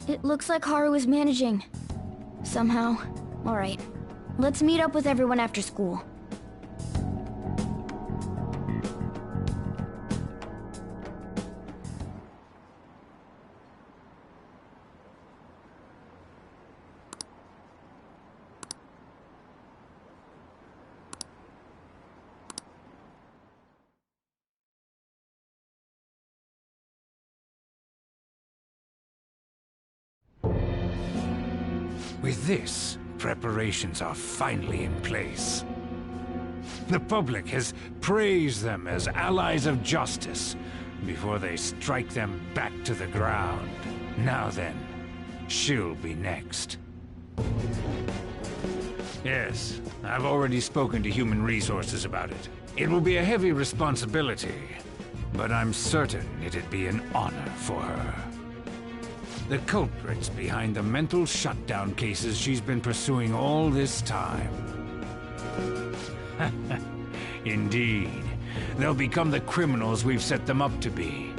It looks like Haru is managing. Somehow. Alright. Let's meet up with everyone after school. With this, preparations are finally in place. The public has praised them as allies of justice before they strike them back to the ground. Now then, she'll be next. Yes, I've already spoken to Human Resources about it. It will be a heavy responsibility, but I'm certain it'd be an honor for her. The culprits behind the mental shutdown cases she's been pursuing all this time. Indeed. They'll become the criminals we've set them up to be,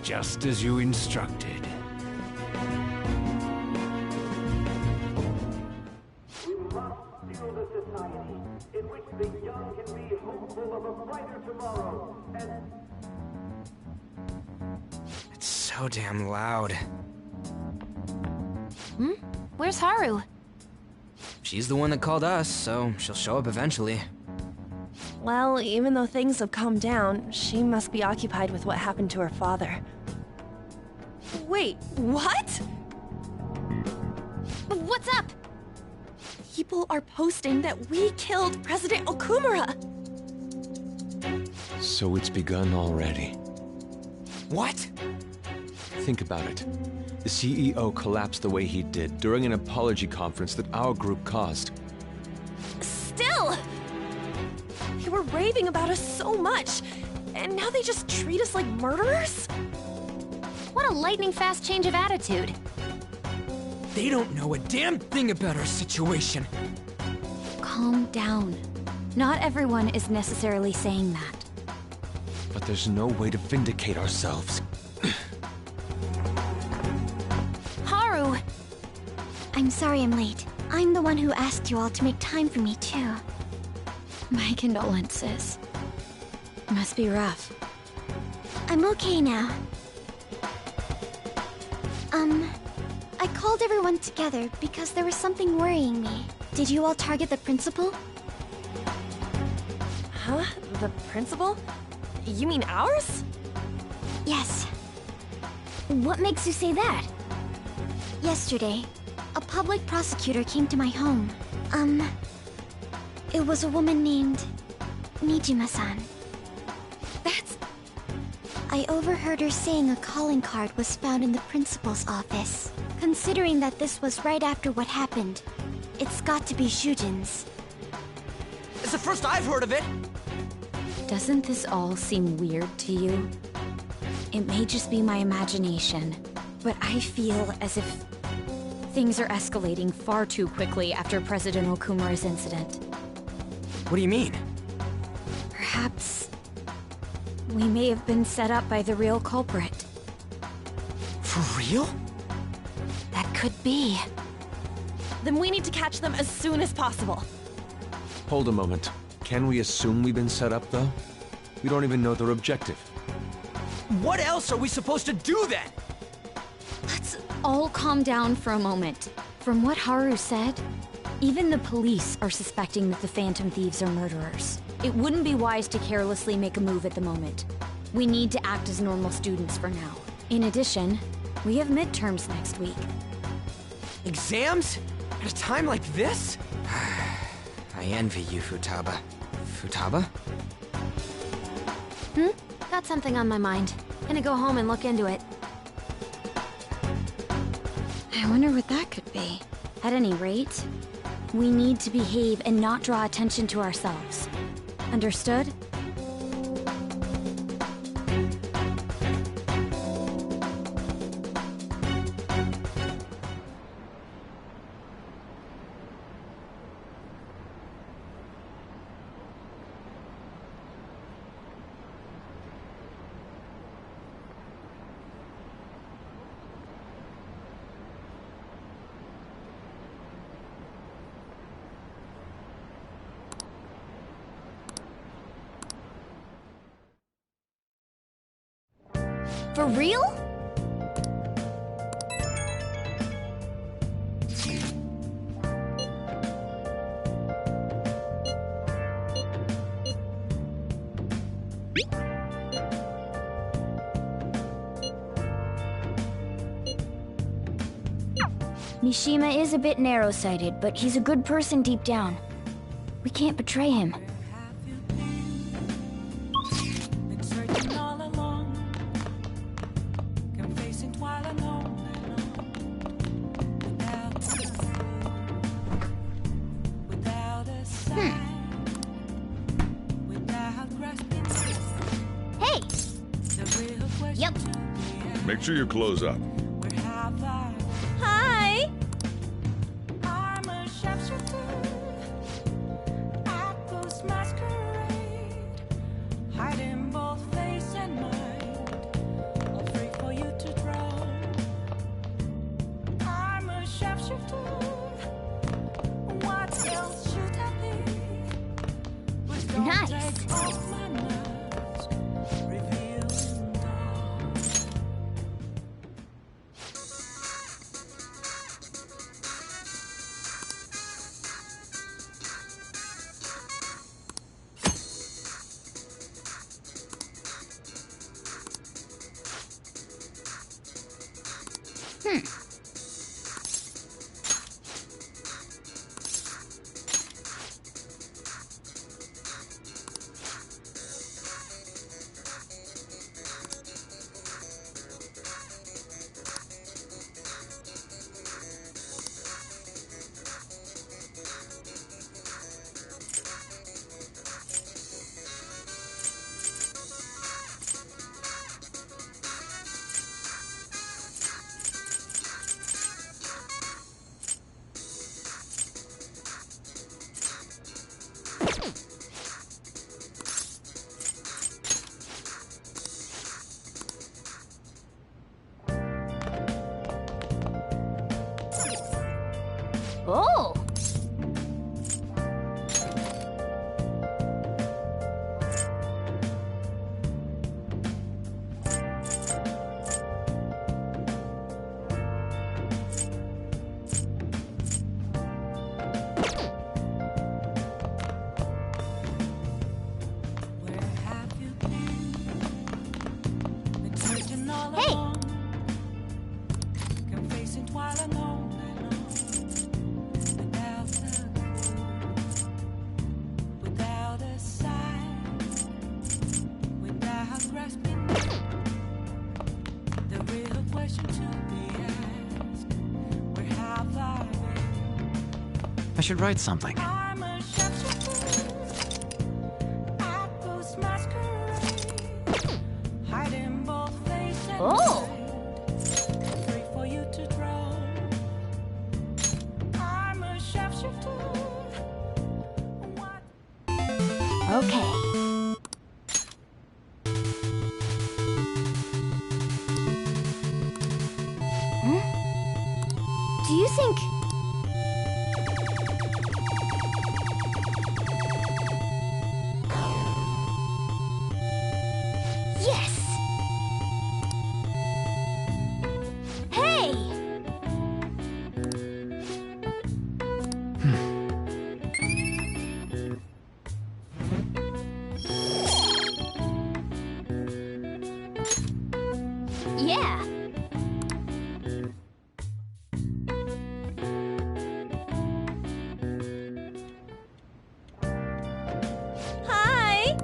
just as you instructed. We must build a society in which the young can be hopeful of a brighter tomorrow, and... It's so damn loud. Where's Haru? She's the one that called us, so she'll show up eventually. Well, even though things have calmed down, she must be occupied with what happened to her father. Wait, what? What's up? People are posting that we killed President Okumura! So it's begun already. What? Think about it. The CEO collapsed the way he did during an apology conference that our group caused. Still! They were raving about us so much, and now they just treat us like murderers? What a lightning-fast change of attitude. They don't know a damn thing about our situation. Calm down. Not everyone is necessarily saying that. But there's no way to vindicate ourselves. Haru! I'm sorry I'm late. I'm the one who asked you all to make time for me, too. My condolences. Must be rough. I'm okay now. I called everyone together because there was something worrying me. Did you all target the principal? Huh? The principal? You mean ours? Yes. What makes you say that? Yesterday, a public prosecutor came to my home. It was a woman named Nijima-san. That's... I overheard her saying a calling card was found in the principal's office. Considering that this was right after what happened, it's got to be Shujin's. It's the first I've heard of it! Doesn't this all seem weird to you? It may just be my imagination, but I feel as if things are escalating far too quickly after President Okumura's incident. What do you mean? Perhaps we may have been set up by the real culprit. For real? That could be. Then we need to catch them as soon as possible. Hold a moment. Can we assume we've been set up, though? We don't even know their objective. What else are we supposed to do then? Let's all calm down for a moment. From what Haru said, even the police are suspecting that the Phantom Thieves are murderers. It wouldn't be wise to carelessly make a move at the moment. We need to act as normal students for now. In addition, we have midterms next week. Exams? At a time like this? I envy you, Futaba. Futaba? Got something on my mind. Gonna go home and look into it. I wonder what that could be. At any rate, we need to behave and not draw attention to ourselves. Understood? For real? Mishima is a bit narrow-sighted, but he's a good person deep down. We can't betray him. Been searching all along, confessing while alone without a sign, without grasping. Hey! The real question Yep. to be asked, Make sure you close up. where have I? Hi! I'm a sharpshooter, at ghost masquerade, hiding both face and mind, all free for you to draw. I'm a sharpshooter, what else should I be? Please don't Nice. take off my mask, revealing dawn. Oh! Where have you been? Been searching all Hey! along, confessing while alone without a clue, without a sign, without grasping. The real question to be asked: where have I been? I should write something. I'm a sharpshooter, at ghost masquerade, hiding both face and Oh. mind, free for you to draw. I'm a sharpshooter. What? Okay. Do you think... Yes! Hey! Yeah! Hi!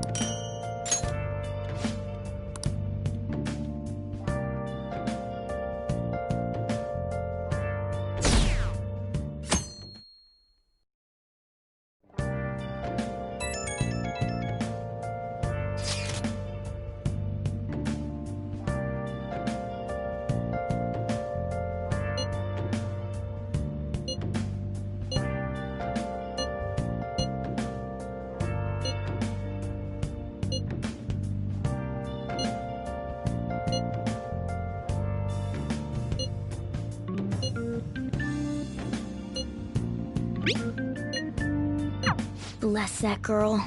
Bless that girl.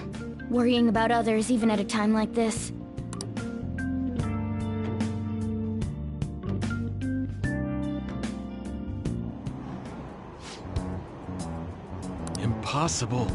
Worrying about others even at a time like this. impossible.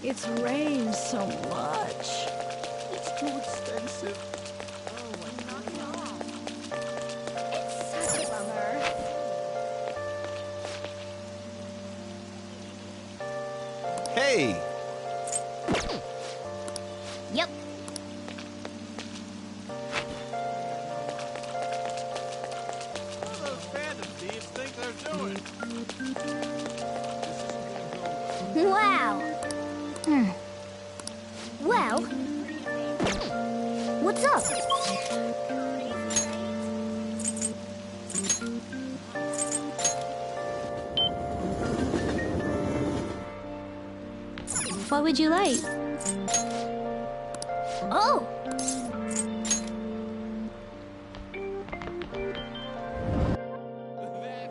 It's rained so much. It's too expensive. It's such a bummer. Hey! Yep. What do those phantom thieves think they're doing? Wow. Well, what's up? What would you like? Oh! That's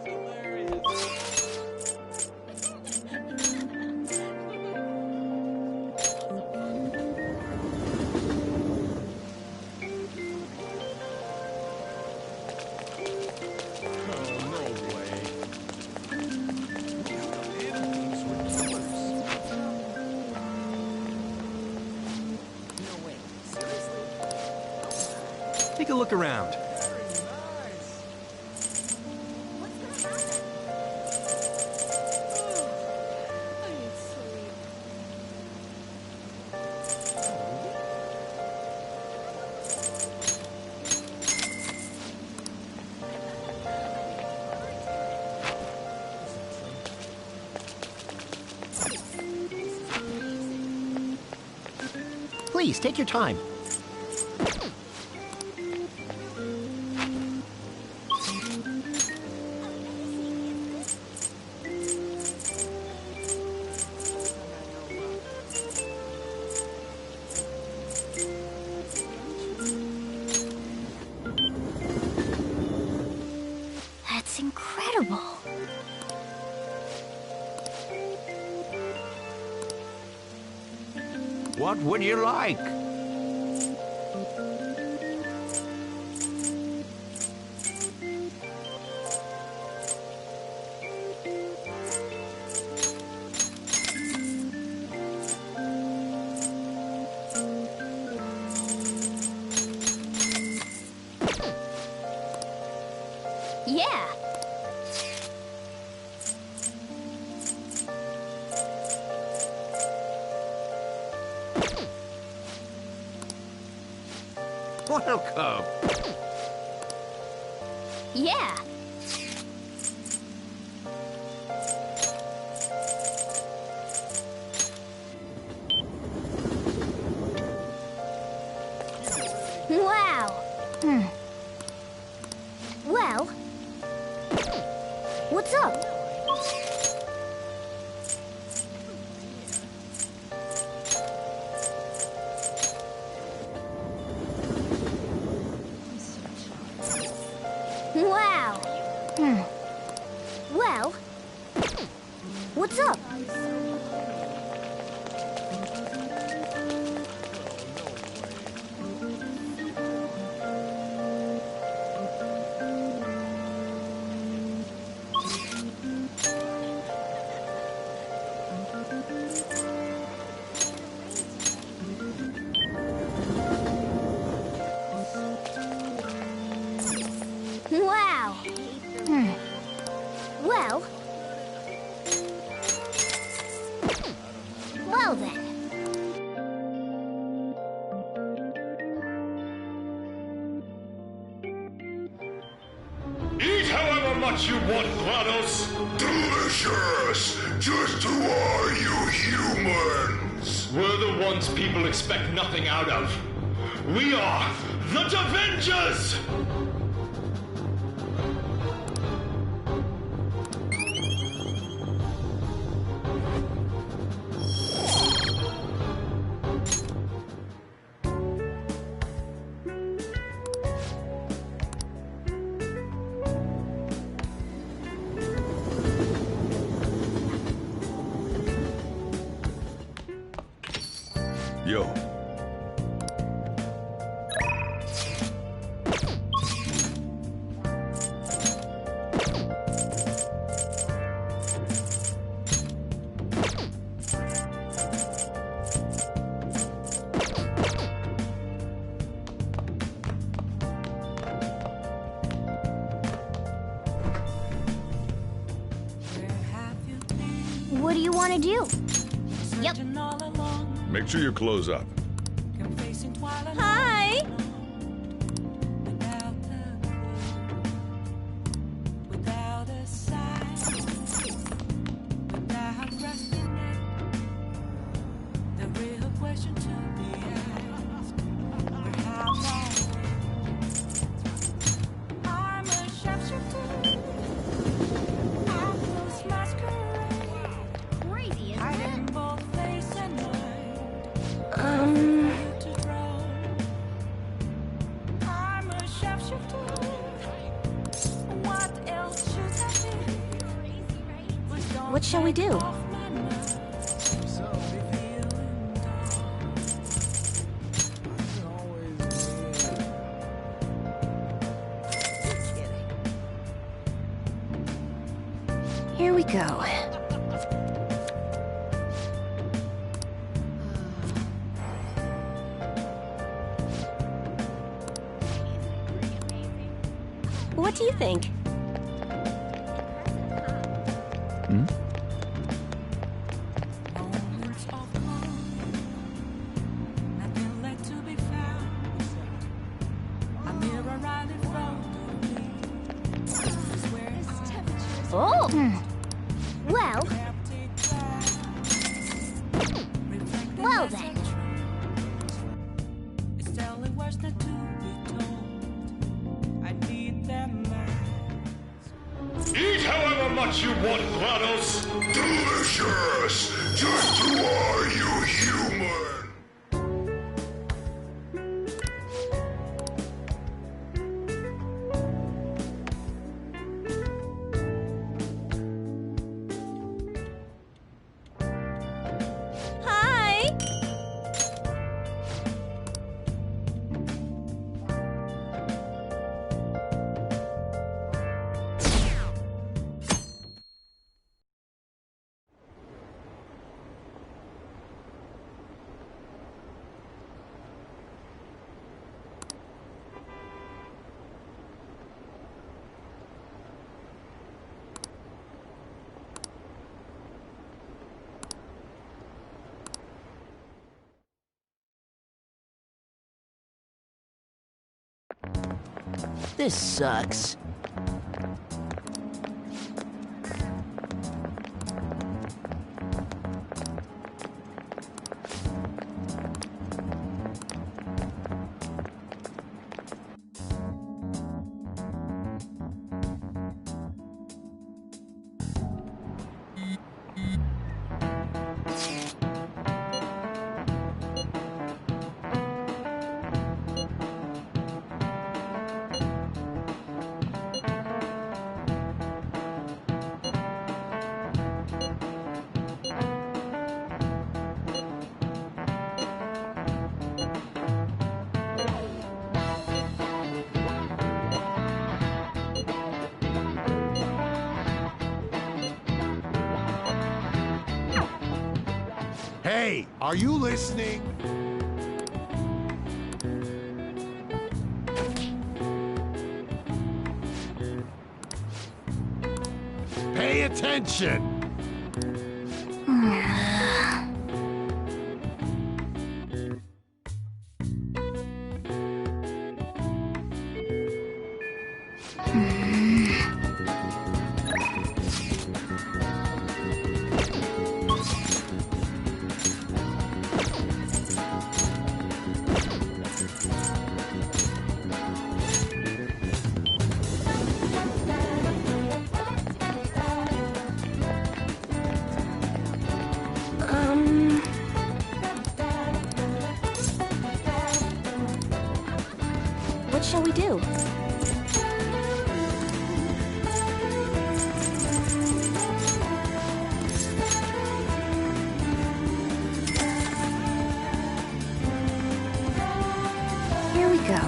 hilarious. Oh, no way. Phantom thieves were killers. Take a look around. Please, take your time. That's incredible. What would you like? Welcome. Yeah. Wow. Well, what's up? Wow. Well, what's up? Wow. Well. Well then. Eat however much you want, GLaDOS! Delicious! Just who are you humans? We're the ones people expect nothing out of. We are the Avengers! Yo. What do you want to do? Yep. Make sure you close up. Hi! Crazy, isn't it? What shall we do? Here we go. What do you think? Oh. Well. Well then. Eat however much you want, GLaDOS! Delicious! Just who are you human? Hi! This sucks. Hey, are you listening? Pay attention! What shall we do? Here we go.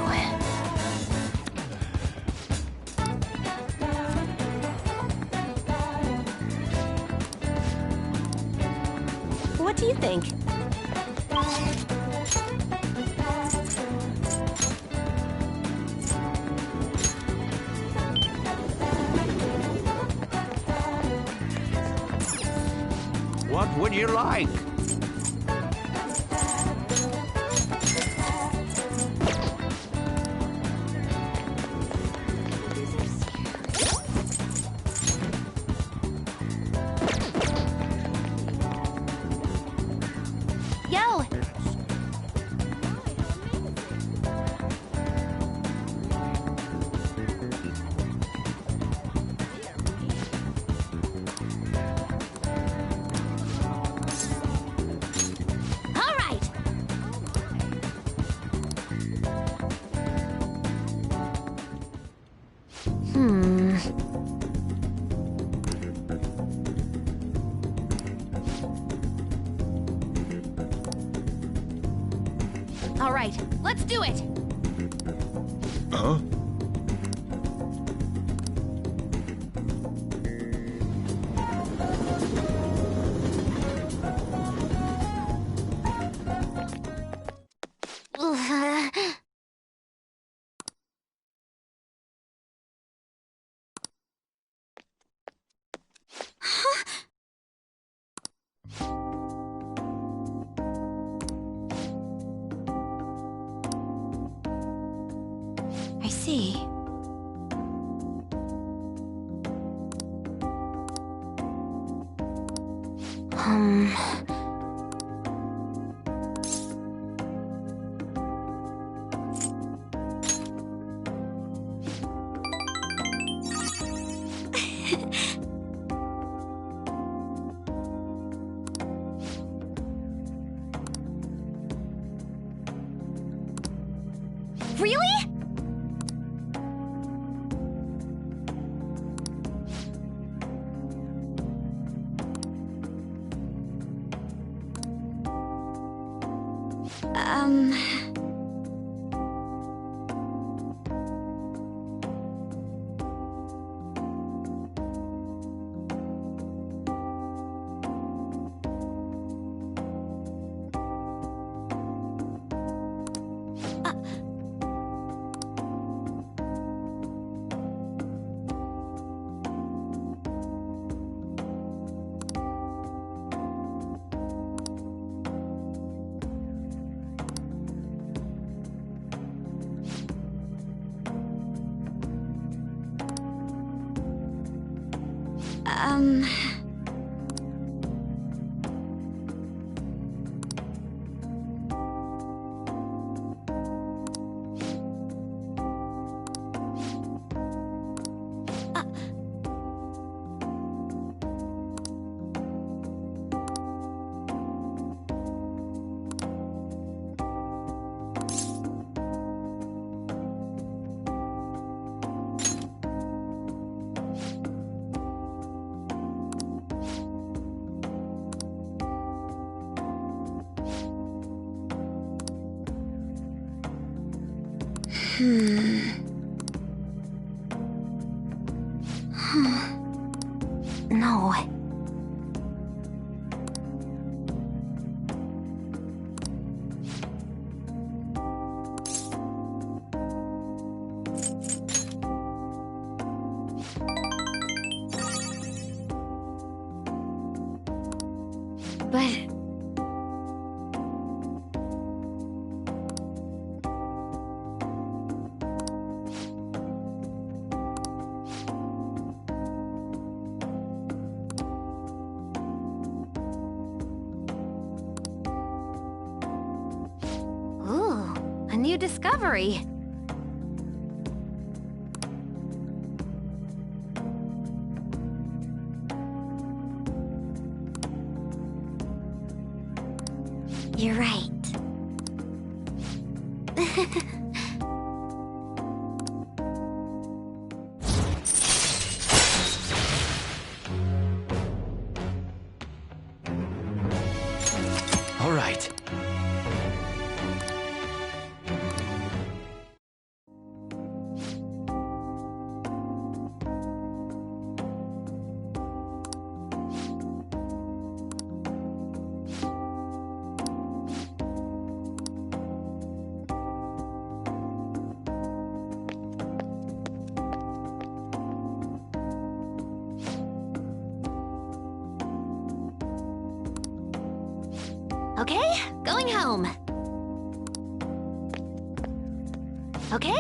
What do you think? What would you like? Yo! All right! All right, let's do it! Huh? I see. Um... Really? No. But... Ooh, a new discovery. You're right. All right. Okay, going home. Okay?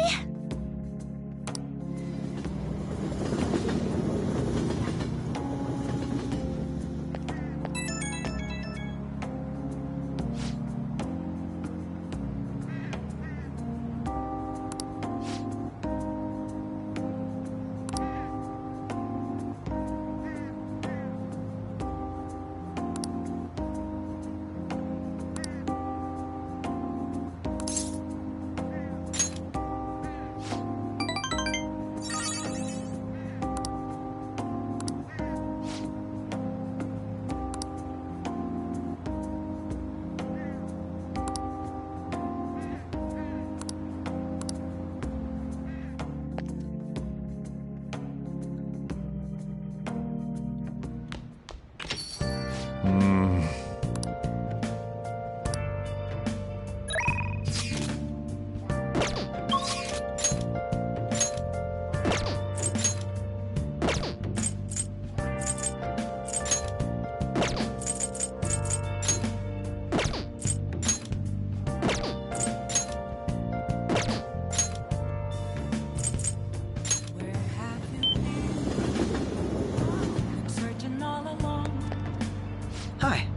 Hi.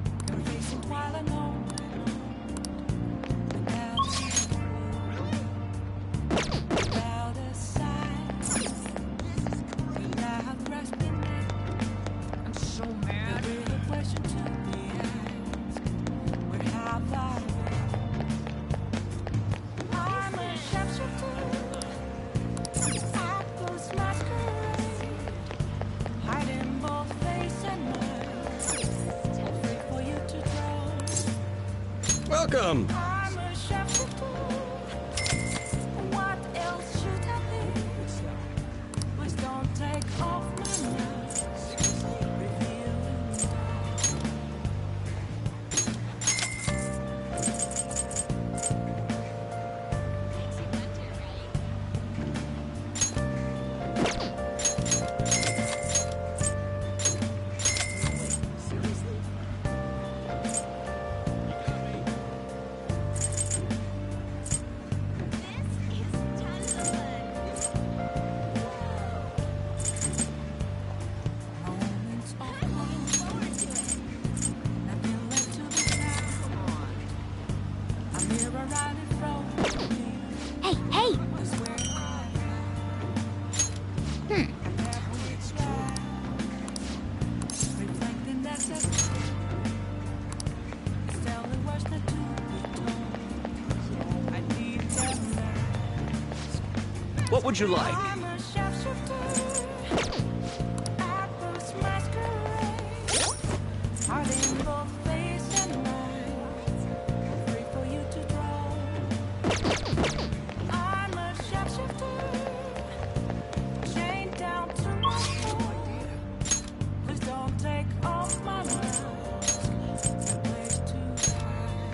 Welcome! mirror right in front of me. Hey, hey! Is where I it's right. Reflecting that it's telling words not to be told. I need them now. What would you like? I'm a sharpshooter. Apples masquerade. Heart in both face and mind. Free for you to draw. I'm a sharpshooter. Chained down to my floor. Please don't take off my mask. No place to hide.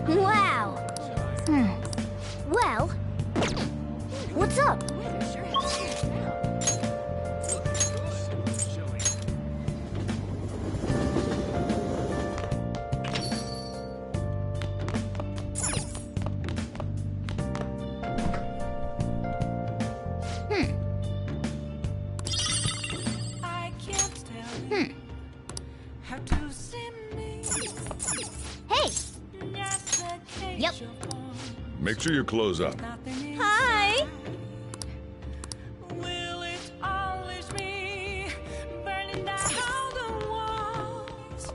Wow! Well, what's up? I can't tell you how to see me. Hey! Just a case Yep. of fun. Make sure you close up. Nothing Hi! inside. Will it always be burning down the walls?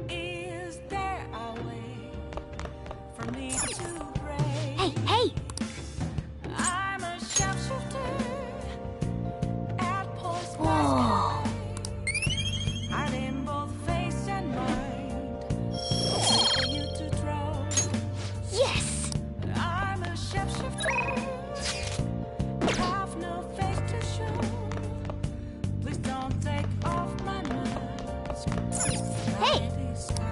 Is there a way for me to break? Hey, hey! I'm a sharpshooter at post Whoa. masquerade. Hide in both face and mind. Wait for you to draw. Yes! I'm a sharpshooter. Have no face to show. Please don't take off my mask. Hey. Night is sky.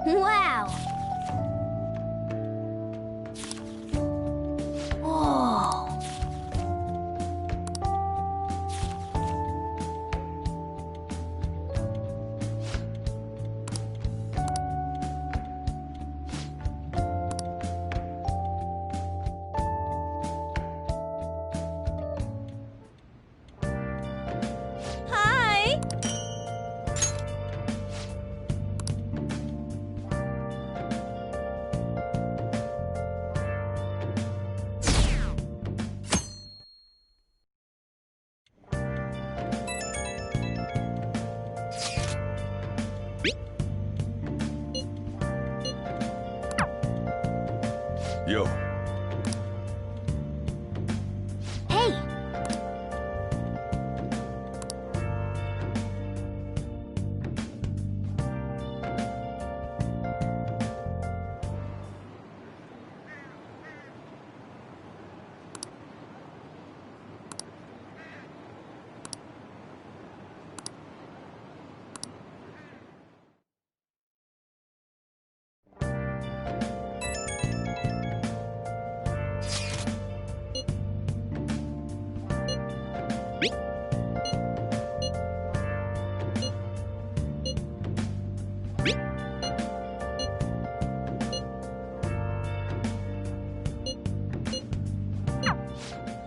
Wow! Whoa! Hi! Yo, Hey!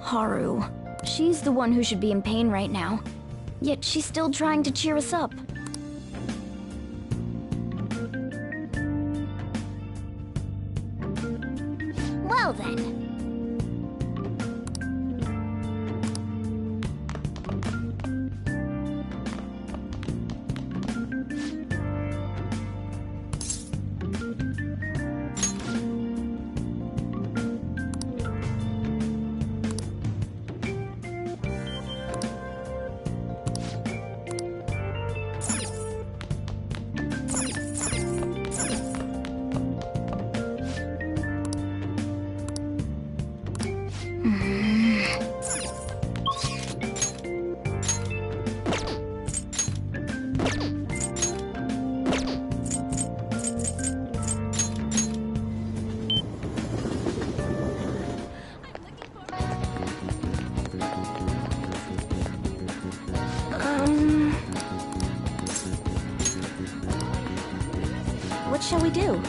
Haru. She's the one who should be in pain right now. Yet she's still trying to cheer us up. Well then. shall we do?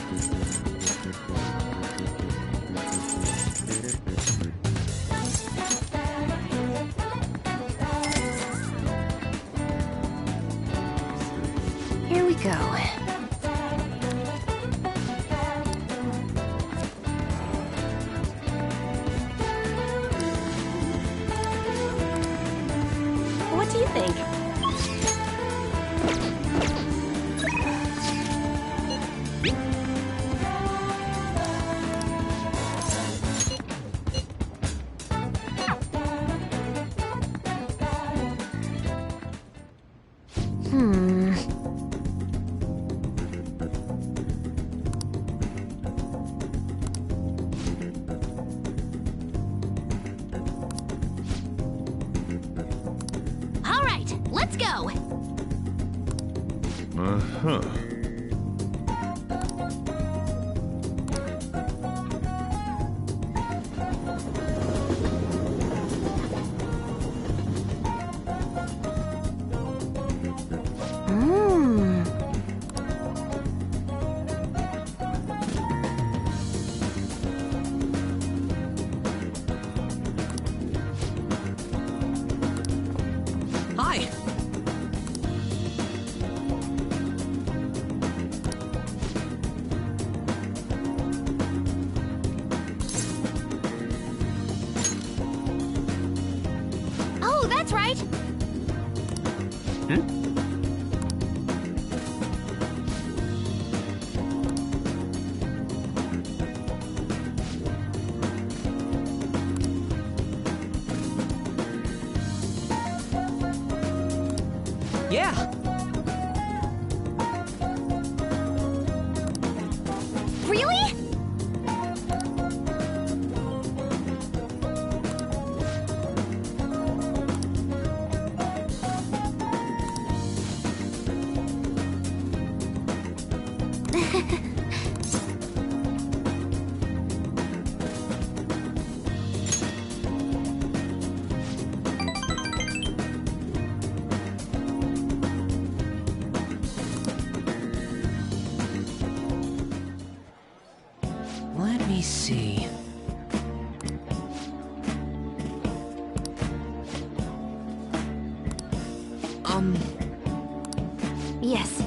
Here we go. What do you think? All right, let's go. Uh-huh. Hi. Oh, that's right. Yeah. Really? Let me see. Yes.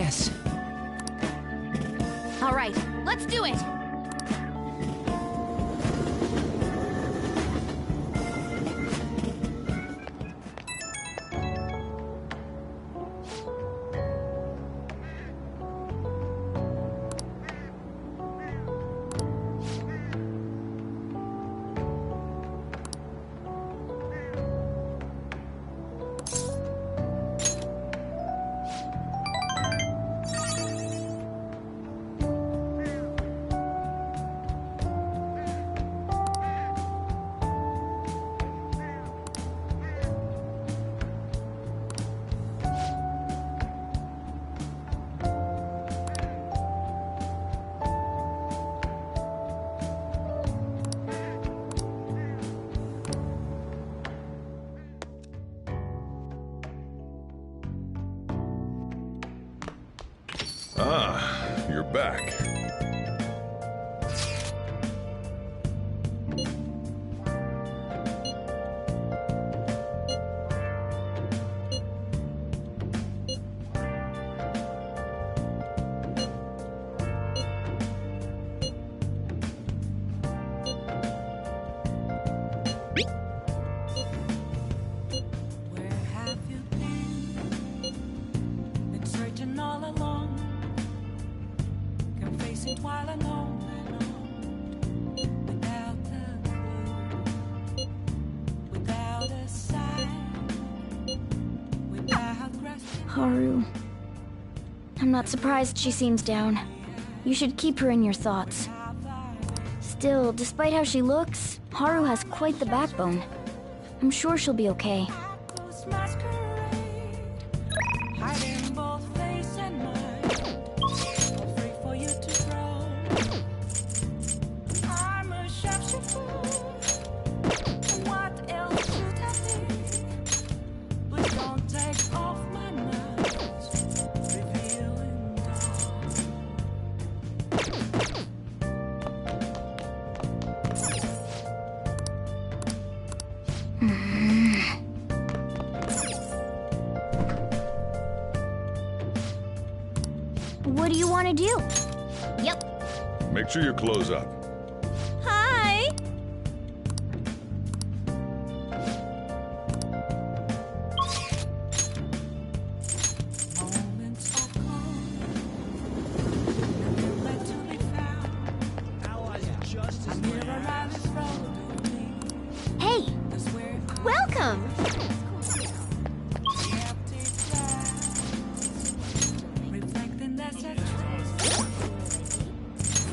this. All right, let's do it! Ah, you're back. Where have you been? Been searching all along. Can face it while alone and on. Without a clue, without a sign, without grasping. Haru. I'm not surprised she seems down. You should keep her in your thoughts. Still, despite how she looks, Haru has quite the backbone. I'm sure she'll be okay. Apples masquerade, hiding both face and mind. All free for you to grow. I'm a sharpshooter. What else should I be? But don't take off my mask, revealing dawn. What do you want to do? Yep. Make sure you close up. Hi! Moments of calm, nowhere to be found. I'm here around this road to me. Hey! That's where I Welcome! empty glass, reflecting that's a truth.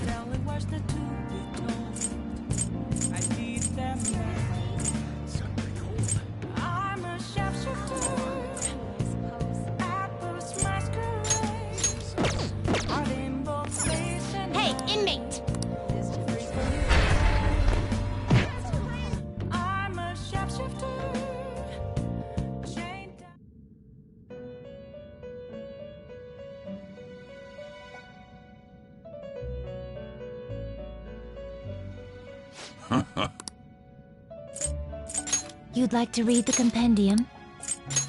It only was the to be told. I need them now. I'm a sharpshooter. Apples masquerade, heart in both face and Hey, mind. inmate! I'm a sharpshooter. Chained down. You'd like to read the compendium?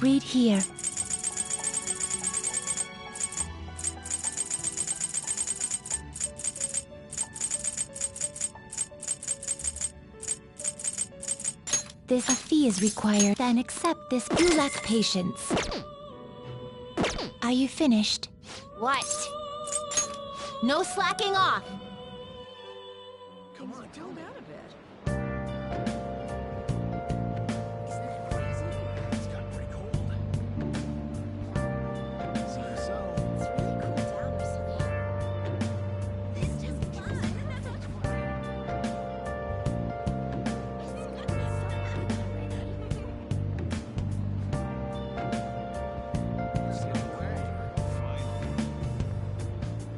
Read here. A fee is required, then accept this. You lack patience. Are you finished? What? No slacking off! Come on, tone down a bit. It's gotten pretty cold. So. It's really cooled down recently. This is fun.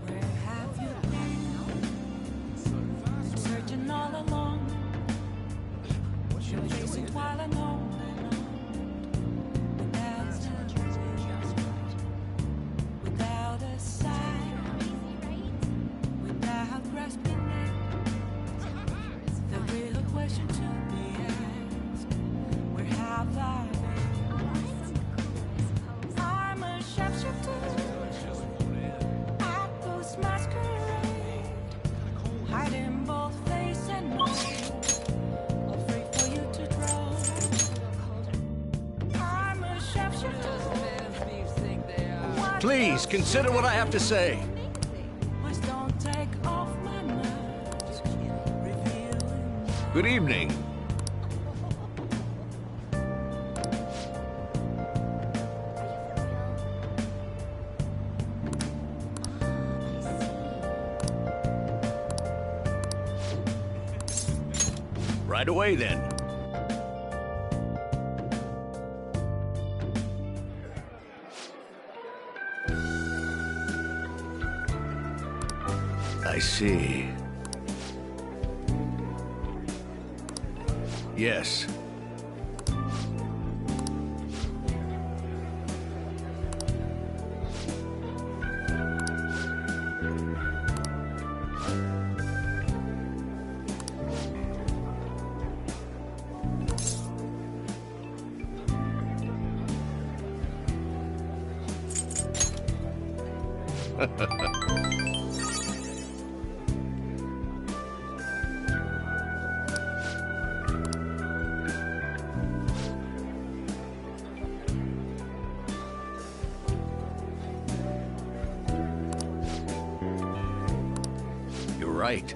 Where have you been? Searching all Please, consider what I have to say. Just don't take off my mask, revealing Good evening. Right away, then. I see. Yes. You're right.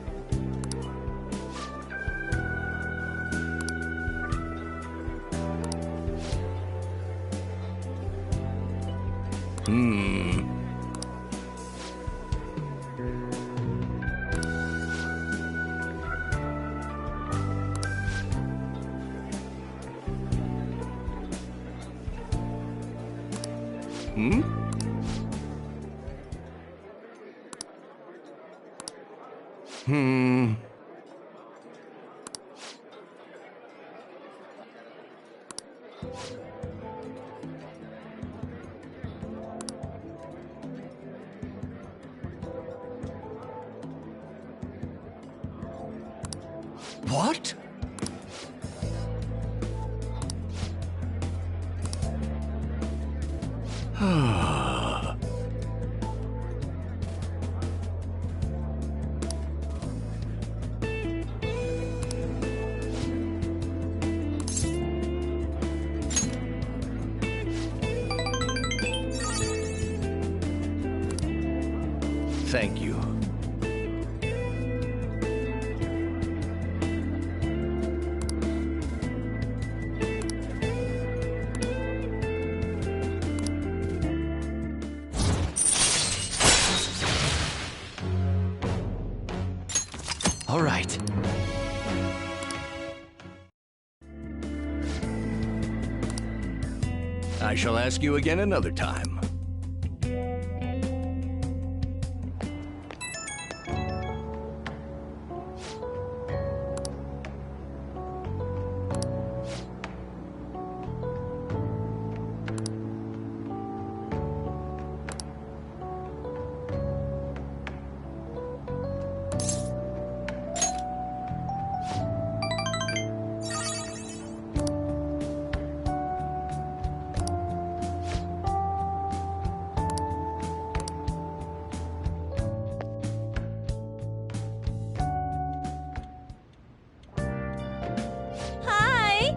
What? Thank you. All right. I shall ask you again another time. Hi!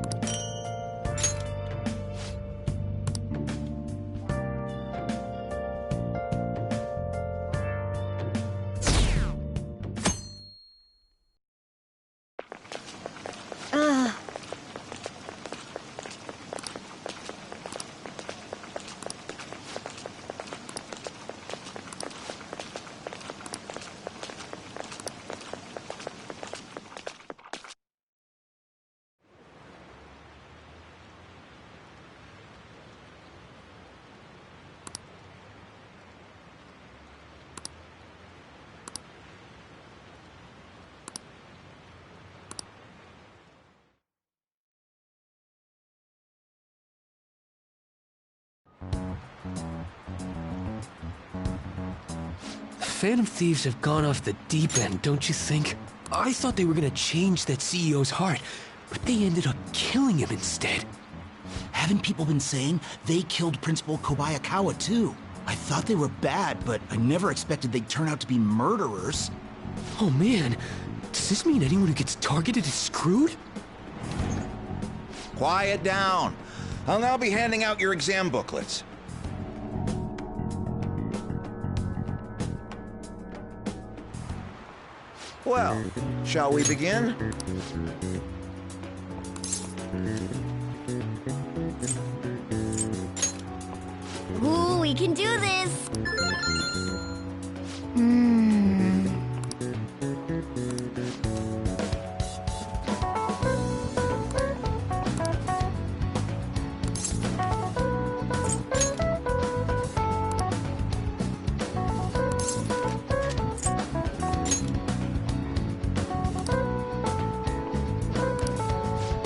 Phantom Thieves have gone off the deep end, don't you think? I thought they were gonna change that CEO's heart, but they ended up killing him instead. Haven't people been saying they killed Principal Kobayakawa too? I thought they were bad, but I never expected they'd turn out to be murderers. Oh man, does this mean anyone who gets targeted is screwed? Quiet down. I'll now be handing out your exam booklets. Well, shall we begin? Ooh, we can do this!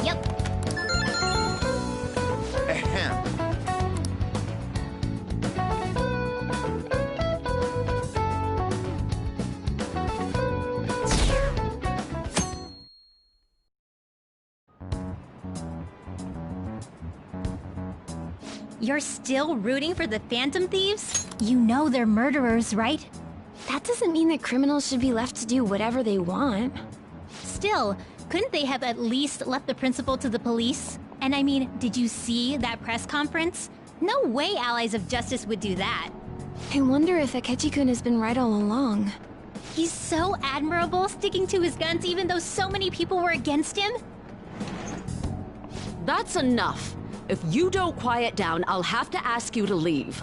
Yep. Ahem. You're still rooting for the Phantom Thieves? You know they're murderers, right? That doesn't mean that criminals should be left to do whatever they want. Still, couldn't they have at least left the principal to the police? And I mean, did you see that press conference? No way Allies of Justice would do that. I wonder if Akechi-kun has been right all along. He's so admirable, sticking to his guns even though so many people were against him. That's enough. If you don't quiet down, I'll have to ask you to leave.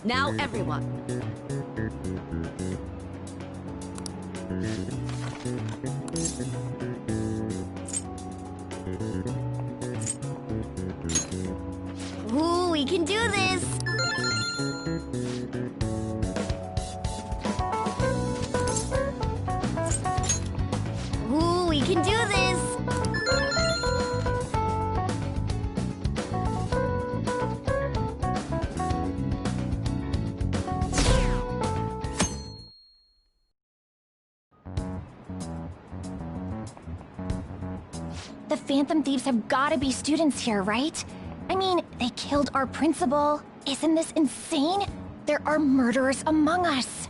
Now, everyone. Ooh, we can do this! Ooh, we can do this! The Phantom Thieves have gotta be students here, right? I mean, they killed our principal. Isn't this insane? There are murderers among us.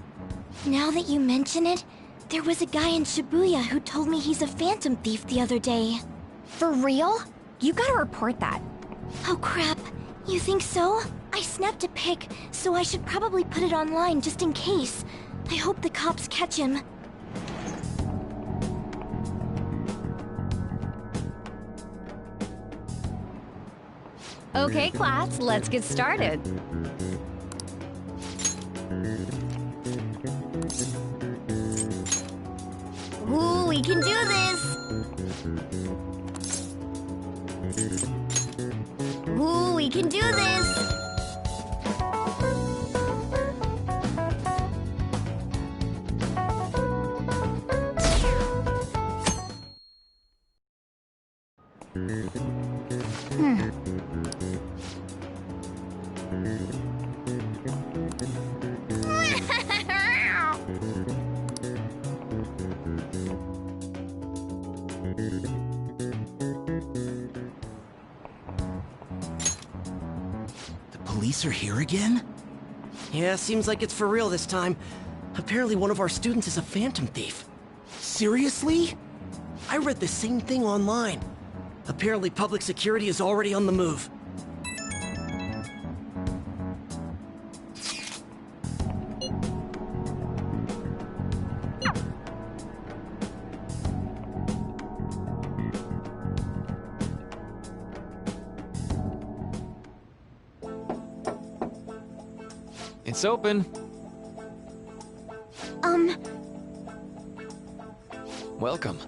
Now that you mention it, there was a guy in Shibuya who told me he's a Phantom Thief the other day. For real? You gotta report that. Oh crap, you think so? I snapped a pic, so I should probably put it online just in case. I hope the cops catch him. Okay, class, let's get started. Ooh, we can do this! Ooh, we can do this! The police are here again? Yeah, seems like it's for real this time. Apparently one of our students is a Phantom Thief. Seriously? I read the same thing online. Apparently public security is already on the move. It's open. Welcome.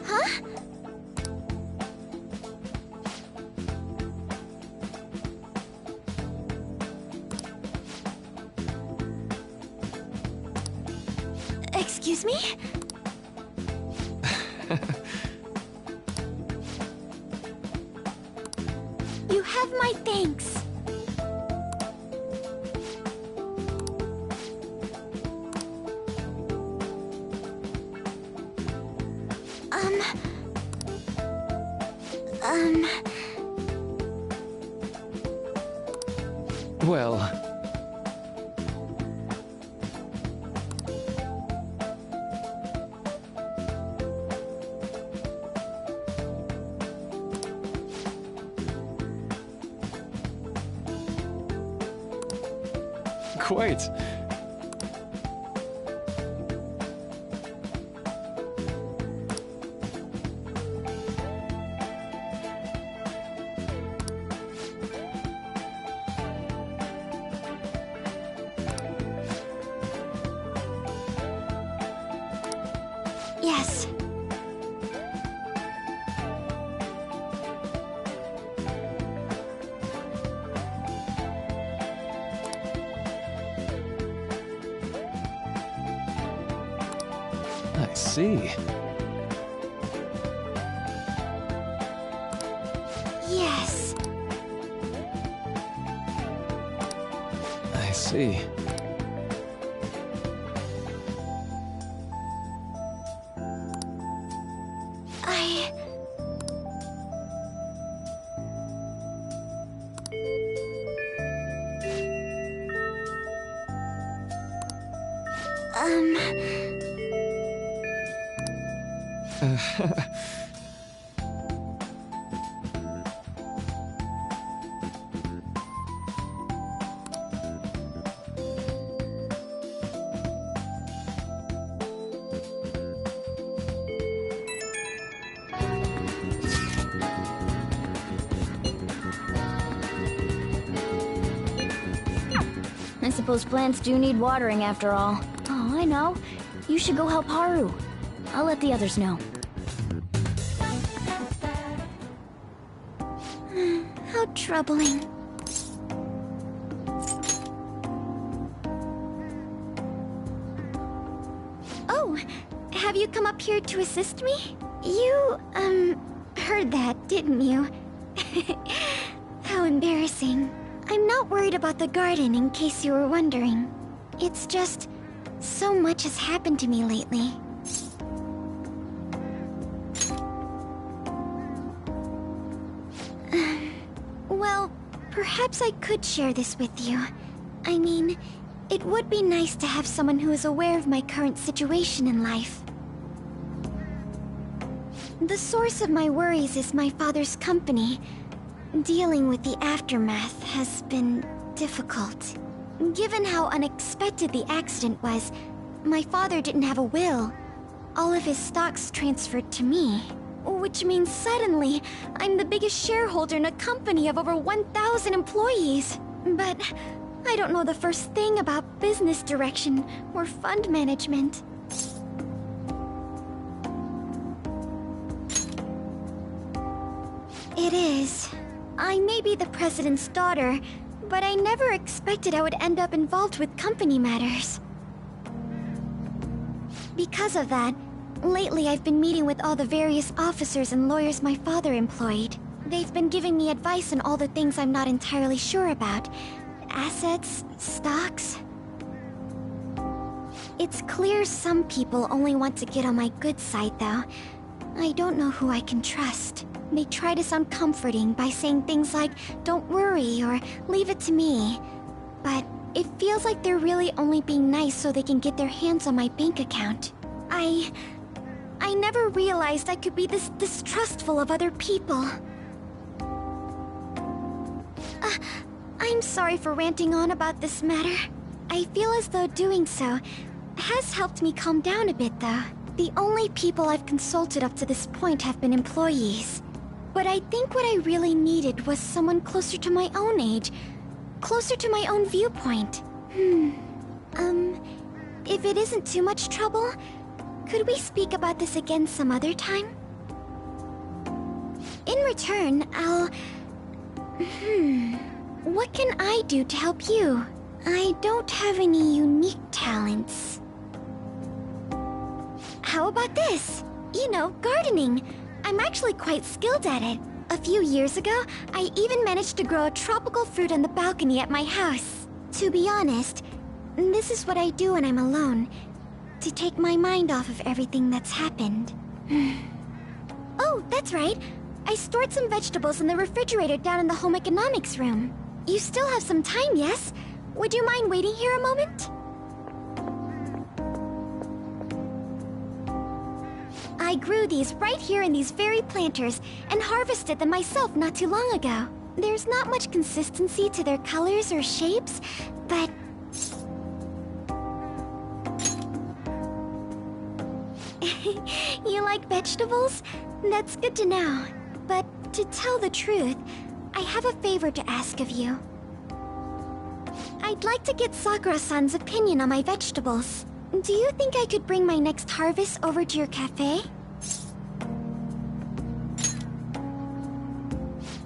Huh? Excuse me? You have my thanks. Well... quite. Yes. I see. Yes. I see. I... I suppose plants do need watering after all. Oh, I know. You should go help Haru. I'll let the others know. How troubling. Oh, have you come up here to assist me? You, heard that, didn't you? How embarrassing. I'm not worried about the garden, in case you were wondering. It's just, so much has happened to me lately. Well, perhaps I could share this with you. I mean, it would be nice to have someone who is aware of my current situation in life. The source of my worries is my father's company. Dealing with the aftermath has been difficult. Given how unexpected the accident was, my father didn't have a will. All of his stocks transferred to me. Which means suddenly, I'm the biggest shareholder in a company of over 1,000 employees. But I don't know the first thing about business direction or fund management. It is. I may be the president's daughter, but I never expected I would end up involved with company matters. Because of that, lately I've been meeting with all the various officers and lawyers my father employed. They've been giving me advice on all the things I'm not entirely sure about. Assets, stocks. It's clear some people only want to get on my good side, though. I don't know who I can trust. They try to sound comforting by saying things like, "Don't worry," or "Leave it to me." But it feels like they're really only being nice so they can get their hands on my bank account. I never realized I could be this distrustful of other people. I'm sorry for ranting on about this matter. I feel as though doing so has helped me calm down a bit, though. The only people I've consulted up to this point have been employees. But I think what I really needed was someone closer to my own age, closer to my own viewpoint. If it isn't too much trouble, could we speak about this again some other time? In return, I'll... What can I do to help you? I don't have any unique talents. How about this? You know, gardening. I'm actually quite skilled at it. A few years ago, I even managed to grow a tropical fruit on the balcony at my house. To be honest, this is what I do when I'm alone, to take my mind off of everything that's happened. Oh, that's right. I stored some vegetables in the refrigerator down in the home economics room. You still have some time, yes? Would you mind waiting here a moment? I grew these right here in these very planters and harvested them myself not too long ago. There's not much consistency to their colors or shapes, but You like vegetables? That's good to know. But to tell the truth, I have a favor to ask of you. I'd like to get Sakura-san's opinion on my vegetables. Do you think I could bring my next harvest over to your cafe?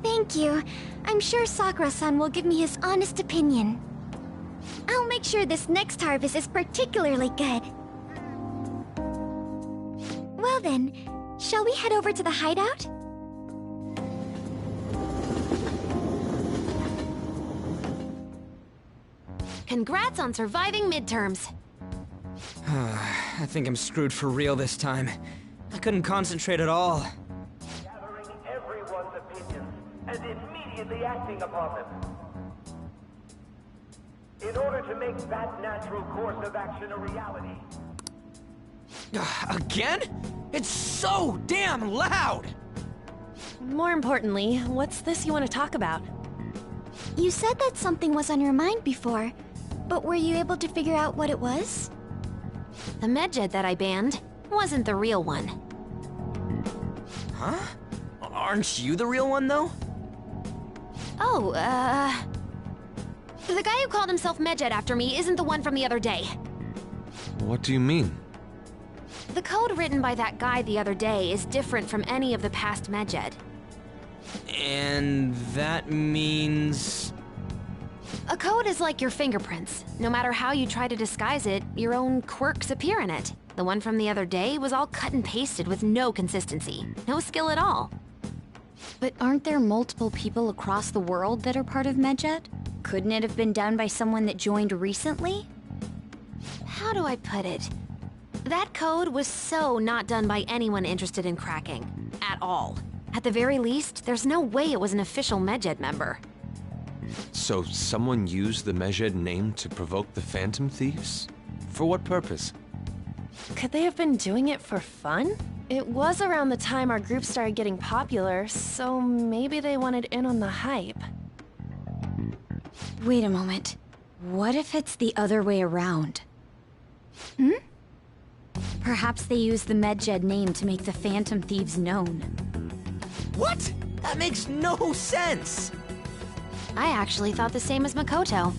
Thank you. I'm sure Sakura-san will give me his honest opinion. I'll make sure this next harvest is particularly good. Well then, shall we head over to the hideout? Congrats on surviving midterms. I think I'm screwed for real this time. I couldn't concentrate at all. Gathering everyone's opinions and immediately acting upon them. In order to make that natural course of action a reality. Again? It's so damn loud! More importantly, what's this you want to talk about? You said that something was on your mind before, but were you able to figure out what it was? The medjed that I banned wasn't the real one. Huh? Aren't you the real one, though? Oh, the guy who called himself Medjed after me isn't the one from the other day. What do you mean? The code written by that guy the other day is different from any of the past Medjed. And that means... A code is like your fingerprints. No matter how you try to disguise it, your own quirks appear in it. The one from the other day was all cut and pasted with no consistency. No skill at all. But aren't there multiple people across the world that are part of Medjed? Couldn't it have been done by someone that joined recently? How do I put it? That code was so not done by anyone interested in cracking. At all. At the very least, there's no way it was an official Medjed member. So someone used the Medjed name to provoke the Phantom Thieves? For what purpose? Could they have been doing it for fun? It was around the time our group started getting popular, so maybe they wanted in on the hype. Wait a moment. What if it's the other way around? Hmm? Perhaps they used the Medjed name to make the Phantom Thieves known. What? That makes no sense! I actually thought the same as Makoto.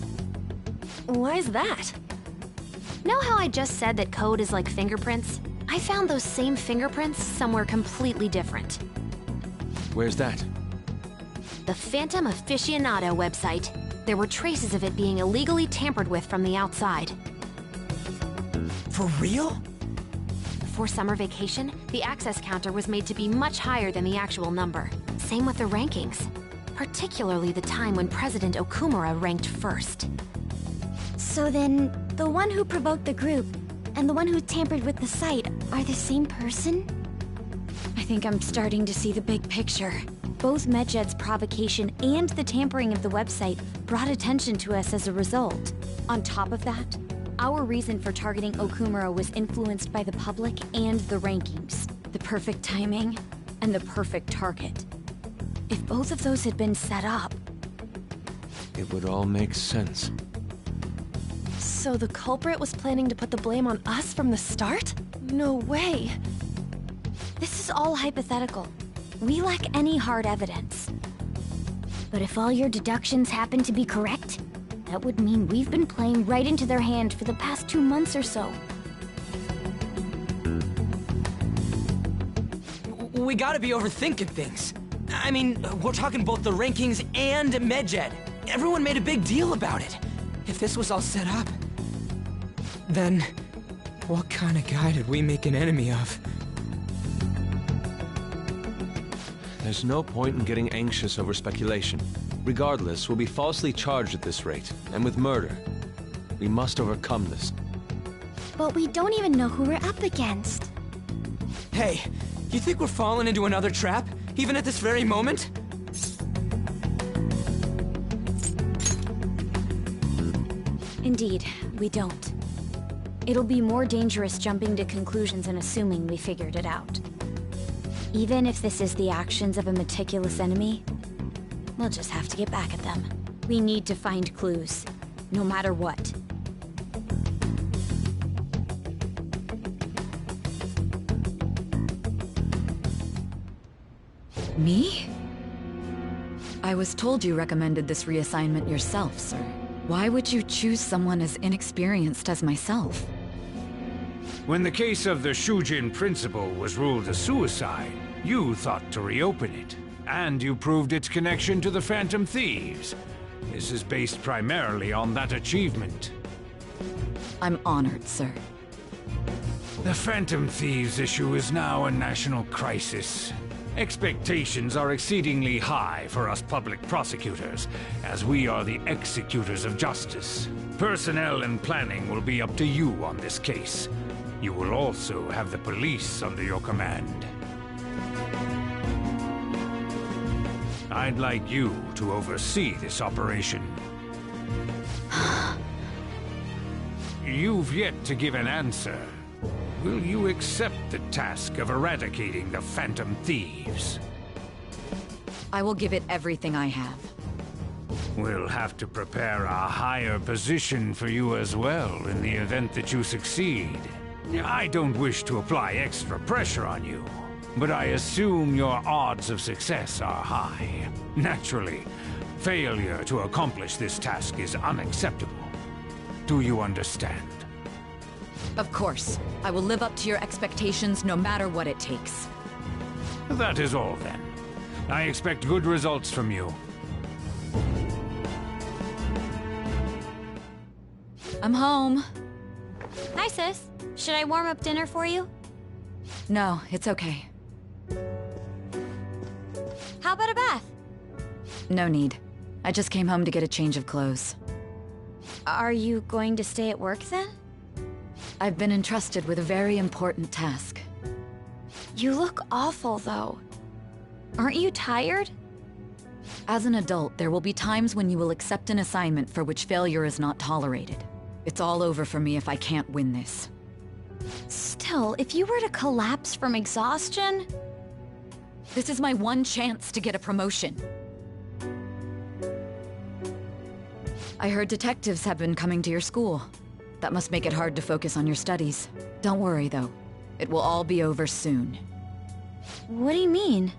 Why's that? Know how I just said that code is like fingerprints? I found those same fingerprints somewhere completely different. Where's that? The Phantom Aficionado website. There were traces of it being illegally tampered with from the outside. For real? For summer vacation, the access counter was made to be much higher than the actual number. Same with the rankings. Particularly the time when President Okumura ranked first. So then, the one who provoked the group and the one who tampered with the site are the same person? I think I'm starting to see the big picture. Both Medjed's provocation and the tampering of the website brought attention to us as a result. On top of that, our reason for targeting Okumura was influenced by the public and the rankings. The perfect timing and the perfect target. If both of those had been set up... It would all make sense. So the culprit was planning to put the blame on us from the start? No way. This is all hypothetical. We lack any hard evidence. But if all your deductions happen to be correct, that would mean we've been playing right into their hand for the past 2 months or so. We gotta be overthinking things. I mean, we're talking both the rankings and Medjed. Everyone made a big deal about it. If this was all set up, then what kind of guy did we make an enemy of? There's no point in getting anxious over speculation. Regardless, we'll be falsely charged at this rate, and with murder. We must overcome this. But we don't even know who we're up against. Hey, you think we're falling into another trap? Even at this very moment? Indeed, we don't. It'll be more dangerous jumping to conclusions and assuming we figured it out. Even if this is the actions of a meticulous enemy, we'll just have to get back at them. We need to find clues, no matter what. Me? I was told you recommended this reassignment yourself, sir. Why would you choose someone as inexperienced as myself? When the case of the Shujin principal was ruled a suicide, you thought to reopen it. And you proved its connection to the Phantom Thieves. This is based primarily on that achievement. I'm honored, sir. The Phantom Thieves issue is now a national crisis. Expectations are exceedingly high for us public prosecutors, as we are the executors of justice. Personnel and planning will be up to you on this case. You will also have the police under your command. I'd like you to oversee this operation. You've yet to give an answer. Will you accept the task of eradicating the Phantom Thieves? I will give it everything I have. We'll have to prepare a higher position for you as well in the event that you succeed. I don't wish to apply extra pressure on you, but I assume your odds of success are high. Naturally, failure to accomplish this task is unacceptable. Do you understand? Of course. I will live up to your expectations no matter what it takes. That is all then. I expect good results from you. I'm home. Hi, sis. Should I warm up dinner for you? No, it's okay. How about a bath? No need. I just came home to get a change of clothes. Are you going to stay at work then? I've been entrusted with a very important task. You look awful, though. Aren't you tired? As an adult, there will be times when you will accept an assignment for which failure is not tolerated. It's all over for me if I can't win this. Still, if you were to collapse from exhaustion... This is my one chance to get a promotion. I heard detectives have been coming to your school. That must make it hard to focus on your studies. Don't worry, though. It will all be over soon. What do you mean?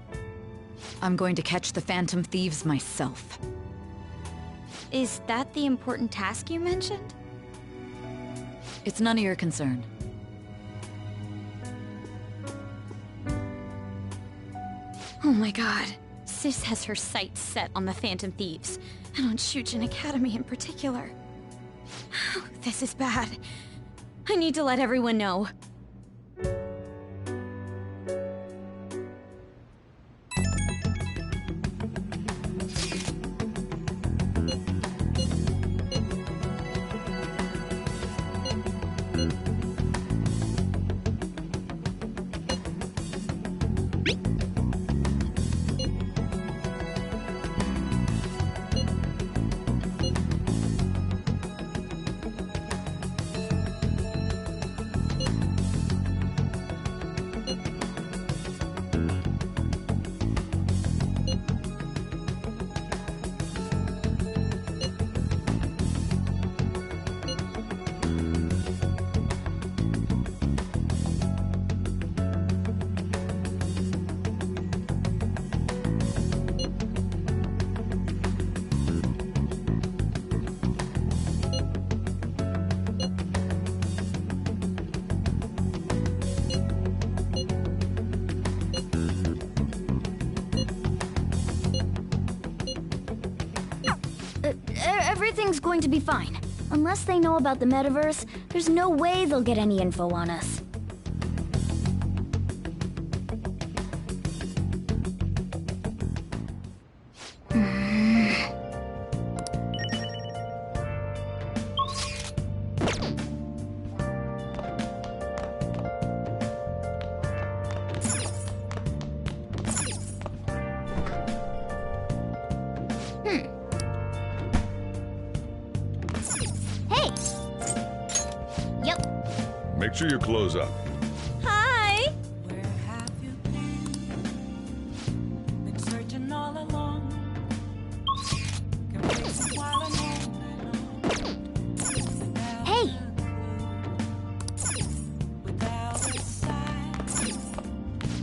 I'm going to catch the Phantom Thieves myself. Is that the important task you mentioned? It's none of your concern. Oh my god. Sis has her sights set on the Phantom Thieves, and on Shujin Academy in particular. This is bad. I need to let everyone know. Everything's going to be fine. Unless they know about the metaverse, there's no way they'll get any info on us. Make sure you close up. Hi! Where have you been searching all along. Confessing while alone. Hey! Without a sign.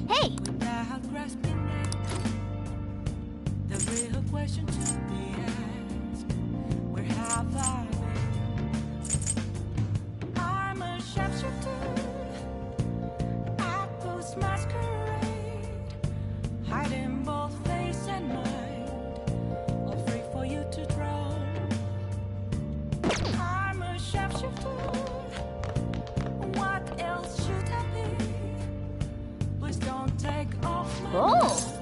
Hey! Without grasping it. Oh!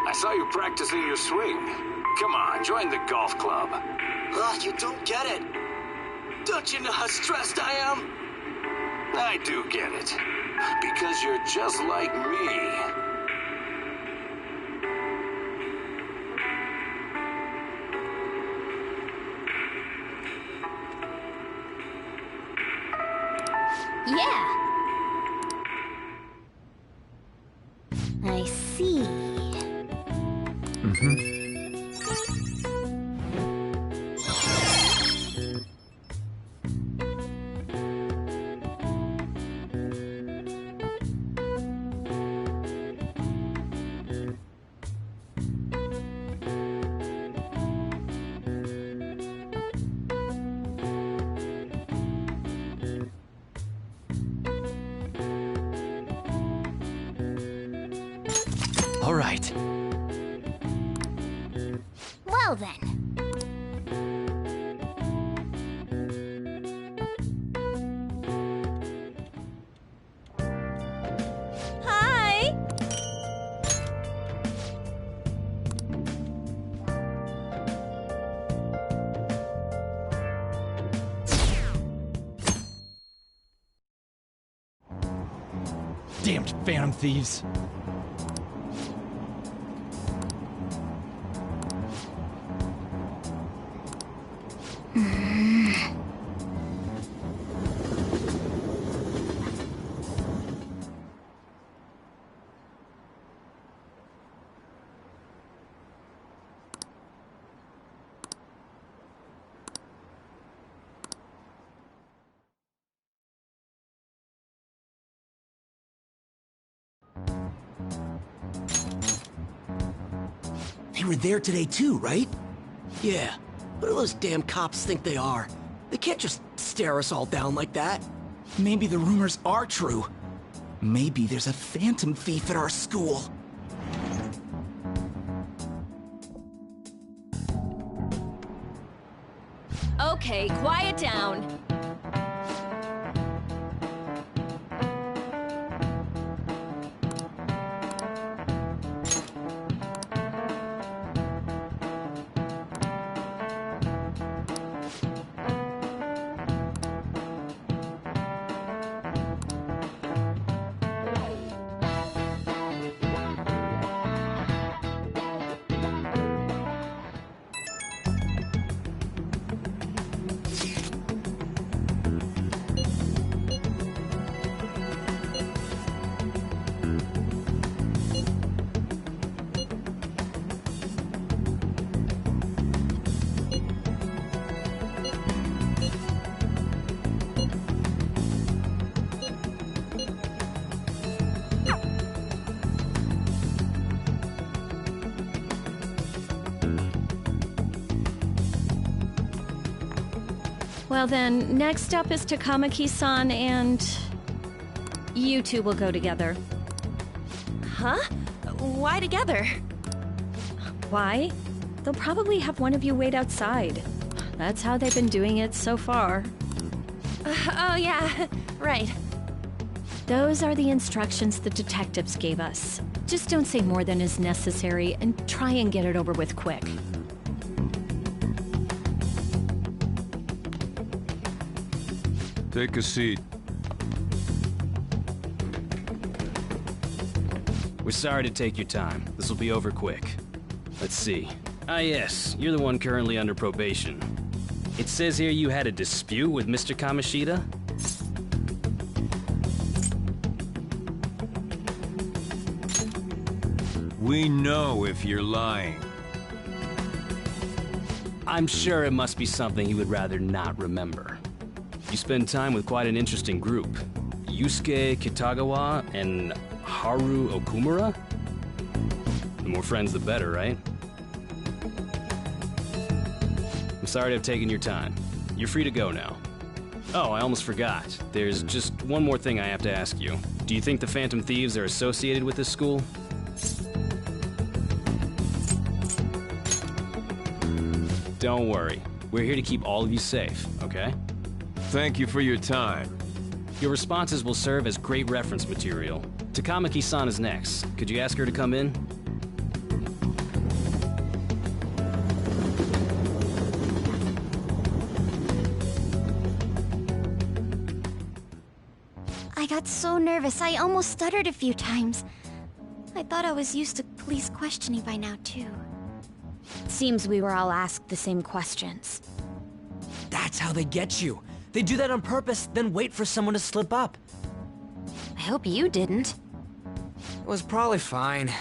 I saw you practicing your swing. Come on, join the golf club. Ugh, you don't get it. Don't you know how stressed I am? I do get it. Because you're just like me. Yeah! I see. All right. Well then. Hi! Damned Phantom Thieves. They were there today too, right? Yeah. What do those damn cops think they are? They can't just stare us all down like that. Maybe the rumors are true. Maybe there's a phantom thief at our school. Okay, quiet down. Well then, next up is Takamaki-san and... you two will go together. Huh? Why together? Why? They'll probably have one of you wait outside. That's how they've been doing it so far. Oh yeah, right. Those are the instructions the detectives gave us. Just don't say more than is necessary and try and get it over with quick. Take a seat. We're sorry to take your time. This will be over quick. Let's see. Ah yes, you're the one currently under probation. It says here you had a dispute with Mr. Kamoshida? We know if you're lying. I'm sure it must be something he would rather not remember. You spend time with quite an interesting group. Yusuke Kitagawa and Haru Okumura? The more friends, the better, right? I'm sorry to have taken your time. You're free to go now. Oh, I almost forgot. There's just one more thing I have to ask you. Do you think the Phantom Thieves are associated with this school? Don't worry. We're here to keep all of you safe, okay? Thank you for your time. Your responses will serve as great reference material. Takamaki-san is next. Could you ask her to come in? I got so nervous, I almost stuttered a few times. I thought I was used to police questioning by now, too. Seems we were all asked the same questions. That's how they get you. They do that on purpose, then wait for someone to slip up. I hope you didn't. It was probably fine.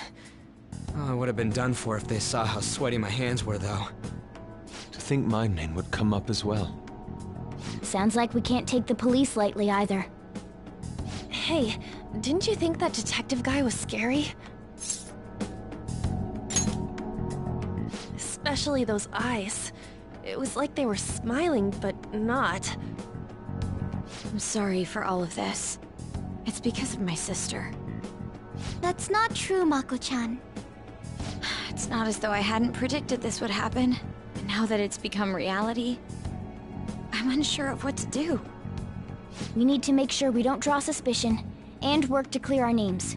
Oh, I would have been done for if they saw how sweaty my hands were, though. To think my name would come up as well. Sounds like we can't take the police lightly either. Hey, didn't you think that detective guy was scary? Especially those eyes. It was like they were smiling, but not. I'm sorry for all of this. It's because of my sister. That's not true, Mako-chan. It's not as though I hadn't predicted this would happen. And now that it's become reality, I'm unsure of what to do. We need to make sure we don't draw suspicion, and work to clear our names.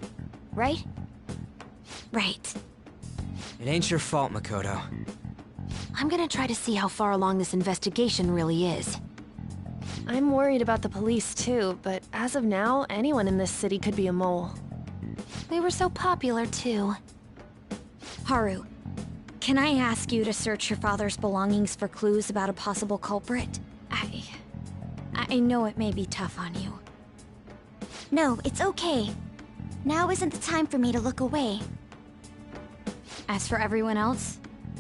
Right? Right. It ain't your fault, Makoto. I'm gonna try to see how far along this investigation really is. I'm worried about the police too, but as of now, anyone in this city could be a mole. We were so popular too. Haru, can I ask you to search your father's belongings for clues about a possible culprit? I know it may be tough on you. No, it's okay. Now isn't the time for me to look away. As for everyone else,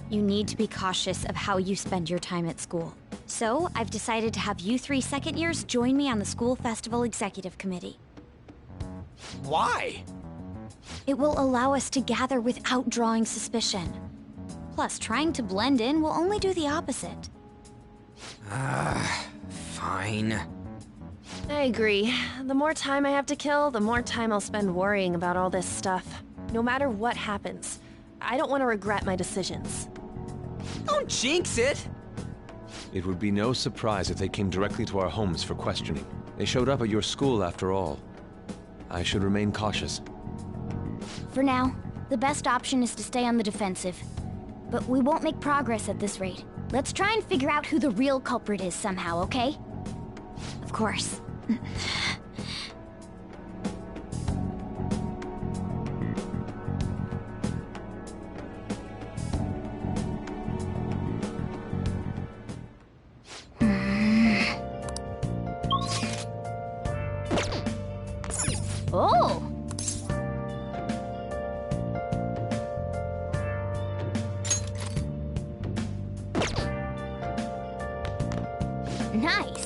you need to be cautious of how you spend your time at school. So, I've decided to have you 3 second years join me on the school festival executive committee. Why? It will allow us to gather without drawing suspicion. Plus, trying to blend in will only do the opposite. Fine. I agree. The more time I have to kill, the more time I'll spend worrying about all this stuff. No matter what happens, I don't want to regret my decisions. Don't jinx it! It would be no surprise if they came directly to our homes for questioning. They showed up at your school after all. I should remain cautious. For now, the best option is to stay on the defensive. But we won't make progress at this rate. Let's try and figure out who the real culprit is somehow, okay? Of course. Oh! Nice!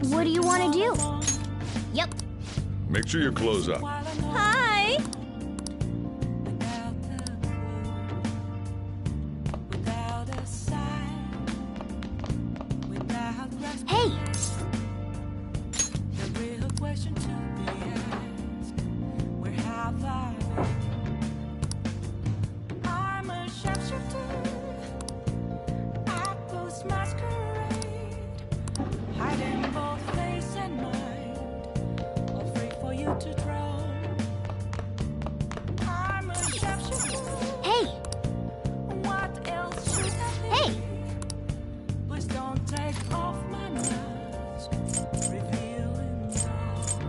What do you want to do? Yep. Make sure you close up. Hi! Hey! Hey! What else should I be? Hey! Please don't take off my mask, revealing all.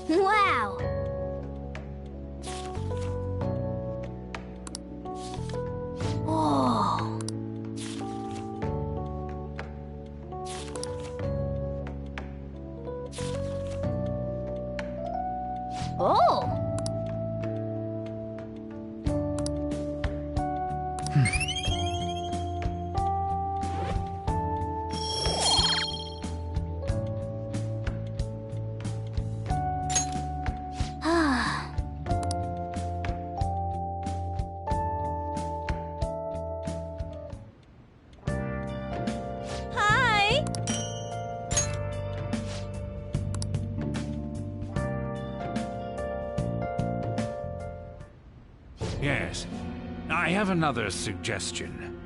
Wow! Oh! Oh! Yes. I have another suggestion.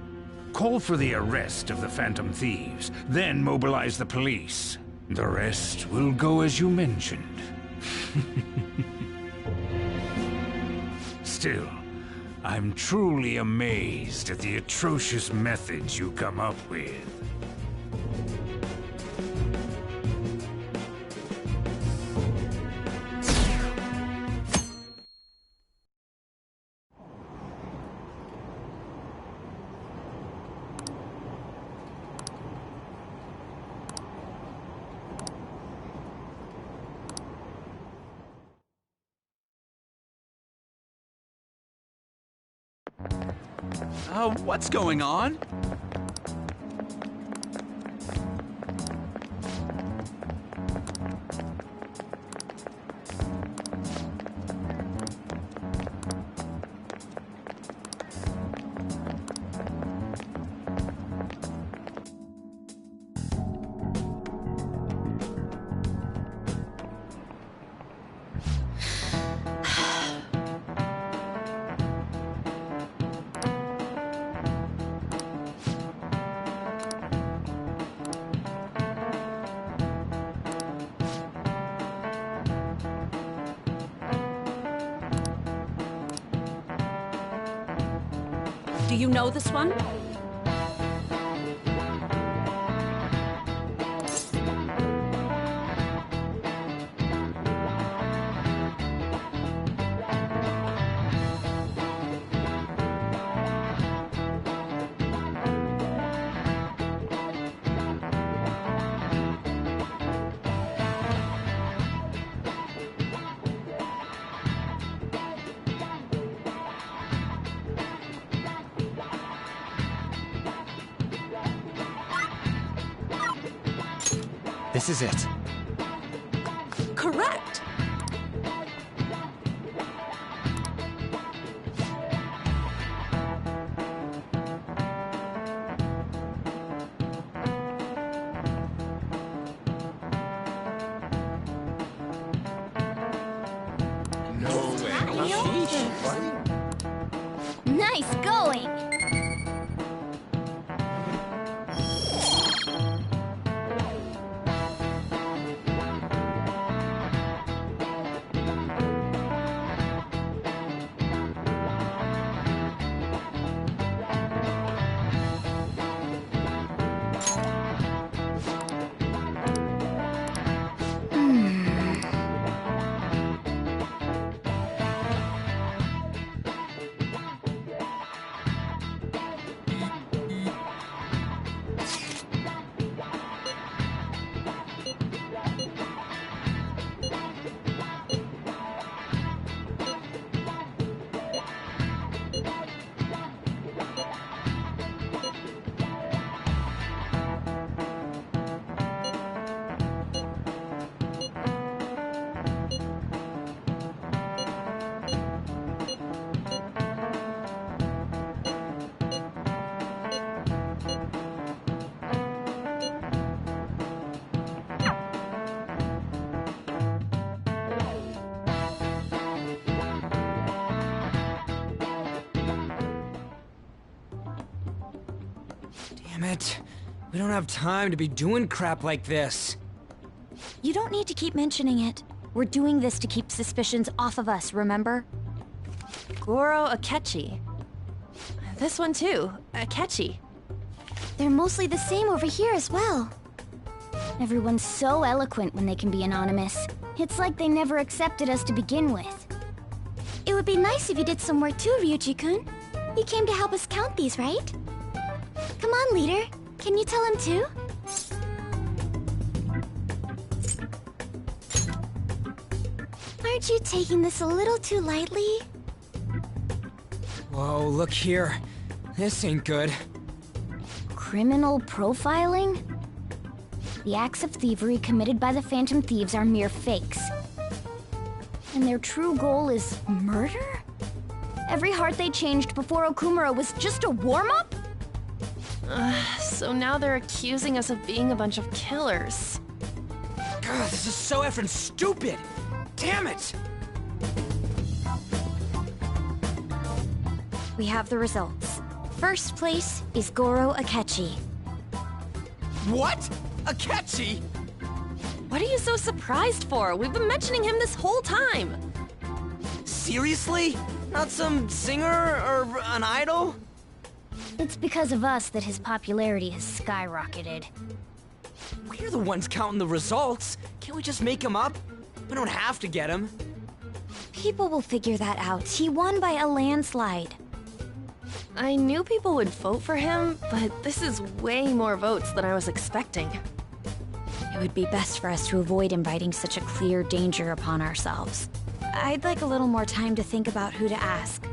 Call for the arrest of the Phantom Thieves, then mobilize the police. The rest will go as you mentioned. Still, I'm truly amazed at the atrocious methods you come up with. What's going on? Do you know this one? This is it. Correct. No way. Nice going! Damn it. We don't have time to be doing crap like this. You don't need to keep mentioning it. We're doing this to keep suspicions off of us, remember? Goro Akechi. This one too, Akechi. They're mostly the same over here as well. Everyone's so eloquent when they can be anonymous. It's like they never accepted us to begin with. It would be nice if you did some work too, Ryuji-kun. You came to help us count these, right? Come on, leader. Can you tell him too? Aren't you taking this a little too lightly? Whoa, look here. This ain't good. Criminal profiling? The acts of thievery committed by the Phantom Thieves are mere fakes. And their true goal is murder? Every heart they changed before Okumura was just a warm-up? So now they're accusing us of being a bunch of killers. God, this is so effing stupid! Damn it! we have the results. First place is Goro Akechi. What? Akechi? What are you so surprised for? We've been mentioning him this whole time. Seriously? Not some singer or an idol? It's because of us that his popularity has skyrocketed. We're the ones counting the results. Can't we just make him up? We don't have to get him. People will figure that out. He won by a landslide. I knew people would vote for him, but this is way more votes than I was expecting. It would be best for us to avoid inviting such a clear danger upon ourselves. I'd like a little more time to think about who to ask.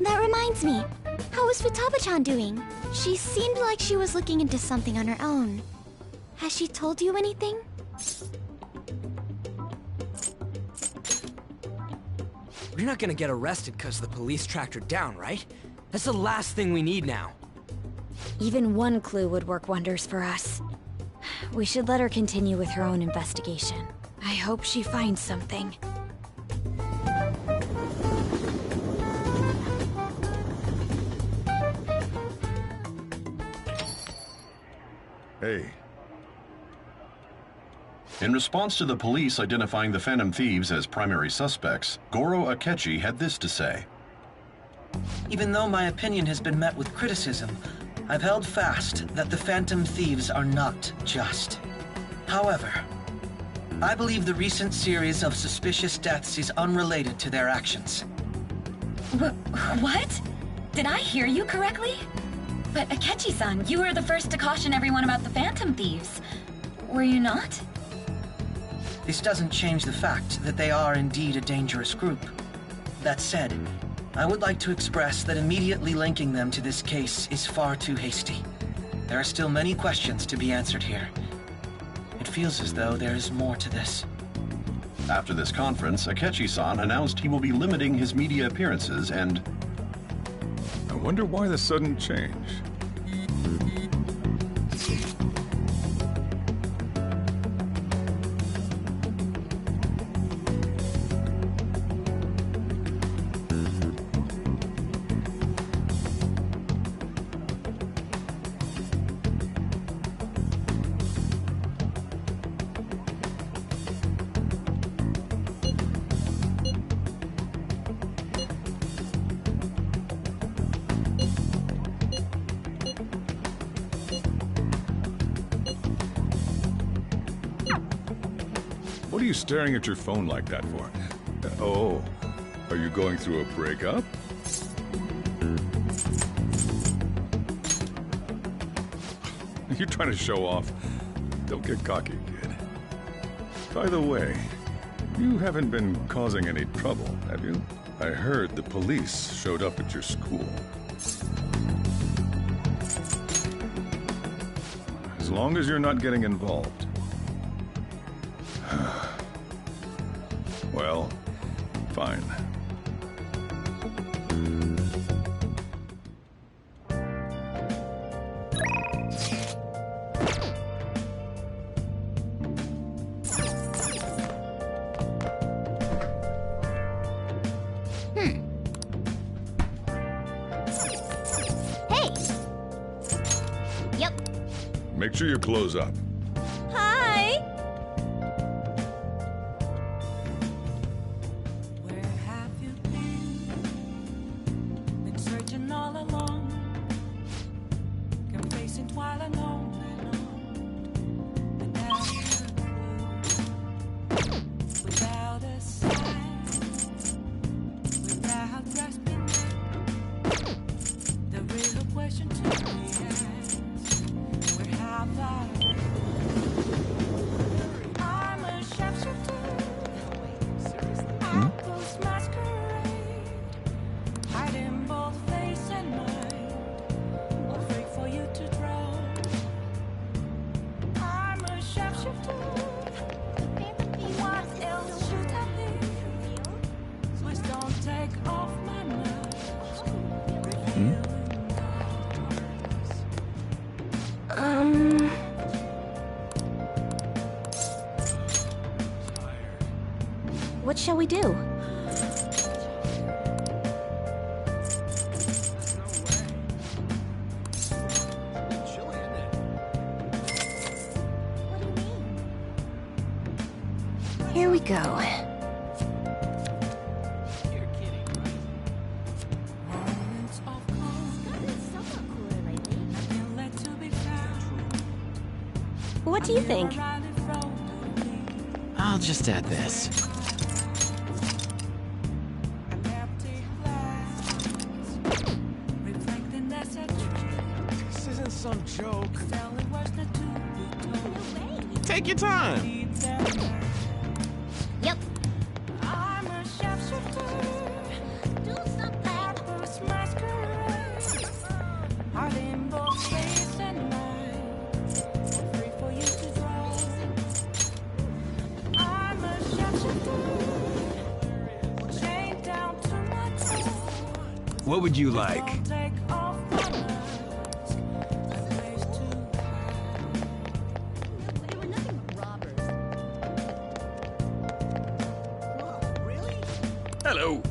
That reminds me. How is Futaba-chan doing? She seemed like she was looking into something on her own. Has she told you anything? We're not gonna get arrested because the police tracked her down, right? That's the last thing we need now. Even one clue would work wonders for us. We should let her continue with her own investigation. I hope she finds something. Hey. In response to the police identifying the Phantom Thieves as primary suspects, Goro Akechi had this to say. Even though my opinion has been met with criticism, I've held fast that the Phantom Thieves are not just. However, I believe the recent series of suspicious deaths is unrelated to their actions. What? Did I hear you correctly? But Akechi-san, you were the first to caution everyone about the Phantom Thieves. Were you not? This doesn't change the fact that they are indeed a dangerous group. That said, I would like to express that immediately linking them to this case is far too hasty. There are still many questions to be answered here. It feels as though there is more to this. After this conference, Akechi-san announced he will be limiting his media appearances and... I wonder why the sudden change. What are you staring at your phone like that for? Oh, are you going through a breakup? You're trying to show off. Don't get cocky, kid. By the way, you haven't been causing any trouble, have you? I heard the police showed up at your school. As long as you're not getting involved. Well, fine. Hey! Yep. Make sure you close up. Hi! Where have you been? Been searching all along, complacent while alone and on. Without a sign, without grasping, the real question to me is, where have I been? I'm a shapeshifter. Outpost masquerade, hiding both face and mind, afraid for you to drown. I'm a shapeshifter. What else should I be? Please don't take off my mask. What shall we do? Here we go. What do you think? I'll just add this. This isn't some joke. Take your time. Yep. What would you like? Hello.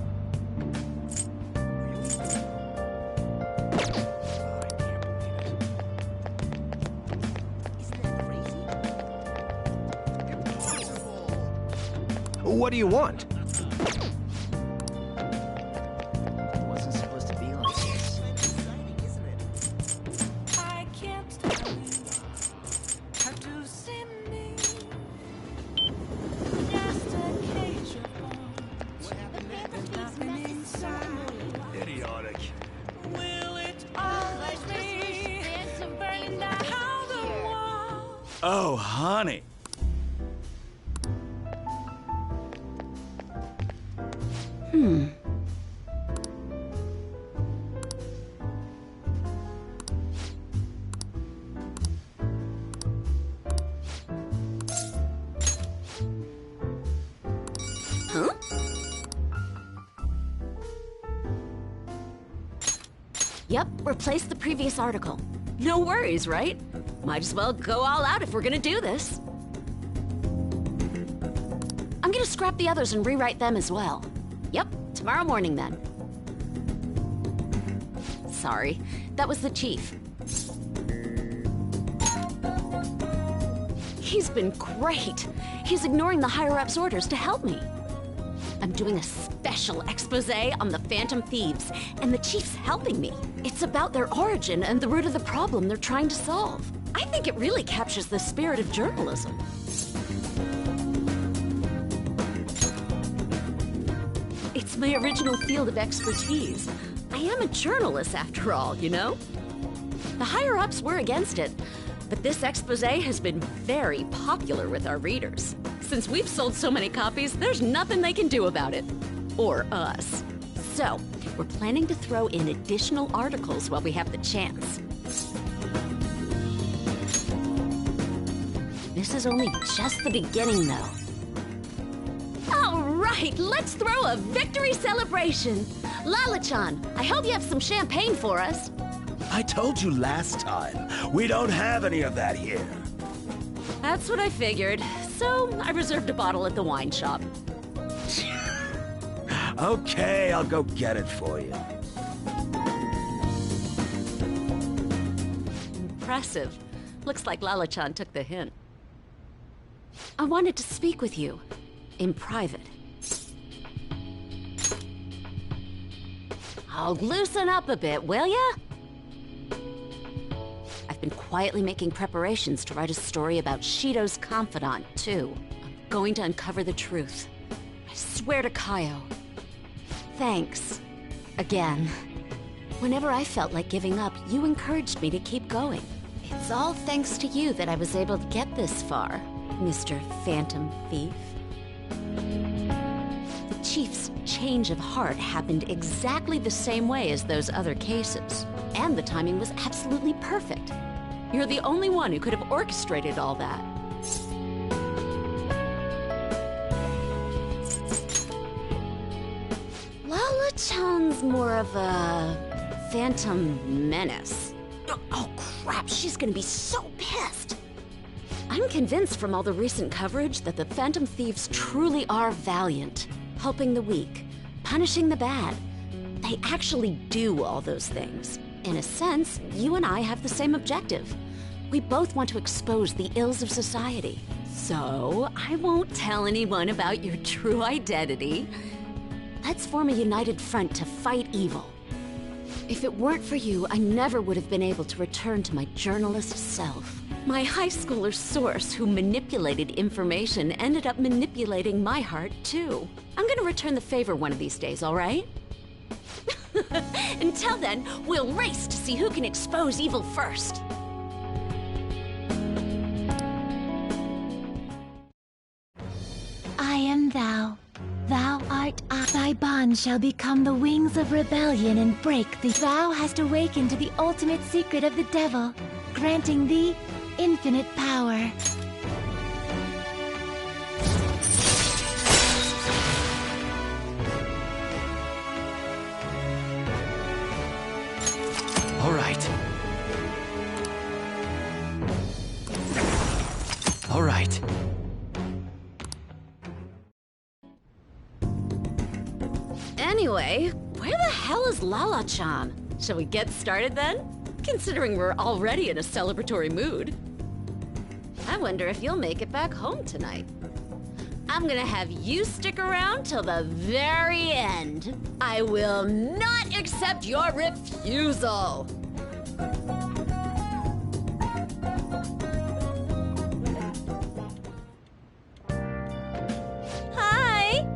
What do you want? Idiotic. Oh, honey. Huh? Yep, replace the previous article. No worries, right? Might as well go all out if we're gonna do this. I'm gonna scrap the others and rewrite them as well. Yep, tomorrow morning then. Sorry, that was the chief. He's been great. He's ignoring the higher-ups' orders to help me. I'm doing a special expose on the Phantom Thieves, and the chief's helping me. It's about their origin and the root of the problem they're trying to solve. I think it really captures the spirit of journalism. It's my original field of expertise. I am a journalist after all, you know? The higher-ups were against it, but this expose has been very popular with our readers. Since we've sold so many copies, there's nothing they can do about it. Or us. So, we're planning to throw in additional articles while we have the chance. This is only just the beginning, though. All right, let's throw a victory celebration. Lala-chan, I hope you have some champagne for us. I told you last time, we don't have any of that here. That's what I figured. So, I reserved a bottle at the wine shop. Okay, I'll go get it for you. Impressive. Looks like Lala-chan took the hint. I wanted to speak with you. In private. Oh, loosen up a bit, will ya? I've been quietly making preparations to write a story about Shido's confidant, too. I'm going to uncover the truth. I swear to Kaio. Thanks. Again. Whenever I felt like giving up, you encouraged me to keep going. It's all thanks to you that I was able to get this far, Mr. Phantom Thief. The Chief's change of heart happened exactly the same way as those other cases. And the timing was absolutely perfect. You're the only one who could have orchestrated all that. Lala-chan's more of a phantom menace. Oh crap, she's gonna be so pissed! I'm convinced from all the recent coverage that the Phantom Thieves truly are valiant, helping the weak, punishing the bad. They actually do all those things. In a sense, you and I have the same objective. We both want to expose the ills of society. So, I won't tell anyone about your true identity. Let's form a united front to fight evil. If it weren't for you, I never would have been able to return to my journalist self. My high schooler source who manipulated information ended up manipulating my heart, too. I'm gonna return the favor one of these days, all right? Until then, we'll race to see who can expose evil first. I am thou. Thou art I. Thy bond shall become the wings of rebellion and break the. Thou hast awakened to the ultimate secret of the devil, granting thee infinite power. All right. All right. Anyway, where the hell is Lala-chan? Shall we get started then? Considering we're already in a celebratory mood. I wonder if you'll make it back home tonight. I'm gonna have you stick around till the very end. I will not accept your refusal. Hi!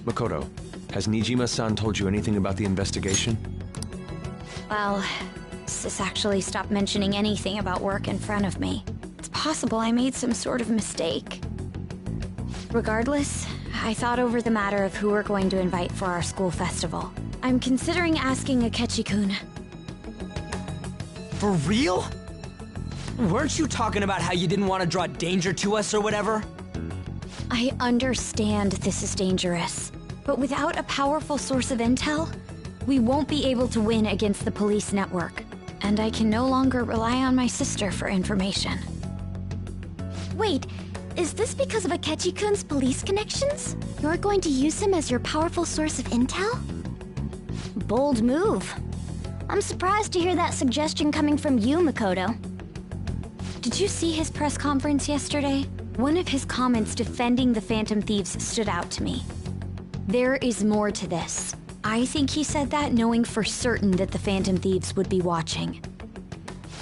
Makoto, has Nijima-san told you anything about the investigation? Well, Sis actually stopped mentioning anything about work in front of me. It's possible I made some sort of mistake. Regardless, I thought over the matter of who we're going to invite for our school festival. I'm considering asking Akechi-kun. For real? Weren't you talking about how you didn't want to draw danger to us or whatever? I understand this is dangerous, but without a powerful source of intel, we won't be able to win against the police network, and I can no longer rely on my sister for information. Wait, is this because of Akechi-kun's police connections? You're going to use him as your powerful source of intel? Bold move. I'm surprised to hear that suggestion coming from you, Makoto. Did you see his press conference yesterday? One of his comments defending the Phantom Thieves stood out to me. There is more to this. I think he said that knowing for certain that the Phantom Thieves would be watching.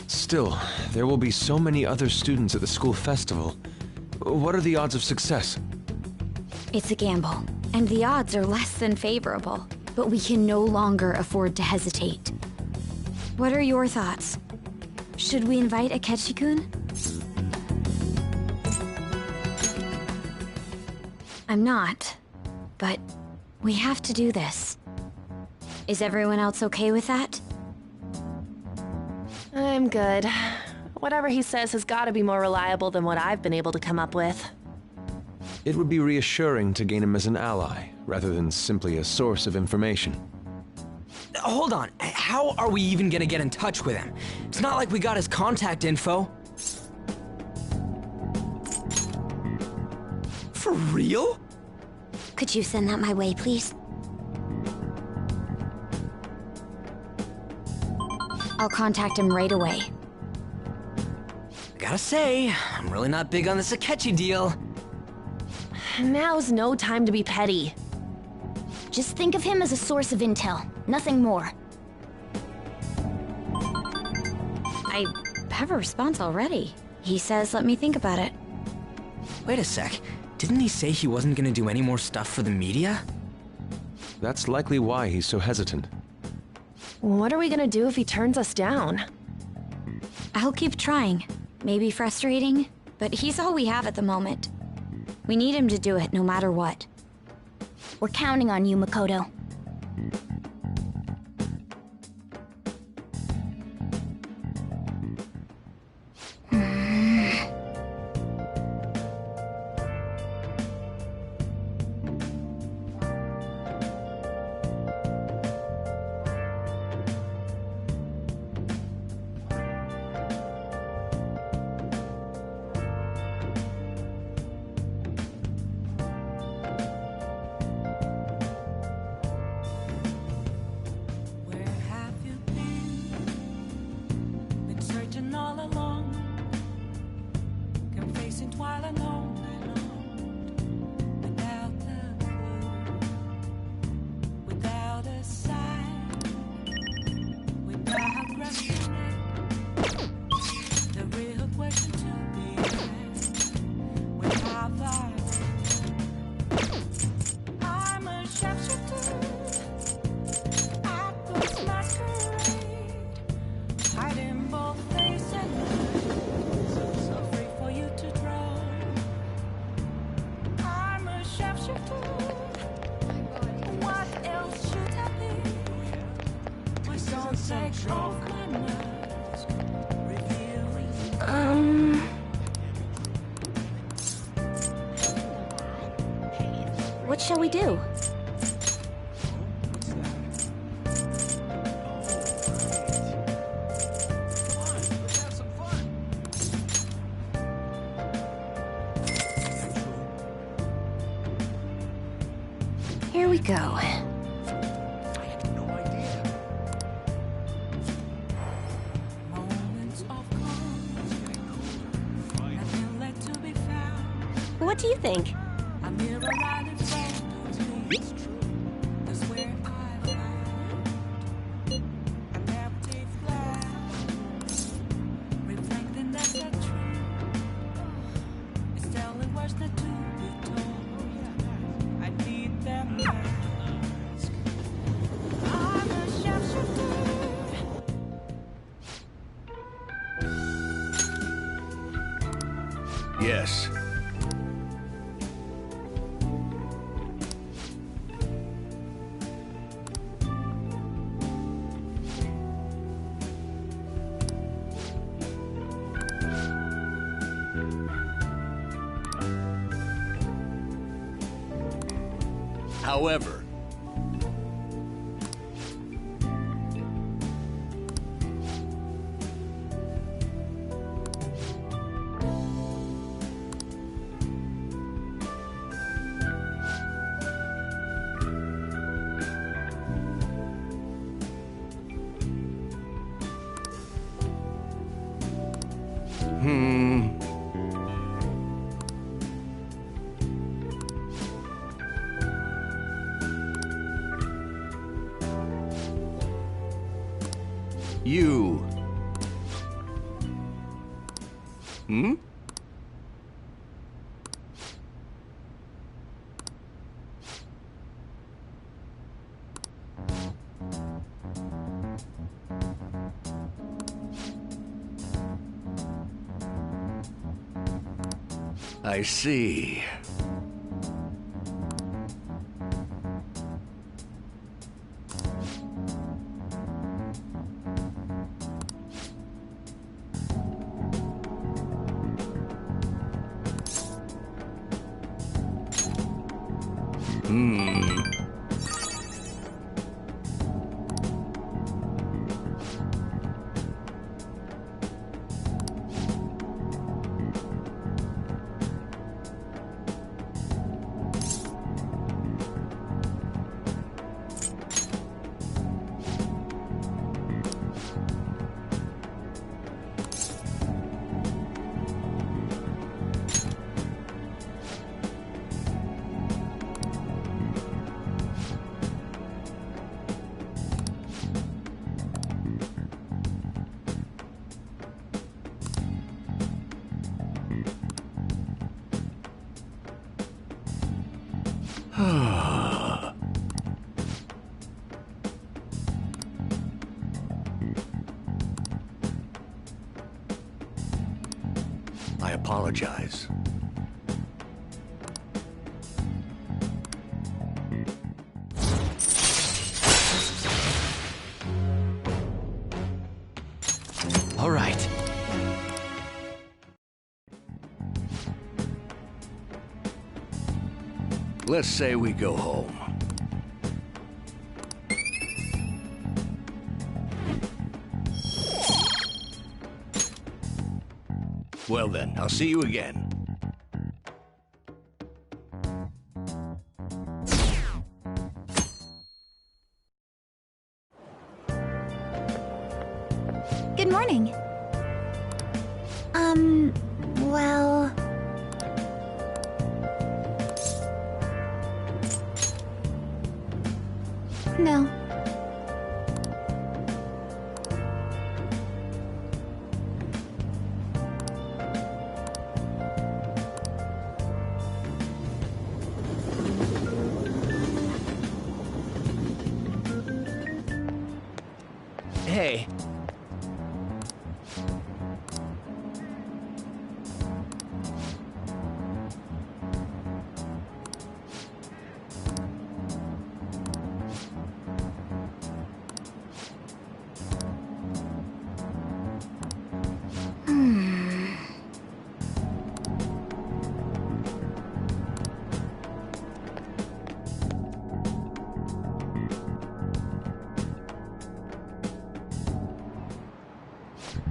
Still, there will be so many other students at the school festival. What are the odds of success? It's a gamble, and the odds are less than favorable, but we can no longer afford to hesitate. What are your thoughts? Should we invite Akechi-kun? I'm not, but we have to do this. Is everyone else okay with that? I'm good. Whatever he says has got to be more reliable than what I've been able to come up with. It would be reassuring to gain him as an ally, rather than simply a source of information. Hold on, how are we even gonna get in touch with him? It's not like we got his contact info. For real? Could you send that my way, please? I'll contact him right away. I gotta say, I'm really not big on this Akechi deal. Now's no time to be petty. Just think of him as a source of intel, nothing more. I have a response already. He says let me think about it. Wait a sec, didn't he say he wasn't gonna do any more stuff for the media? That's likely why he's so hesitant. What are we gonna do if he turns us down? I'll keep trying. Maybe frustrating, but he's all we have at the moment. We need him to do it no matter what. We're counting on you, Makoto. question it. The real question to be asked. When have I? I'm a sharpshooter at this masquerade, hiding both face and mind, so free for you to draw. I'm a sharpshooter. What else should I be? Please don't take off my mask, revealing. What shall we do? Here we go. Moments of calm, nothing left to be found. What do you think? A mirror right in front of me. That's where I found an empty glass, reflecting that's the truth. It's telling words not to be told. I need them mask. I'm a sharpshooter. Yes. However, you. I see. I apologize. All right. Let's say we go home. Well then, I'll see you again. Good morning. Well... No. Hey.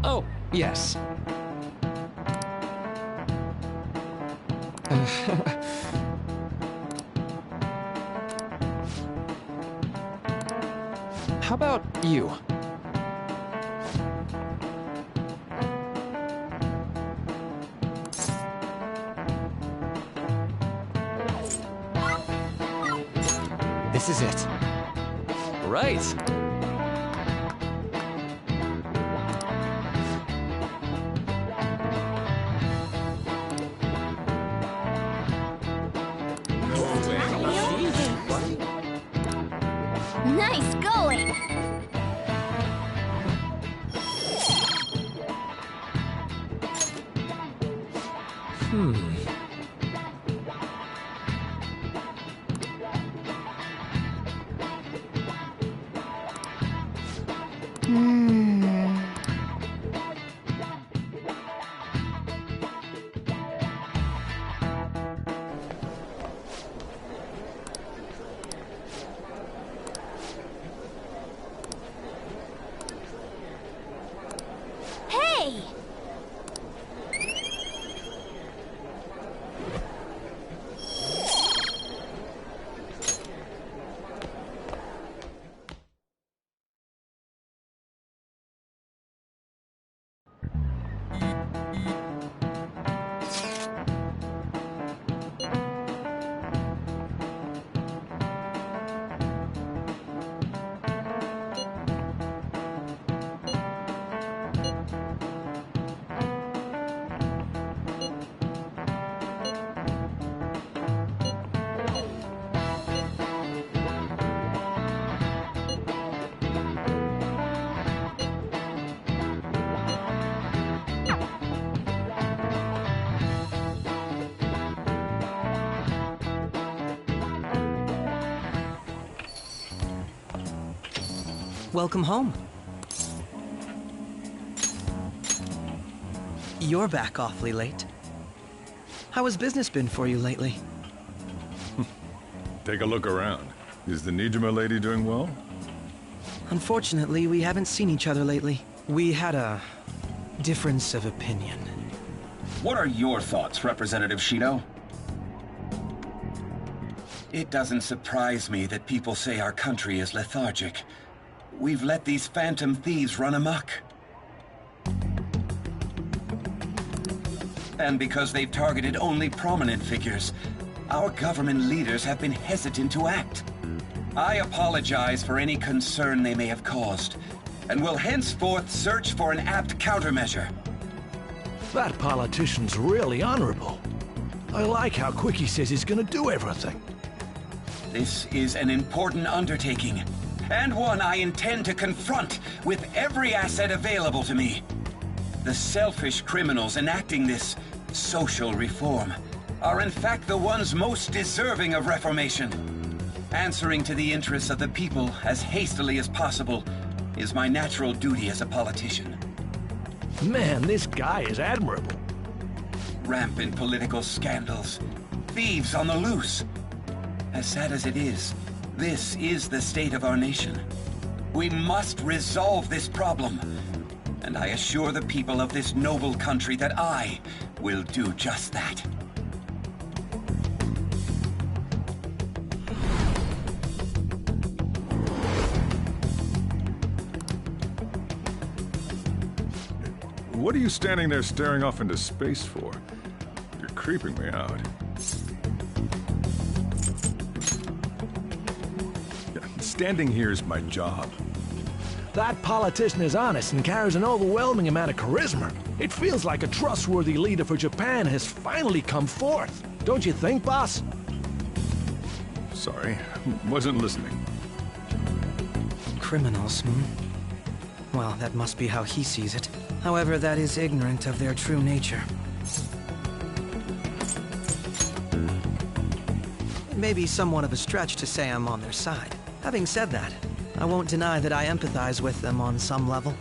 Oh, yes. How about you? This is it. Right. Nice going! Hey! Welcome home. You're back awfully late. How has business been for you lately? Take a look around. Is the Nijima lady doing well? Unfortunately, we haven't seen each other lately. We had a difference of opinion. What are your thoughts, Representative Shido? It doesn't surprise me that people say our country is lethargic. We've let these phantom thieves run amok. And because they've targeted only prominent figures, our government leaders have been hesitant to act. I apologize for any concern they may have caused, and will henceforth search for an apt countermeasure. That politician's really honorable. I like how quick he says he's gonna do everything. This is an important undertaking, and one I intend to confront with every asset available to me. The selfish criminals enacting this social reform are in fact the ones most deserving of reformation. Answering to the interests of the people as hastily as possible is my natural duty as a politician. Man, this guy is admirable. Rampant political scandals, thieves on the loose. As sad as it is, this is the state of our nation. We must resolve this problem, and I assure the people of this noble country that I will do just that. What are you standing there staring off into space for? You're creeping me out. Standing here is my job. That politician is honest and carries an overwhelming amount of charisma. It feels like a trustworthy leader for Japan has finally come forth. Don't you think, boss? Sorry, wasn't listening. Criminals, Well, that must be how he sees it. However, that is ignorant of their true nature. It may be somewhat of a stretch to say I'm on their side. Having said that, I won't deny that I empathize with them on some level.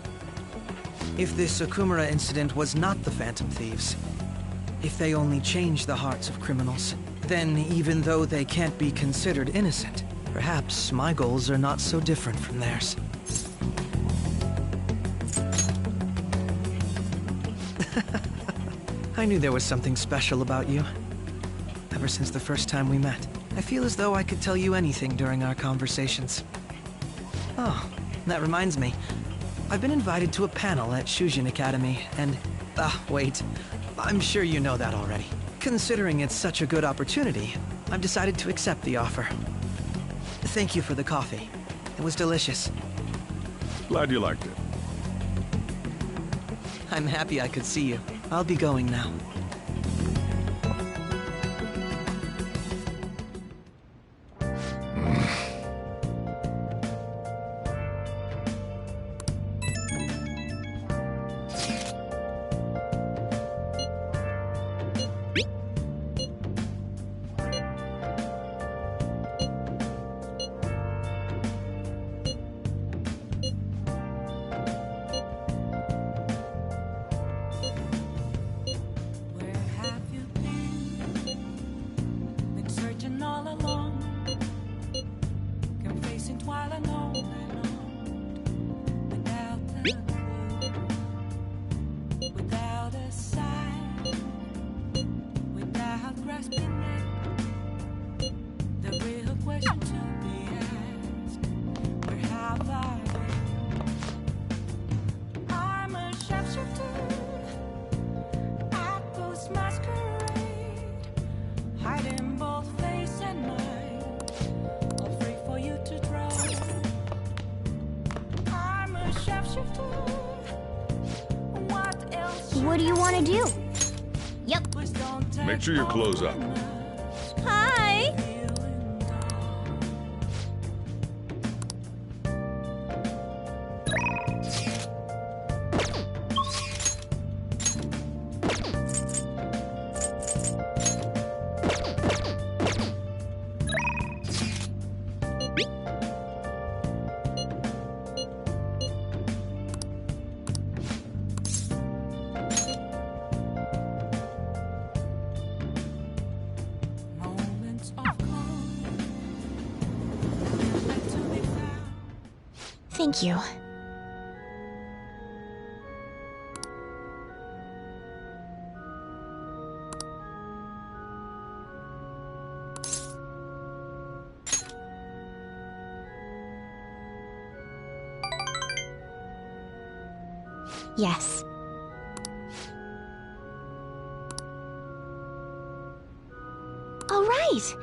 If this Okumura incident was not the Phantom Thieves, if they only change the hearts of criminals, then even though they can't be considered innocent, perhaps my goals are not so different from theirs. I knew there was something special about you. Ever since the first time we met, I feel as though I could tell you anything during our conversations. Oh, that reminds me. I've been invited to a panel at Shujin Academy, and... wait. I'm sure you know that already. Considering it's such a good opportunity, I've decided to accept the offer. Thank you for the coffee. It was delicious. Glad you liked it. I'm happy I could see you. I'll be going now. What do you want to do? Yep. Make sure your clothes up. Hi! Thank you. Yes. All right.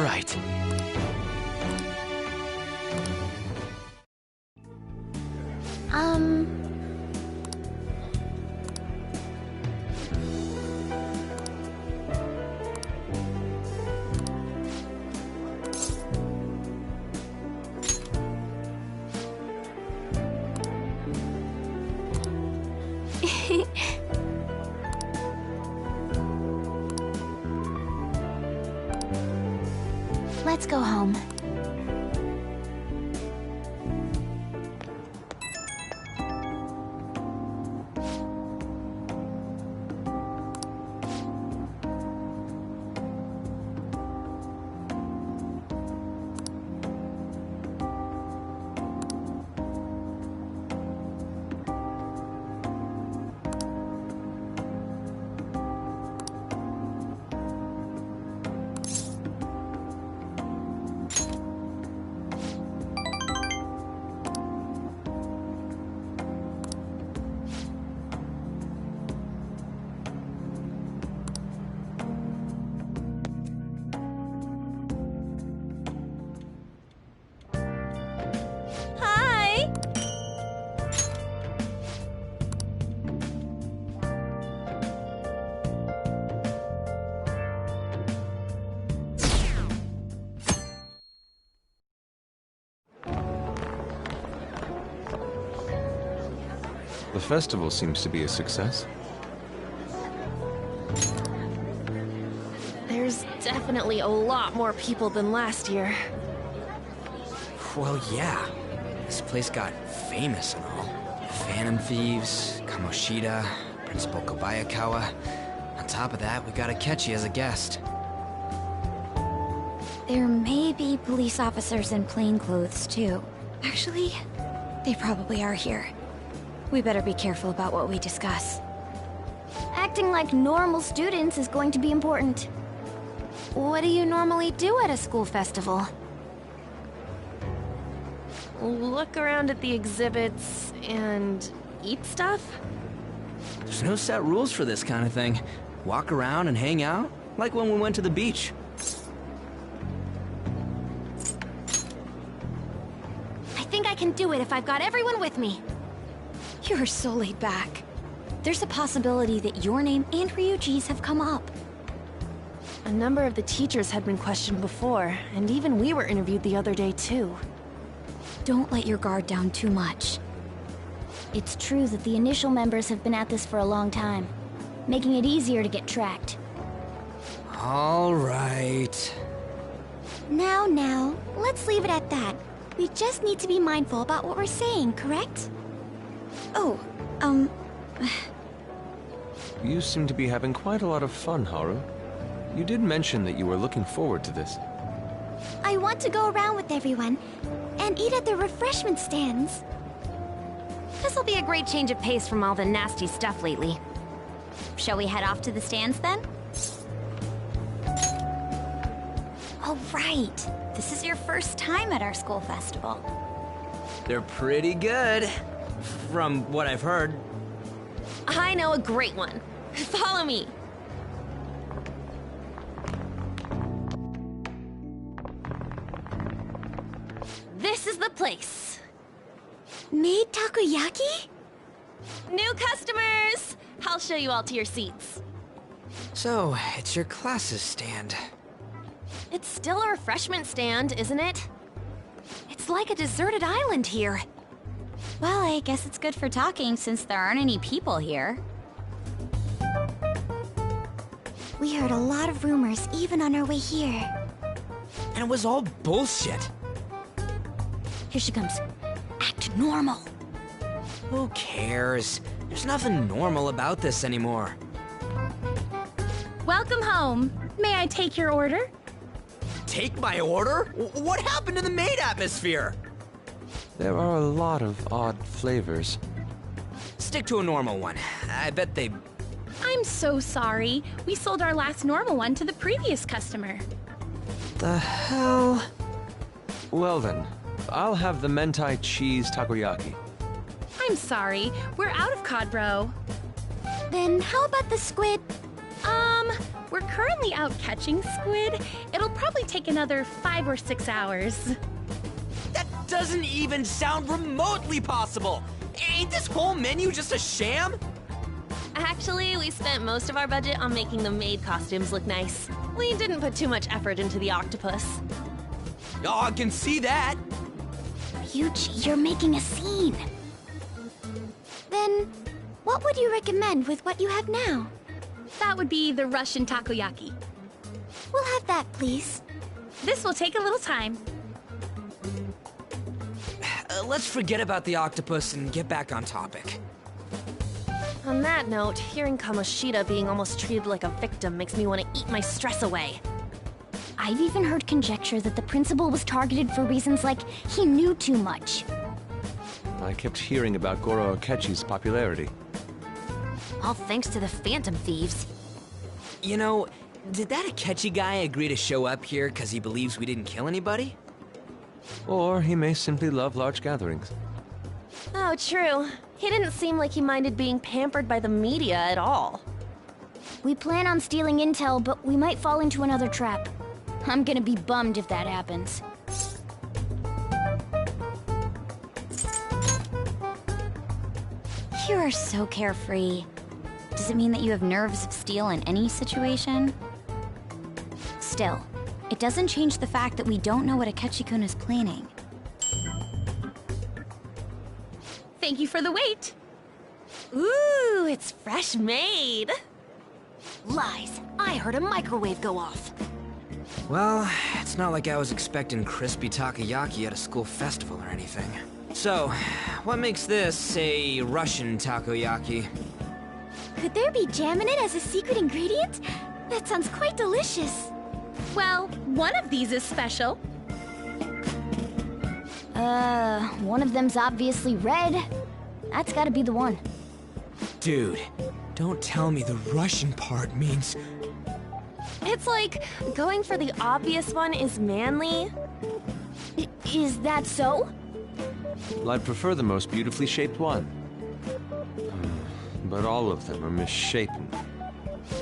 right. Let's go home. Hi! The festival seems to be a success. There's definitely a lot more people than last year. Well, yeah. This place got famous and all. Phantom Thieves, Kamoshida, Principal Kobayakawa. On top of that, we got Akechi as a guest. There may be police officers in plainclothes, too. Actually, they probably are here. We better be careful about what we discuss. Acting like normal students is going to be important. What do you normally do at a school festival? Look around at the exhibits and eat stuff? There's no set rules for this kind of thing. Walk around and hang out, like when we went to the beach. I think I can do it if I've got everyone with me. You're so laid back. There's a possibility that your name and Ryuji's have come up. A number of the teachers had been questioned before, and even we were interviewed the other day too. Don't let your guard down too much. It's true that the initial members have been at this for a long time, making it easier to get tracked. All right. Now, let's leave it at that. We just need to be mindful about what we're saying, correct? Oh, You seem to be having quite a lot of fun, Haru. You did mention that you were looking forward to this. I want to go around with everyone and eat at the refreshment stands. This'll be a great change of pace from all the nasty stuff lately. Shall we head off to the stands then? Oh, right. This is your first time at our school festival. They're pretty good, from what I've heard. I know a great one. Follow me. This is the place. Made takoyaki? New customers! I'll show you all to your seats. So, it's your class's stand. It's still a refreshment stand, isn't it? It's like a deserted island here. Well, I guess it's good for talking since there aren't any people here. We heard a lot of rumors even on our way here. And it was all bullshit. Here she comes. Act normal. Who cares? There's nothing normal about this anymore. Welcome home. May I take your order? Take my order? What happened to the maid atmosphere? There are a lot of odd flavors. Stick to a normal one. I bet they... I'm so sorry. We sold our last normal one to the previous customer. The hell? Well then, I'll have the mentai cheese takoyaki. I'm sorry. We're out of cod bro. Then how about the squid? We're currently out catching squid. It'll probably take another 5 or 6 hours. That doesn't even sound remotely possible! Ain't this whole menu just a sham? Actually, we spent most of our budget on making the maid costumes look nice. We didn't put too much effort into the octopus. Oh, I can see that! Ryuji, you're making a scene. Then, what would you recommend with what you have now? That would be the Russian takoyaki. We'll have that, please. This will take a little time. Let's forget about the octopus and get back on topic. On that note, hearing Kamoshida being almost treated like a victim makes me want to eat my stress away. I've even heard conjecture that the principal was targeted for reasons like he knew too much. I kept hearing about Goro Akechi's popularity. All thanks to the Phantom Thieves. You know, did that Akechi guy agree to show up here because he believes we didn't kill anybody? Or he may simply love large gatherings. Oh, true. He didn't seem like he minded being pampered by the media at all. We plan on stealing intel, but we might fall into another trap. I'm gonna be bummed if that happens. You are so carefree. Does it mean that you have nerves of steel in any situation? Still, it doesn't change the fact that we don't know what Akechi-kun is planning. Thank you for the wait. Ooh, it's fresh made. Lies. I heard a microwave go off. Well, it's not like I was expecting crispy takoyaki at a school festival or anything. So, what makes this a Russian takoyaki? Could there be jam in it as a secret ingredient? That sounds quite delicious. Well, one of these is special. One of them's obviously red. That's gotta be the one. Dude, don't tell me the Russian part means... It's like going for the obvious one is manly. Is that so? Well, I'd prefer the most beautifully shaped one. But all of them are misshapen.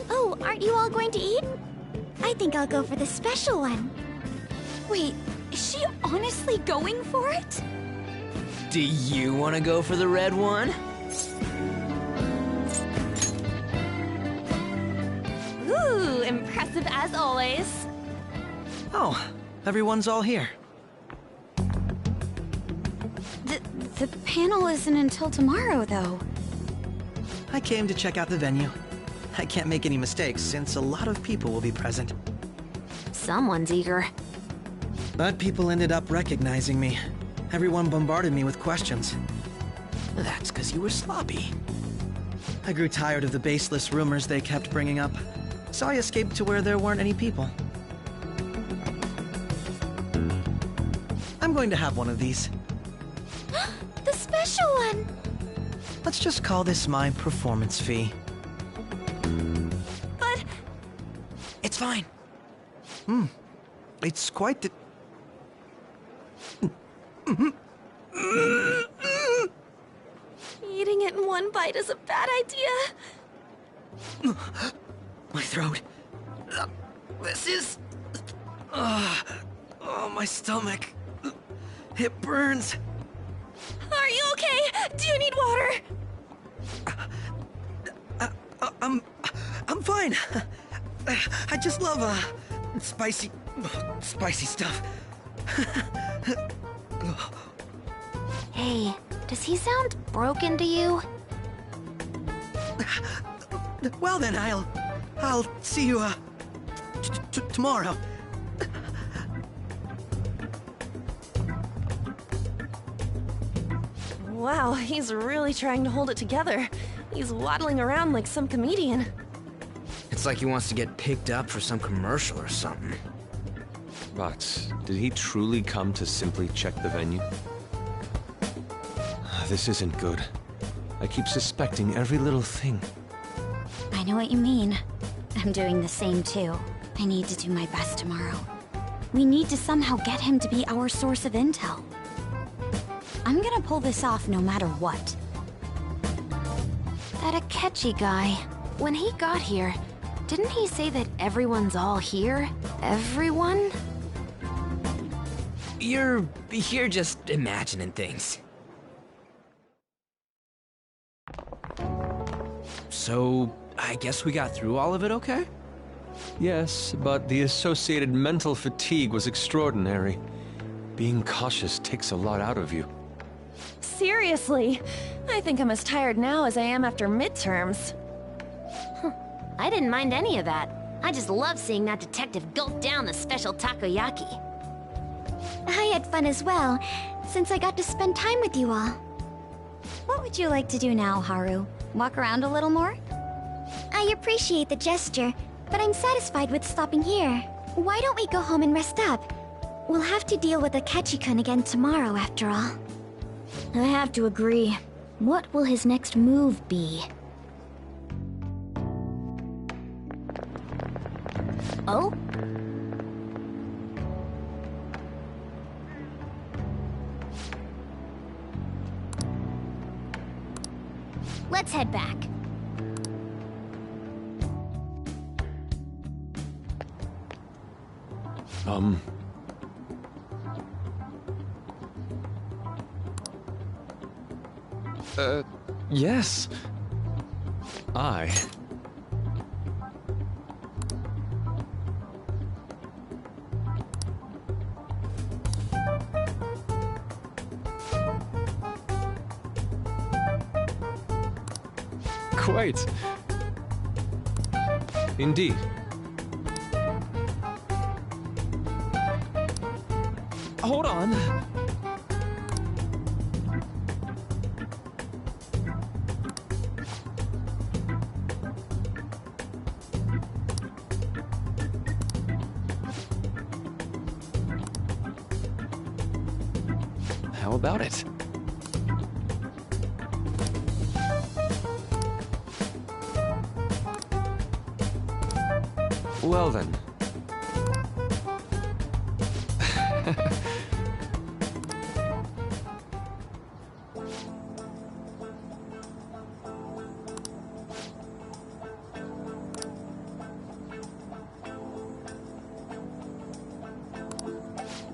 Oh, aren't you all going to eat? I think I'll go for the special one. Wait, is she honestly going for it? Do you want to go for the red one? Ooh, impressive as always. Oh, everyone's all here. The panel isn't until tomorrow, though. I came to check out the venue. I can't make any mistakes since a lot of people will be present. Someone's eager. But people ended up recognizing me. Everyone bombarded me with questions. That's because you were sloppy. I grew tired of the baseless rumors they kept bringing up, so I escaped to where there weren't any people. I'm going to have one of these. The special one! Let's just call this my performance fee. But... It's fine. It's quite the... Eating it in one bite is a bad idea. My throat. This is... oh, my stomach. It burns. Are you okay? Do you need water? I'm fine. I just love, spicy stuff. Hey, does he sound broken to you? Well then, I'll see you, tomorrow. Wow, he's really trying to hold it together. He's waddling around like some comedian. It's like he wants to get picked up for some commercial or something. But did he truly come to simply check the venue? This isn't good. I keep suspecting every little thing. I know what you mean. I'm doing the same too. I need to do my best tomorrow. We need to somehow get him to be our source of intel. I'm gonna pull this off no matter what. That Akechi guy, when he got here, Didn't he say that everyone's all here? Everyone? You're just imagining things. So, I guess we got through all of it okay? Yes, but the associated mental fatigue was extraordinary. Being cautious takes a lot out of you. Seriously, I think I'm as tired now as I am after midterms. I didn't mind any of that. I just love seeing that detective gulp down the special takoyaki. I had fun as well, since I got to spend time with you all. What would you like to do now, Haru? Walk around a little more? I appreciate the gesture, but I'm satisfied with stopping here. Why don't we go home and rest up? We'll have to deal with Akechi-kun again tomorrow, after all. I have to agree. What will his next move be? Oh? Let's head back. Yes. I... Quite. Indeed. Hold on. How about it? Well then.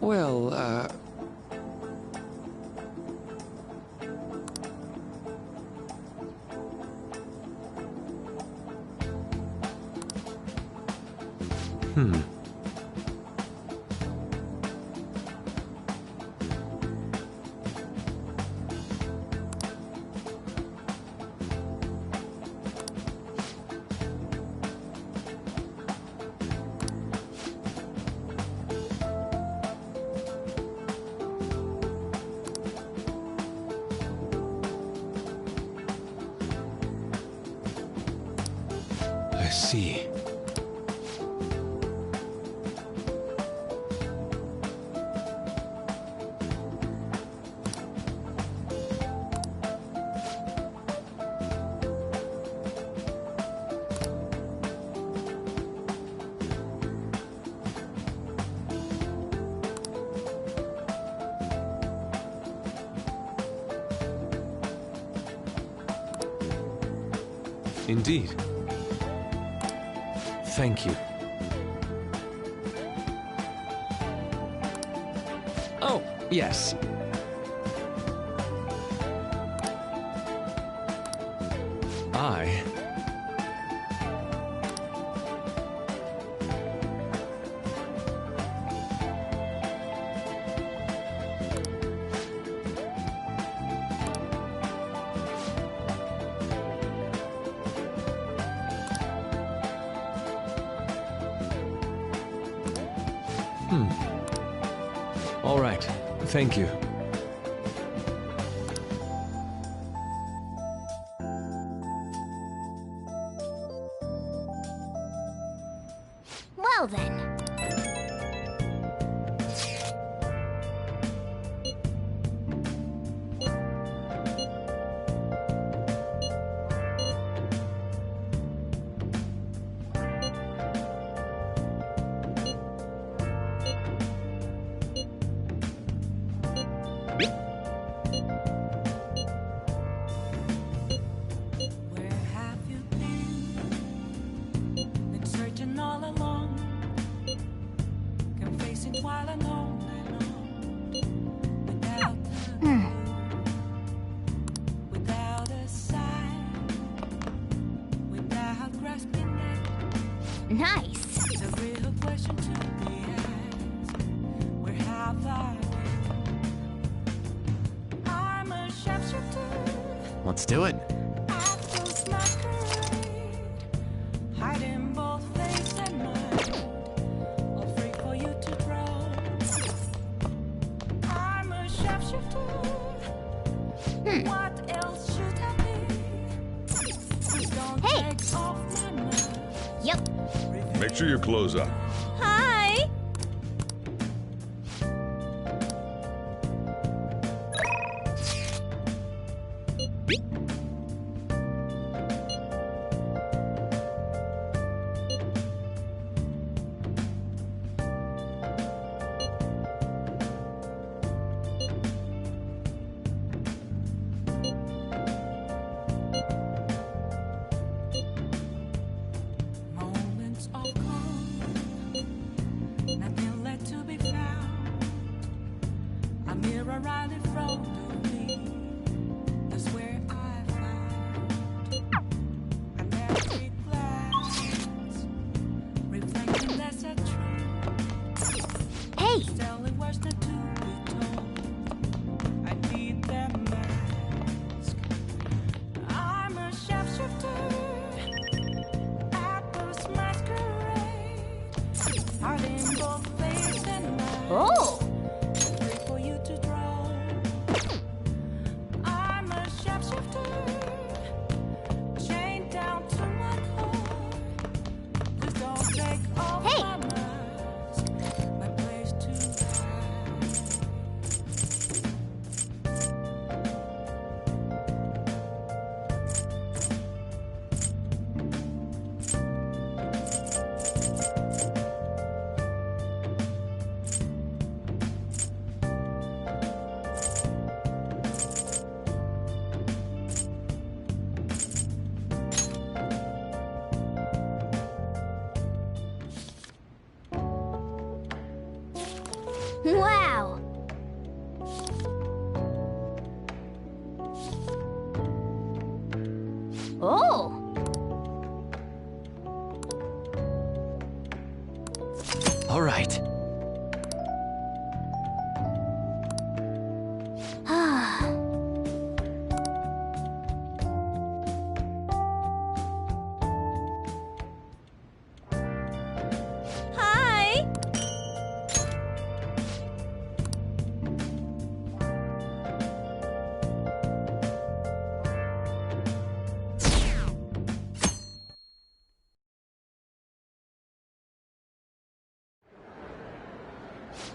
Well, I see. Indeed. Thank you. Oh, yes. I... All right. Thank you. Well then. Nice. It's a real question to be asked. Where have I been? I'm a sharpshooter. Let's do it. Apples masquerade. Hiding both face and mind. All free for you to draw. I'm a sharpshooter. What else should I be? Please don't take off my mind. Yep. Make sure you close up. Hi! Moments of calm, nothing left to be found. A mirror right in front of me. That's where I found a magic glass, reflecting that's a truth. Hey! Telling words not to be told. I need that mask. I'm a sharpshooter. Apples masquerade. Hiding both face and mind. Oh! Free for you to draw. I'm a sharpshooter. Chained down to my core. Please don't take off my mask. My place to hide. Wow! Oh! All right. Hi!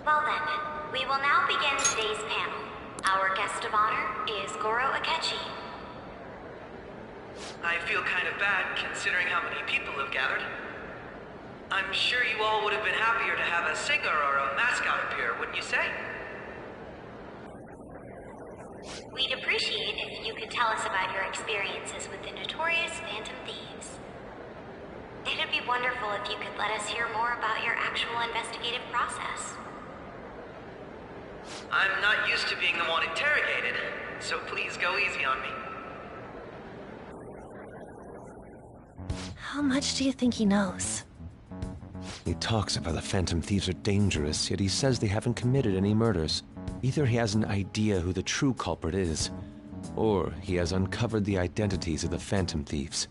Well then, we will now begin today's panel. Our guest of honor is Goro Akechi. I feel kind of bad considering how many people have gathered. I'm sure you all would have been happier to have a singer or a mascot appear, wouldn't you say? We'd appreciate if you could tell us about your experiences with the notorious Phantom Thieves. It'd be wonderful if you could let us hear more about your actual investigative process. I'm not used to being the one interrogated, so please go easy on me. How much do you think he knows? He talks about the Phantom Thieves are dangerous, yet he says they haven't committed any murders. Either he has an idea who the true culprit is, or he has uncovered the identities of the Phantom Thieves.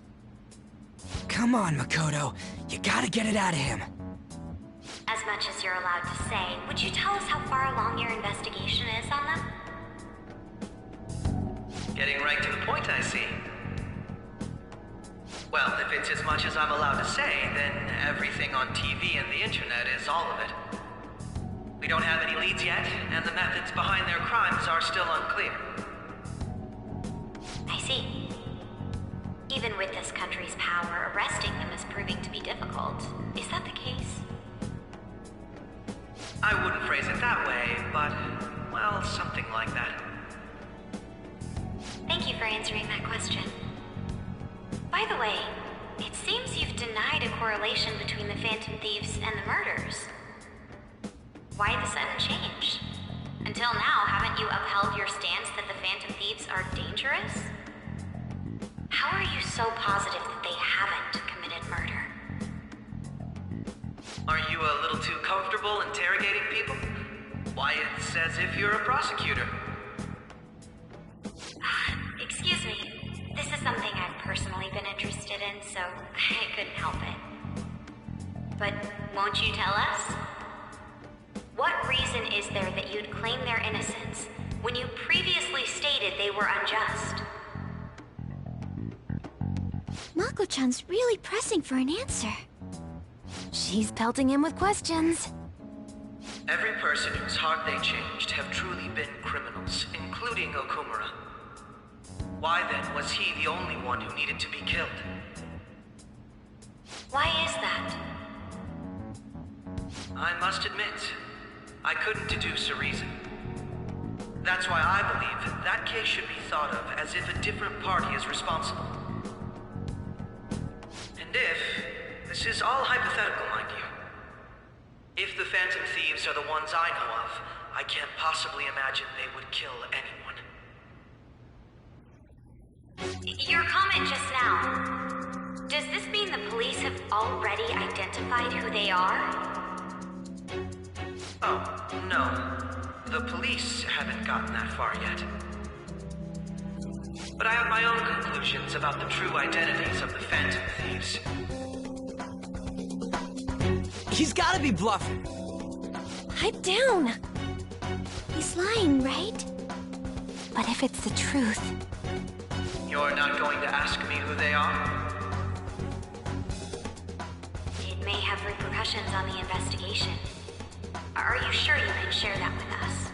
Come on, Makoto. You gotta get it out of him. As much as you're allowed to say, would you tell us how far along your investigation is on them? Getting right to the point, I see. Well, if it's as much as I'm allowed to say, then everything on TV and the internet is all of it. We don't have any leads yet, and the methods behind their crimes are still unclear. I see. Even with this country's power, arresting them is proving to be difficult. Is that the case? I wouldn't phrase it that way, but, well, something like that. Thank you for answering that question. By the way, it seems you've denied a correlation between the Phantom Thieves and the murders. Why the sudden change? Until now, haven't you upheld your stance that the Phantom Thieves are dangerous? How are you so positive that they haven't committed murder? comfortable interrogating people? Why, it's as if you're a prosecutor. Excuse me. This is something I've personally been interested in, so I couldn't help it. But won't you tell us? What reason is there that you'd claim their innocence when you previously stated they were unjust? Mako-chan's really pressing for an answer. She's pelting him with questions. Every person whose heart they changed have truly been criminals, including Okumura. Why then was he the only one who needed to be killed? Why is that? I must admit, I couldn't deduce a reason. That's why I believe that case should be thought of as if a different party is responsible. And if, this is all hypothetical, mind you, if the Phantom Thieves are the ones I know of, I can't possibly imagine they would kill anyone. Your comment just now, does this mean the police have already identified who they are? Oh, no. The police haven't gotten that far yet. But I have my own conclusions about the true identities of the Phantom Thieves. He's gotta be bluffing. Pipe down. He's lying, right? But if it's the truth... You're not going to ask me who they are? It may have repercussions on the investigation. Are you sure you can share that with us?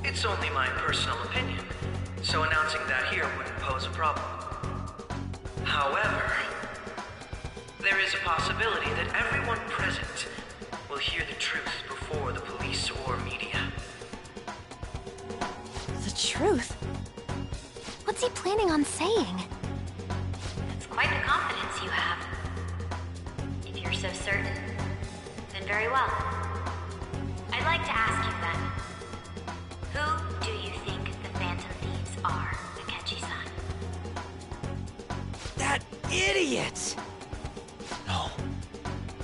It's only my personal opinion, so announcing that here wouldn't pose a problem. However, there is a possibility that everyone present will hear the truth before the police or media. The truth? What's he planning on saying? That's quite the confidence you have. If you're so certain, then very well. I'd like to ask you then, who do you think the Phantom Thieves are, Akechi-san? That idiot! No.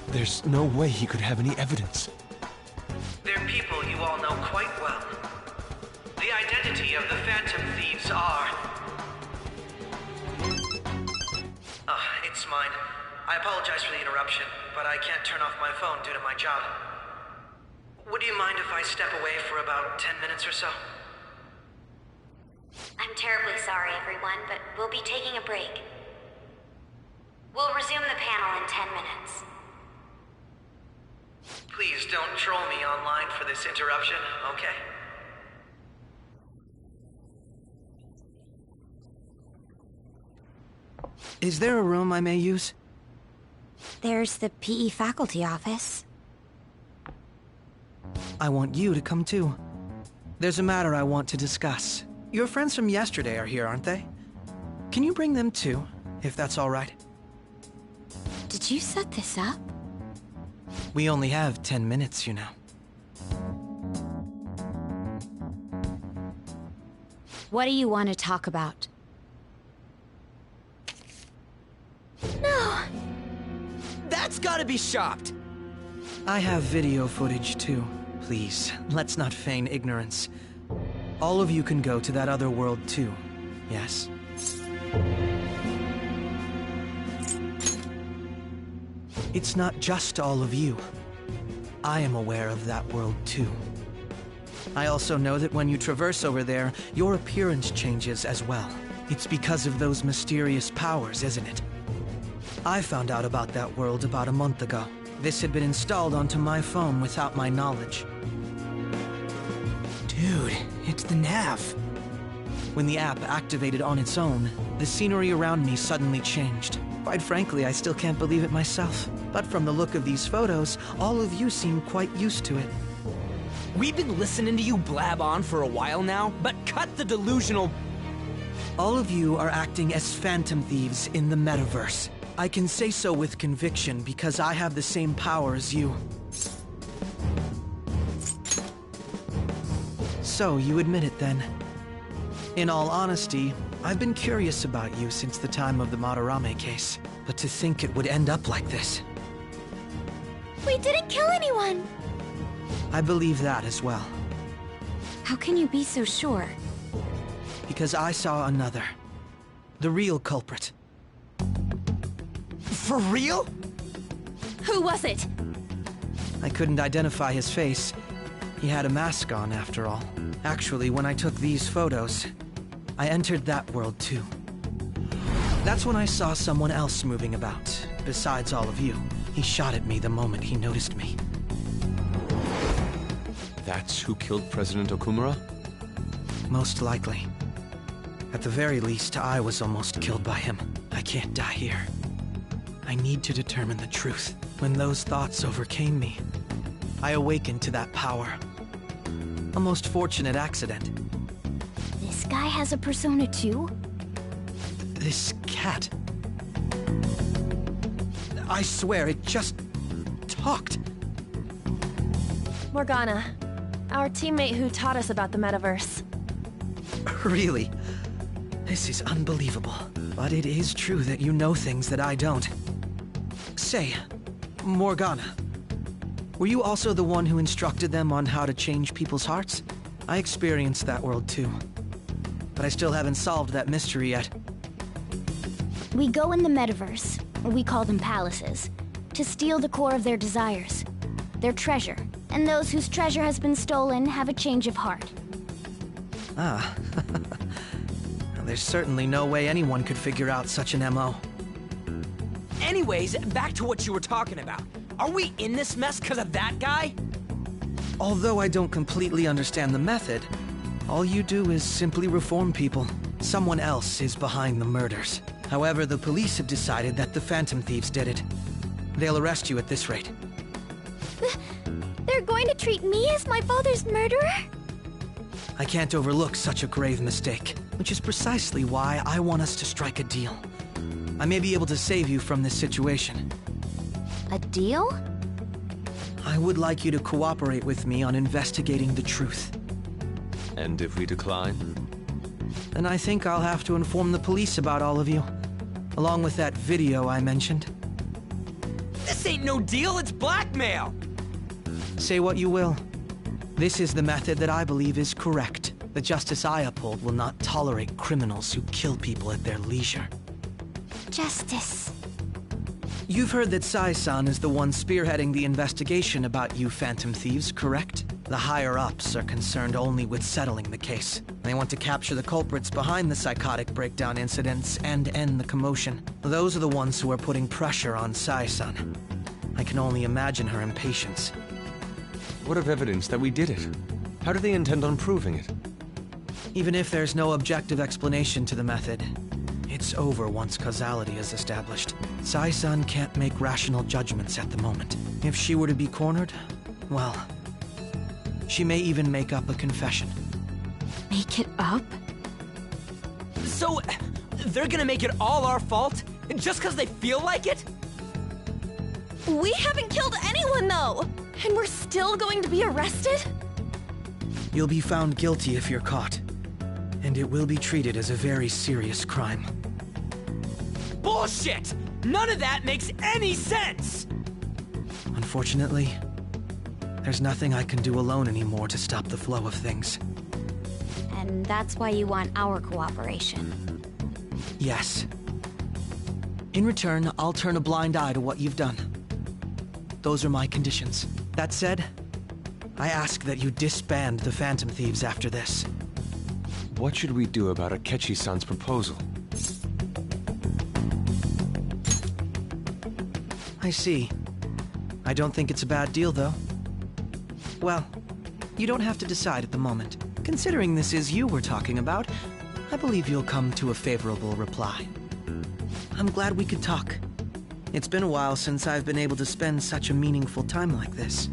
There's no way he could have any evidence. They're people you all know quite well. The identity of the Phantom Thieves are... it's mine. I apologize for the interruption, but I can't turn off my phone due to my job. Would you mind if I step away for about 10 minutes or so? I'm terribly sorry, everyone, but we'll be taking a break. We'll resume the panel in 10 minutes. Please don't troll me online for this interruption, okay? Is there a room I may use? There's the PE faculty office. I want you to come too. There's a matter I want to discuss. Your friends from yesterday are here, aren't they? Can you bring them too, if that's all right? Did you set this up? We only have 10 minutes, you know. What do you want to talk about? No! That's gotta be shopped! I have video footage too. Please, let's not feign ignorance. All of you can go to that other world too, yes? It's not just all of you. I am aware of that world too. I also know that when you traverse over there, your appearance changes as well. It's because of those mysterious powers, isn't it? I found out about that world about a month ago. This had been installed onto my phone without my knowledge. Dude, it's the nav. When the app activated on its own, the scenery around me suddenly changed. Quite frankly, I still can't believe it myself. But from the look of these photos, all of you seem quite used to it. We've been listening to you blab on for a while now, but cut the delusional... All of you are acting as Phantom Thieves in the metaverse. I can say so with conviction because I have the same power as you. So, you admit it then. In all honesty, I've been curious about you since the time of the Madarame case, but to think it would end up like this. We didn't kill anyone! I believe that as well. How can you be so sure? Because I saw another. The real culprit. For real? Who was it? I couldn't identify his face. He had a mask on, after all. Actually, when I took these photos, I entered that world too. That's when I saw someone else moving about, besides all of you. He shot at me the moment he noticed me. That's who killed President Okumura? Most likely. At the very least, I was almost killed by him. I can't die here. I need to determine the truth. When those thoughts overcame me, I awakened to that power. A most fortunate accident. This guy has a persona too? This cat. I swear, it just talked. Morgana, our teammate who taught us about the metaverse. Really? This is unbelievable. But it is true that you know things that I don't. Say, Morgana, were you also the one who instructed them on how to change people's hearts? I experienced that world too. But I still haven't solved that mystery yet. We go in the metaverse, or we call them palaces, to steal the core of their desires, their treasure. And those whose treasure has been stolen have a change of heart. Ah. Well, there's certainly no way anyone could figure out such an MO. Anyways, back to what you were talking about. Are we in this mess because of that guy? Although I don't completely understand the method, all you do is simply reform people. Someone else is behind the murders. However, the police have decided that the Phantom Thieves did it. They'll arrest you at this rate. They're going to treat me as my father's murderer? I can't overlook such a grave mistake, which is precisely why I want us to strike a deal. I may be able to save you from this situation. A deal? I would like you to cooperate with me on investigating the truth. And if we decline? Then I think I'll have to inform the police about all of you, along with that video I mentioned. This ain't no deal, it's blackmail! Say what you will. This is the method that I believe is correct. The justice I uphold will not tolerate criminals who kill people at their leisure. Justice. You've heard that Sai-san is the one spearheading the investigation about you Phantom Thieves, correct? The higher-ups are concerned only with settling the case. They want to capture the culprits behind the psychotic breakdown incidents and end the commotion. Those are the ones who are putting pressure on Sai-san. I can only imagine her impatience. What of evidence that we did it? How do they intend on proving it? Even if there's no objective explanation to the method, it's over once causality is established. Sai-san can't make rational judgments at the moment. If she were to be cornered, well, she may even make up a confession. Make it up? So, they're gonna make it all our fault? Just because they feel like it? We haven't killed anyone, though! And we're still going to be arrested? You'll be found guilty if you're caught. And it will be treated as a very serious crime. Bullshit! None of that makes any sense! Unfortunately, there's nothing I can do alone anymore to stop the flow of things. And that's why you want our cooperation. Yes. In return, I'll turn a blind eye to what you've done. Those are my conditions. That said, I ask that you disband the Phantom Thieves after this. What should we do about Akechi-san's proposal? I see. I don't think it's a bad deal, though. Well, you don't have to decide at the moment. Considering this is you we're talking about, I believe you'll come to a favorable reply. I'm glad we could talk. It's been a while since I've been able to spend such a meaningful time like this.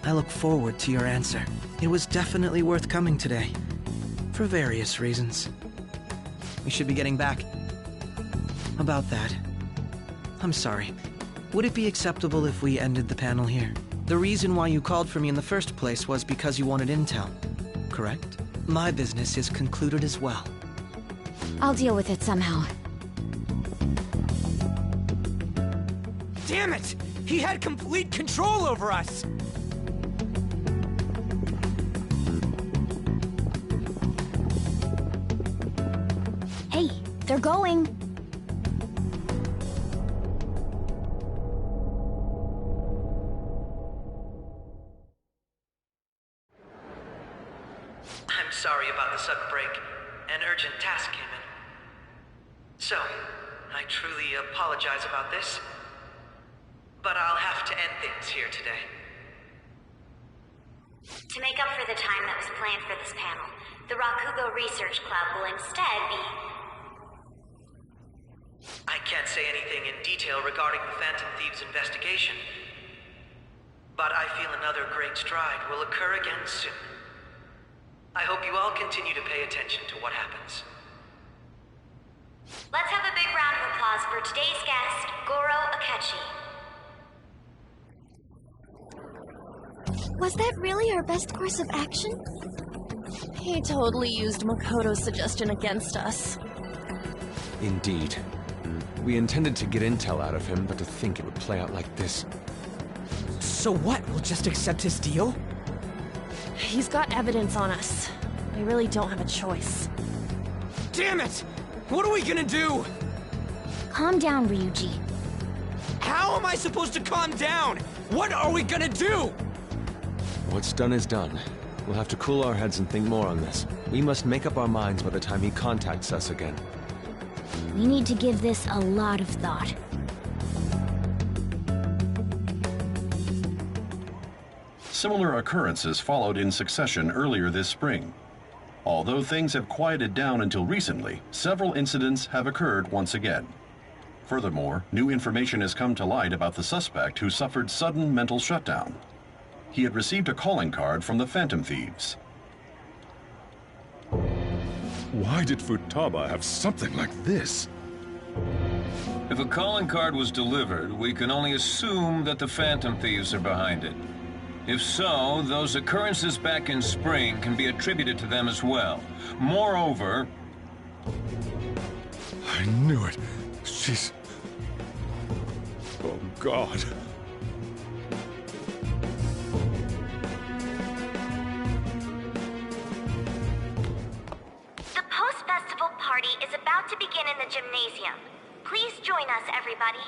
I look forward to your answer. It was definitely worth coming today. For various reasons. We should be getting back. About that, I'm sorry. Would it be acceptable if we ended the panel here? The reason why you called for me in the first place was because you wanted intel, correct? My business is concluded as well. I'll deal with it somehow. Damn it! He had complete control over us! Hey, they're going. I'm sorry about the sudden break. An urgent task came in. So, I truly apologize about this, but I'll have to end things here today. To make up for the time that was planned for this panel, the Rakugo Research Club will instead be... I can't say anything in detail regarding the Phantom Thieves investigation, but I feel another great stride will occur again soon. I hope you all continue to pay attention to what happens. Let's have a big round of applause for today's guest, Goro Akechi. Was that really our best course of action? He totally used Makoto's suggestion against us. Indeed. We intended to get intel out of him, but to think it would play out like this. So what? We'll just accept his deal? He's got evidence on us. We really don't have a choice. Damn it! What are we gonna do? Calm down, Ryuji. How am I supposed to calm down? What are we gonna do? What's done is done. We'll have to cool our heads and think more on this. We must make up our minds by the time he contacts us again. We need to give this a lot of thought. Similar occurrences followed in succession earlier this spring. Although things have quieted down until recently, several incidents have occurred once again. Furthermore, new information has come to light about the suspect who suffered sudden mental shutdown. He had received a calling card from the Phantom Thieves. Why did Futaba have something like this? If a calling card was delivered, we can only assume that the Phantom Thieves are behind it. If so, those occurrences back in spring can be attributed to them as well. Moreover... I knew it. She's... Oh, God. The post-festival party is about to begin in the gymnasium. Please join us, everybody.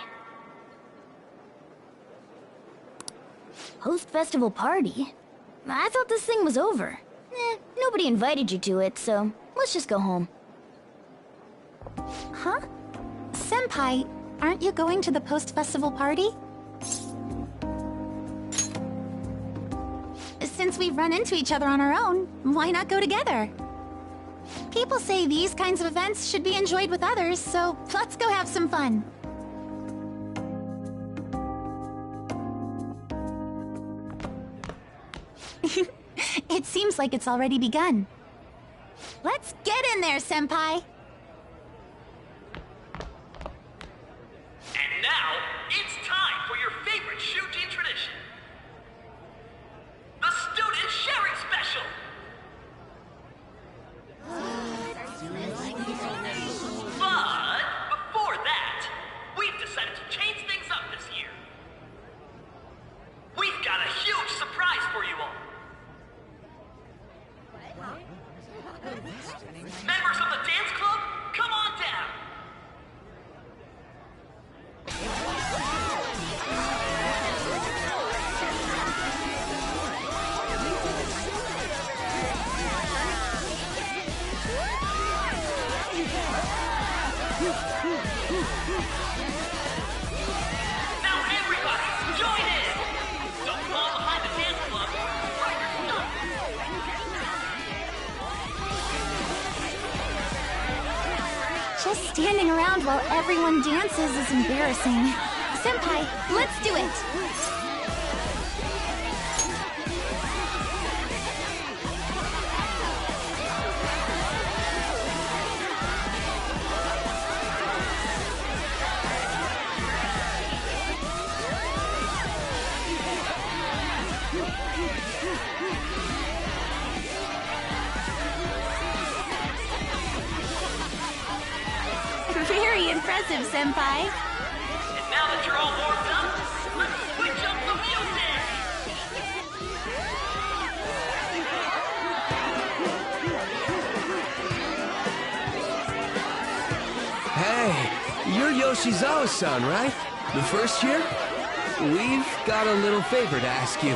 Post-festival party? I thought this thing was over. Nobody invited you to it, so let's just go home. Huh? Senpai, aren't you going to the post-festival party? Since we've run into each other on our own, why not go together? People say these kinds of events should be enjoyed with others, so let's go have some fun. It seems like it's already begun. Let's get in there, Senpai! And now, it's time for your favorite Shuji tradition. The Student Sharing Special! But before that, we've decided to change things up this year. We've got a huge surprise for you all. Members of the dance club, come on down. Now everybody, join in! Don't fall behind the dance club, or you're stuck! Just standing around while everyone dances is embarrassing. Senpai, let's do it! Very impressive, Senpai. And now that you're all warmed up, let's Hey, you're Yoshizawa-san, right? The first year? We've got a little favor to ask you.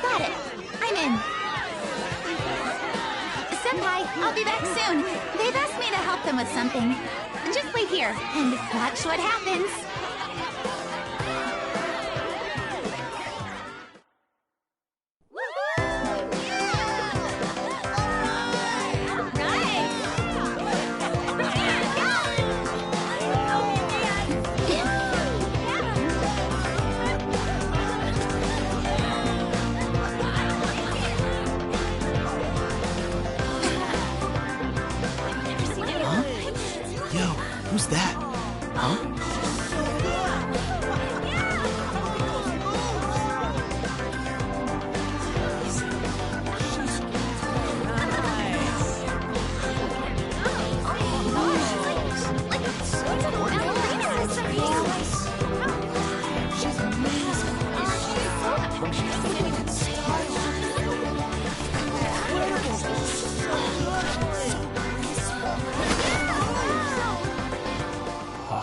Got it. I'm in. Senpai, I'll be back soon. They've asked me to help them with something. Just wait here and watch what happens. Yo, who's that? Huh?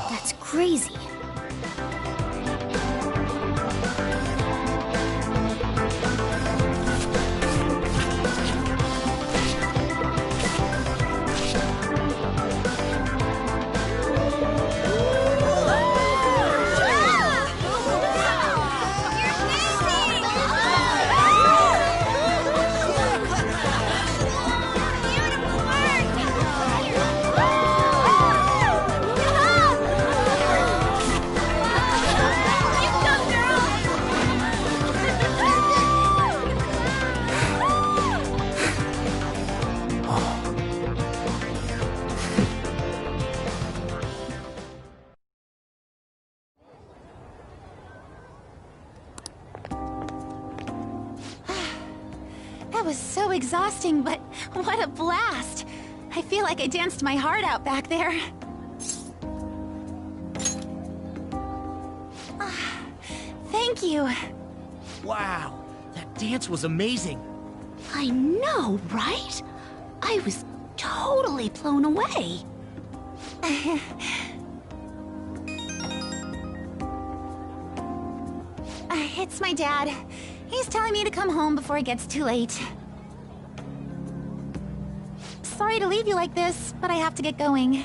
That's crazy. That was so exhausting, but what a blast! I feel like I danced my heart out back there. Thank you. Wow, that dance was amazing. I know, right? I was totally blown away. It's my dad. He's telling me to come home before it gets too late. Sorry to leave you like this, but I have to get going.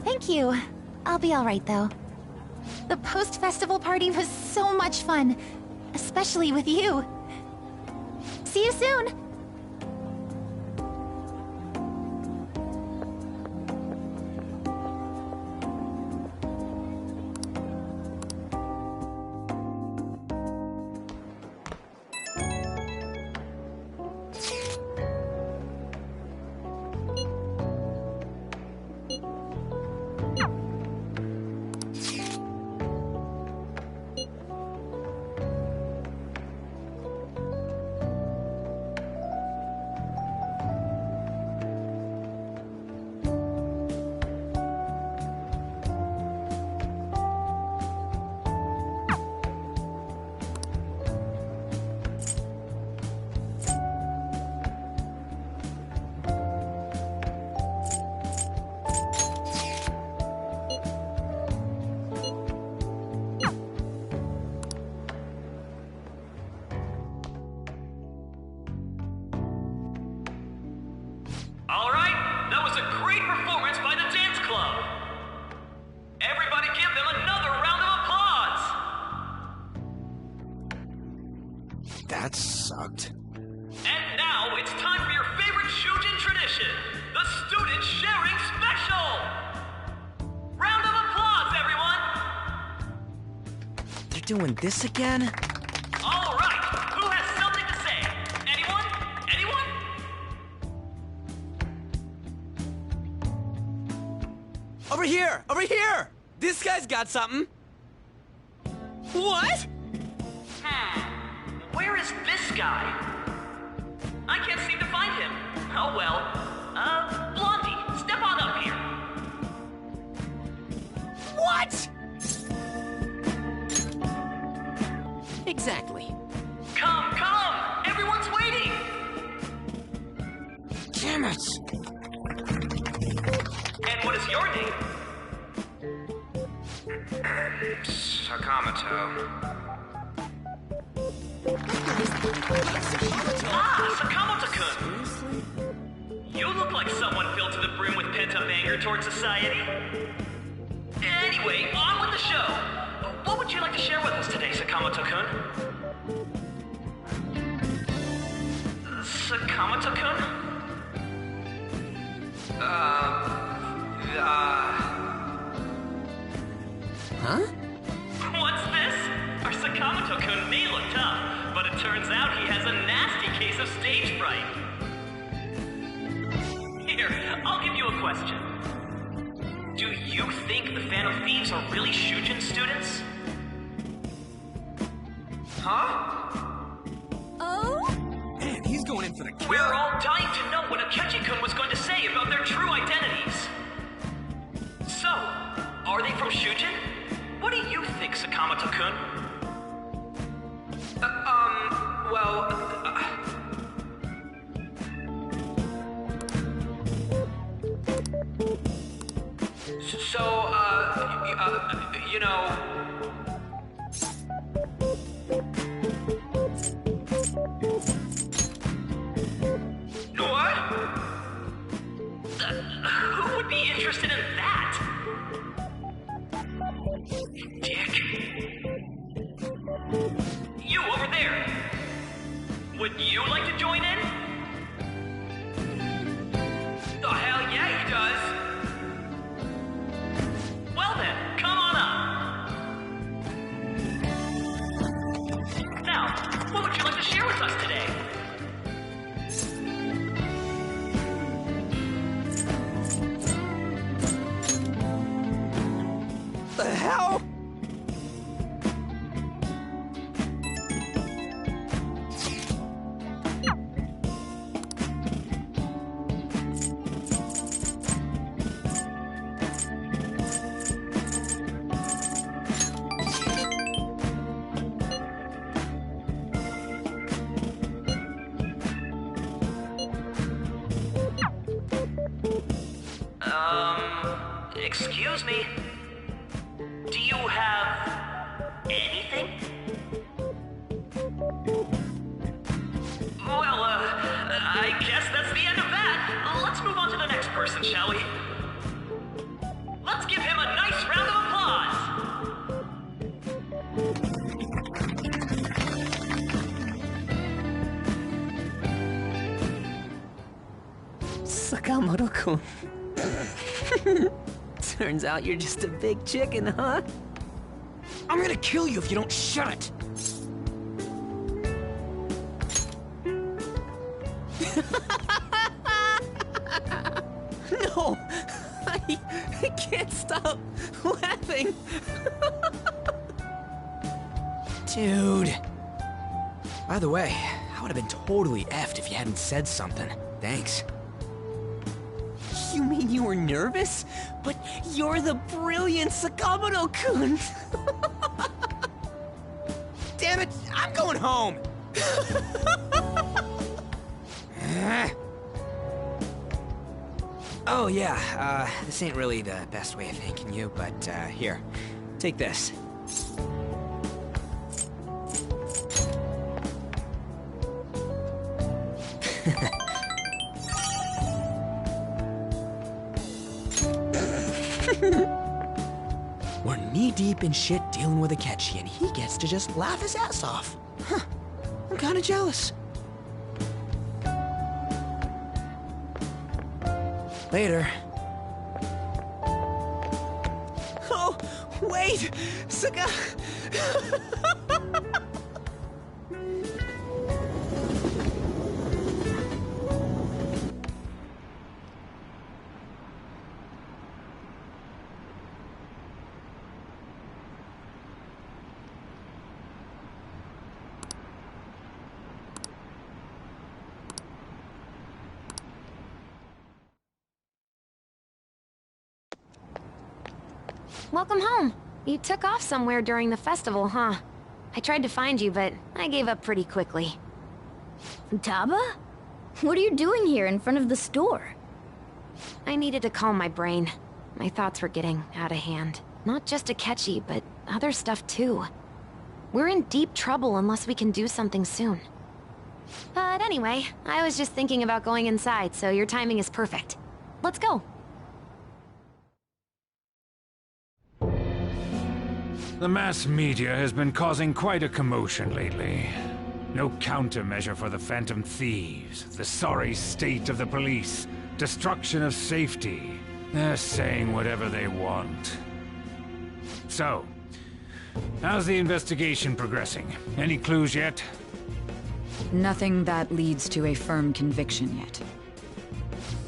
Thank you. I'll be alright, though. The post-festival party was so much fun, especially with you. See you soon! All right, that was a great performance by the dance club. Everybody give them another round of applause. That sucked. And now it's time for your favorite Shujin tradition, the Student Sharing Special. Round of applause, everyone. They're doing this again? All right, who has something to say? Anyone? Anyone? Over here! Over here! This guy's got something. What? Where is this guy? I can't seem to find him. Oh well. Blondie, step on up here. What? Exactly. Come, come! Everyone And what is your name? Sakamoto. Ah, Sakamoto-kun! You look like someone filled to the brim with pent-up anger towards society. Anyway, on with the show. What would you like to share with us today, Sakamoto-kun? Sakamoto-kun? Huh? What's this? Our Sakamoto-kun may look tough, but it turns out he has a nasty case of stage fright. Here, I'll give you a question. Do you think the Phantom Thieves are really Shujin students? Huh? Oh? Man, he's going in for the kill. We're all dying to know what Akechi-kun was going to say about their true identities. So, are they from Shujin? What do you think, Sakamoto-kun? You know... What? Who would be interested in that? Dick. You over there. Would you like to join in? Oh, hell yeah, he does. Well then, come on up. Now, what would you like to share with us today? The hell? Excuse me. Do you have anything? Well, I guess that's the end of that. Let's move on to the next person, shall we? Let's give him a nice round of applause. Sakamoto-kun. Turns out you're just a big chicken, huh? I'm gonna kill you if you don't shut it! No! I can't stop laughing! Dude. By the way, I would have been totally effed if you hadn't said something. Thanks. You mean you were nervous? But you're the brilliant Sakamoto-kun! Damn it, I'm going home! Oh yeah, this ain't really the best way of thanking you, but here, take this. We're knee-deep in shit dealing with Akechi, and he gets to just laugh his ass off. Huh. I'm kinda jealous. Later. Oh, wait! Welcome home. You took off somewhere during the festival, huh? I tried to find you, but I gave up pretty quickly. Futaba? What are you doing here in front of the store? I needed to calm my brain. My thoughts were getting out of hand. Not just Akechi, but other stuff too. We're in deep trouble unless we can do something soon. But anyway, I was just thinking about going inside, so your timing is perfect. Let's go. The mass media has been causing quite a commotion lately. No countermeasure for the Phantom Thieves, the sorry state of the police, destruction of safety. They're saying whatever they want. So, how's the investigation progressing? Any clues yet? Nothing that leads to a firm conviction yet.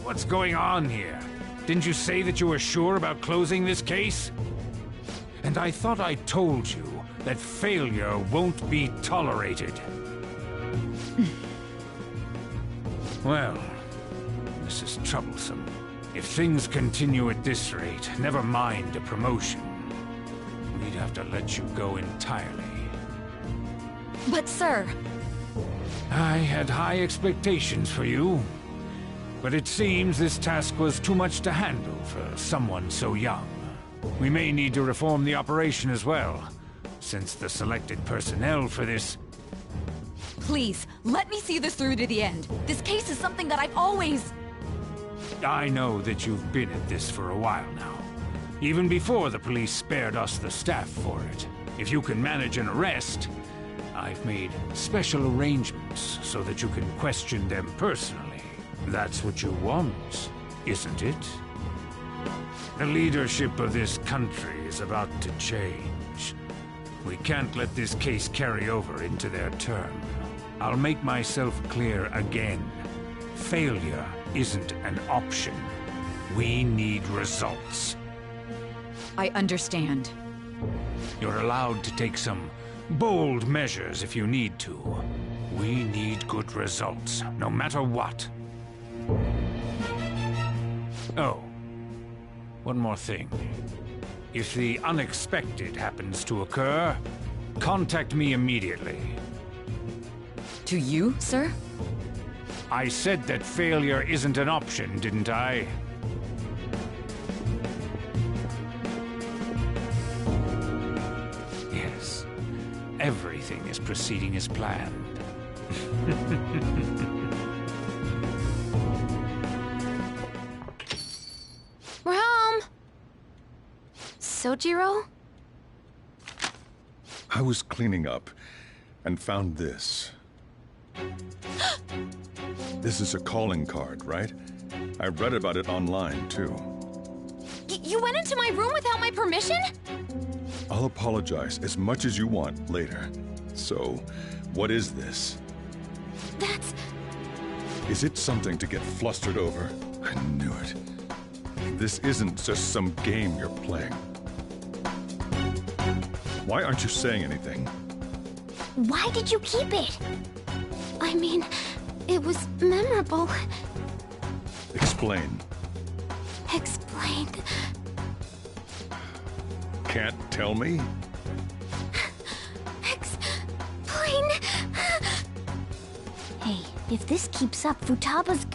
What's going on here? Didn't you say that you were sure about closing this case? And I thought I told you that failure won't be tolerated. Well, this is troublesome. If things continue at this rate, never mind a promotion. We'd have to let you go entirely. But sir... I had high expectations for you. But it seems this task was too much to handle for someone so young. We may need to reform the operation as well, since the selected personnel for this... Please, let me see this through to the end. This case is something that I've always... I know that you've been at this for a while now. Even before the police spared us the staff for it. If you can manage an arrest, I've made special arrangements so that you can question them personally. That's what you want, isn't it? The leadership of this country is about to change. We can't let this case carry over into their term. I'll make myself clear again. Failure isn't an option. We need results. I understand. You're allowed to take some bold measures if you need to. We need good results, no matter what. Oh, one more thing. If the unexpected happens to occur, contact me immediately. To you, sir? I said that failure isn't an option, didn't I? Yes. Everything is proceeding as planned. We're home! Sojiro? I was cleaning up and found this. This is a calling card, right? I read about it online, too. You went into my room without my permission? I'll apologize as much as you want later. So, what is this? That's... Is it something to get flustered over? I knew it. This isn't just some game you're playing. Why aren't you saying anything? Why did you keep it? I mean, it was memorable. Explain. Explain. Can't tell me? Explain. Hey, if this keeps up, Futaba's...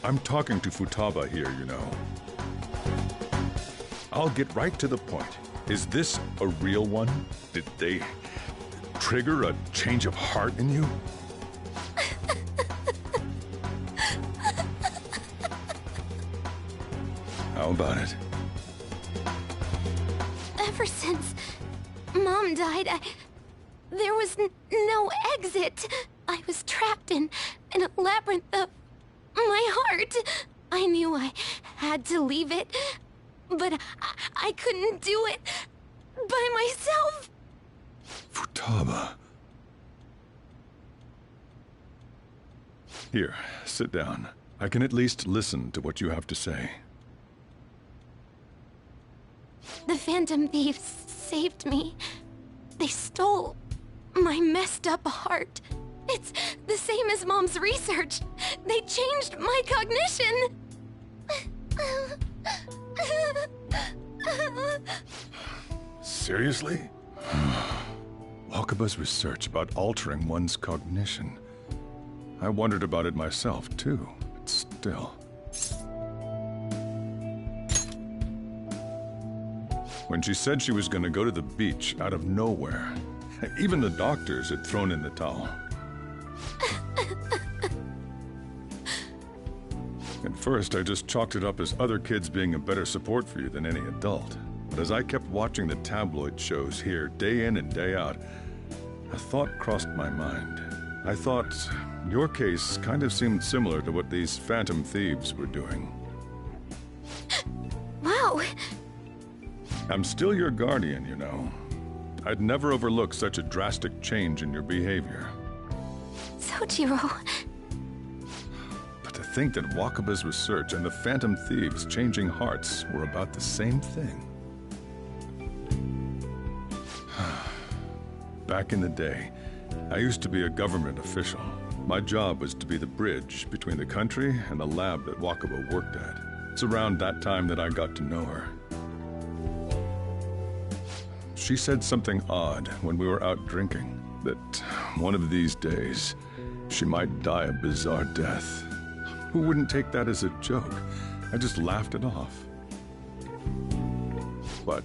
I'm talking to Futaba here, you know. I'll get right to the point. Is this a real one? Did they trigger a change of heart in you? How about it? Ever since Mom died, there was no exit. I was trapped in a labyrinth of my heart. I knew I had to leave it, but I couldn't do it by myself. Futaba. Here, sit down. I can at least listen to what you have to say. The Phantom Thieves saved me. They stole my messed up heart. It's the same as Mom's research. They changed my cognition. Seriously? Welcome Wakaba's research about altering one's cognition. I wondered about it myself, too, but still. When she said she was going to go to the beach out of nowhere, even the doctors had thrown in the towel. At first, I just chalked it up as other kids being a better support for you than any adult. But as I kept watching the tabloid shows here, day in and day out, a thought crossed my mind. I thought your case kind of seemed similar to what these Phantom Thieves were doing. Wow. I'm still your guardian, you know. I'd never overlook such a drastic change in your behavior. Sojiro. But to think that Wakaba's research and the Phantom Thieves' changing hearts were about the same thing. Back in the day, I used to be a government official. My job was to be the bridge between the country and the lab that Wakaba worked at. It's around that time that I got to know her. She said something odd when we were out drinking, that one of these days, she might die a bizarre death. Who wouldn't take that as a joke? I just laughed it off. But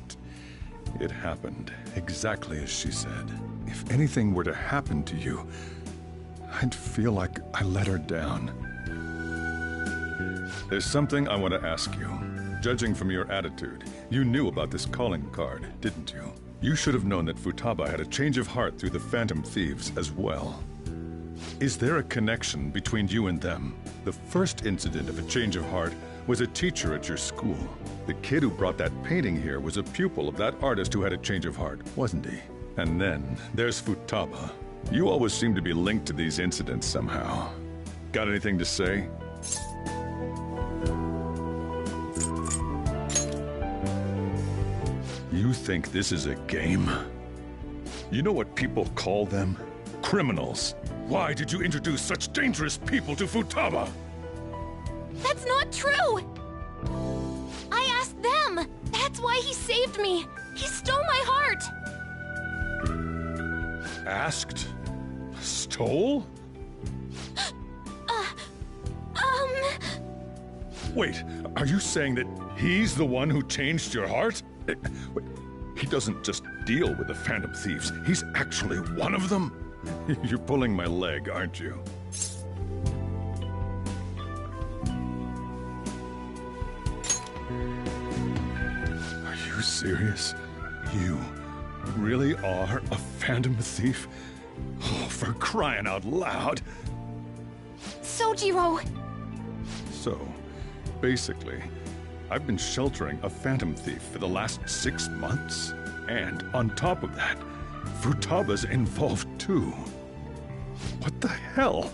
it happened exactly as she said. If anything were to happen to you, I'd feel like I let her down. There's something I want to ask you. Judging from your attitude, you knew about this calling card, didn't you? You should have known that Futaba had a change of heart through the Phantom Thieves as well. Is there a connection between you and them? The first incident of a change of heart was a teacher at your school. The kid who brought that painting here was a pupil of that artist who had a change of heart, wasn't he? And then there's Futaba. You always seem to be linked to these incidents somehow. Got anything to say? You think this is a game? You know what people call them? Criminals. Why did you introduce such dangerous people to Futaba? That's not true! I asked them! That's why he saved me! He stole my heart! Asked? Stole? Wait, are you saying that he's the one who changed your heart? Wait, he doesn't just deal with the Phantom Thieves, he's actually one of them? You're pulling my leg, aren't you? Are you serious? You really are a Phantom Thief? Oh, for crying out loud! Sojiro! So, basically, I've been sheltering a Phantom Thief for the last 6 months. And on top of that, Futaba's involved too. What the hell?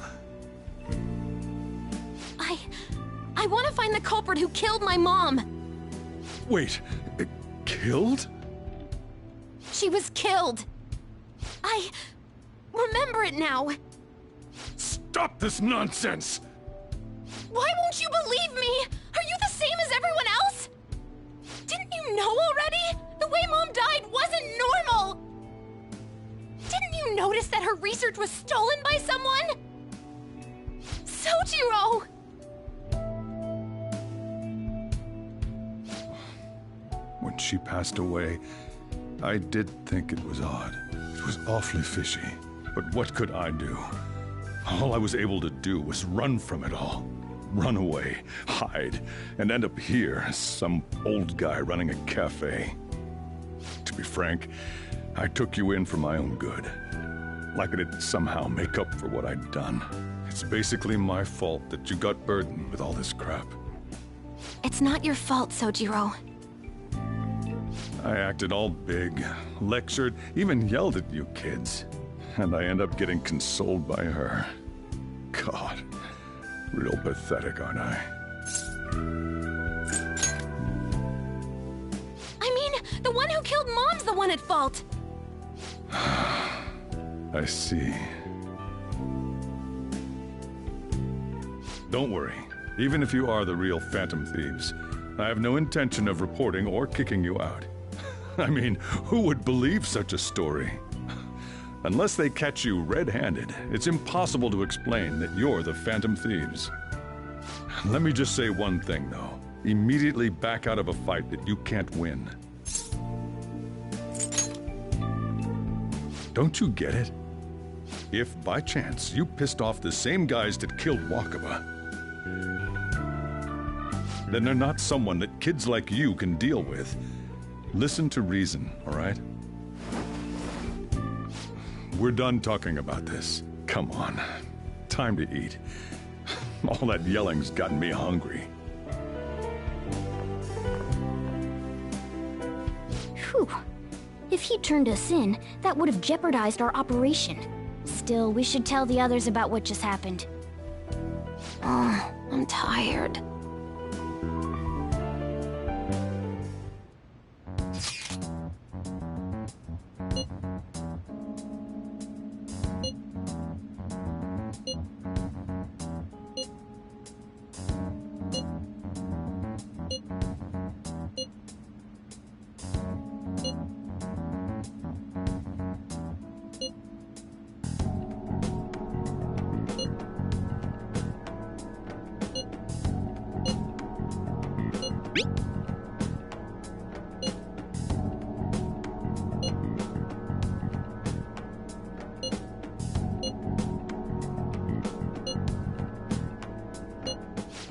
I want to find the culprit who killed my mom! Wait, killed? She was killed! I remember it now! Stop this nonsense! Why won't you believe me? Are you the same as everyone else? Didn't you know already? The way Mom died wasn't normal! Didn't you notice that her research was stolen by someone? Sojiro! When she passed away, I did think it was odd. It was awfully fishy. But what could I do? All I was able to do was run from it all. Run away, hide, and end up here as some old guy running a cafe. To be frank, I took you in for my own good. Like it'd somehow make up for what I'd done. It's basically my fault that you got burdened with all this crap. It's not your fault, Sojiro. I acted all big, lectured, even yelled at you kids. And I end up getting consoled by her. God, real pathetic, aren't I? I mean, the one who killed Mom's the one at fault! I see. Don't worry. Even if you are the real Phantom Thieves, I have no intention of reporting or kicking you out. I mean, who would believe such a story? Unless they catch you red-handed, it's impossible to explain that you're the Phantom Thieves. Let me just say one thing, though. Immediately back out of a fight that you can't win. Don't you get it? If, by chance, you pissed off the same guys that killed Wakaba, then they're not someone that kids like you can deal with. Listen to reason, all right? We're done talking about this. Come on. Time to eat. All that yelling's gotten me hungry. Whew. If he turned us in, that would have jeopardized our operation. Still, we should tell the others about what just happened. Oh, I'm tired.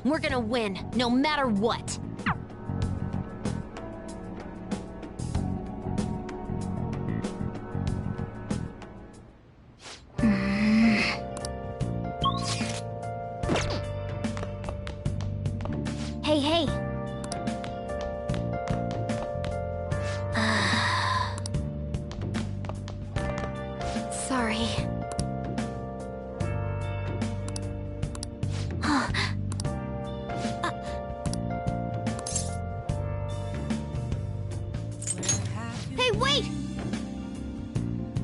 We're gonna win, no matter what. Hey, hey. Sorry. Hey, wait!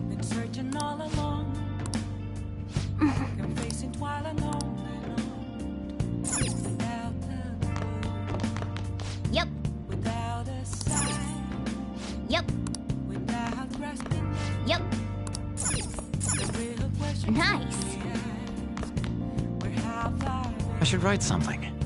Been searching all along, confessing while alone and on, without a Yep. without a sign, Yep. without resting. Yep. The real question Nice. where have I I should write something.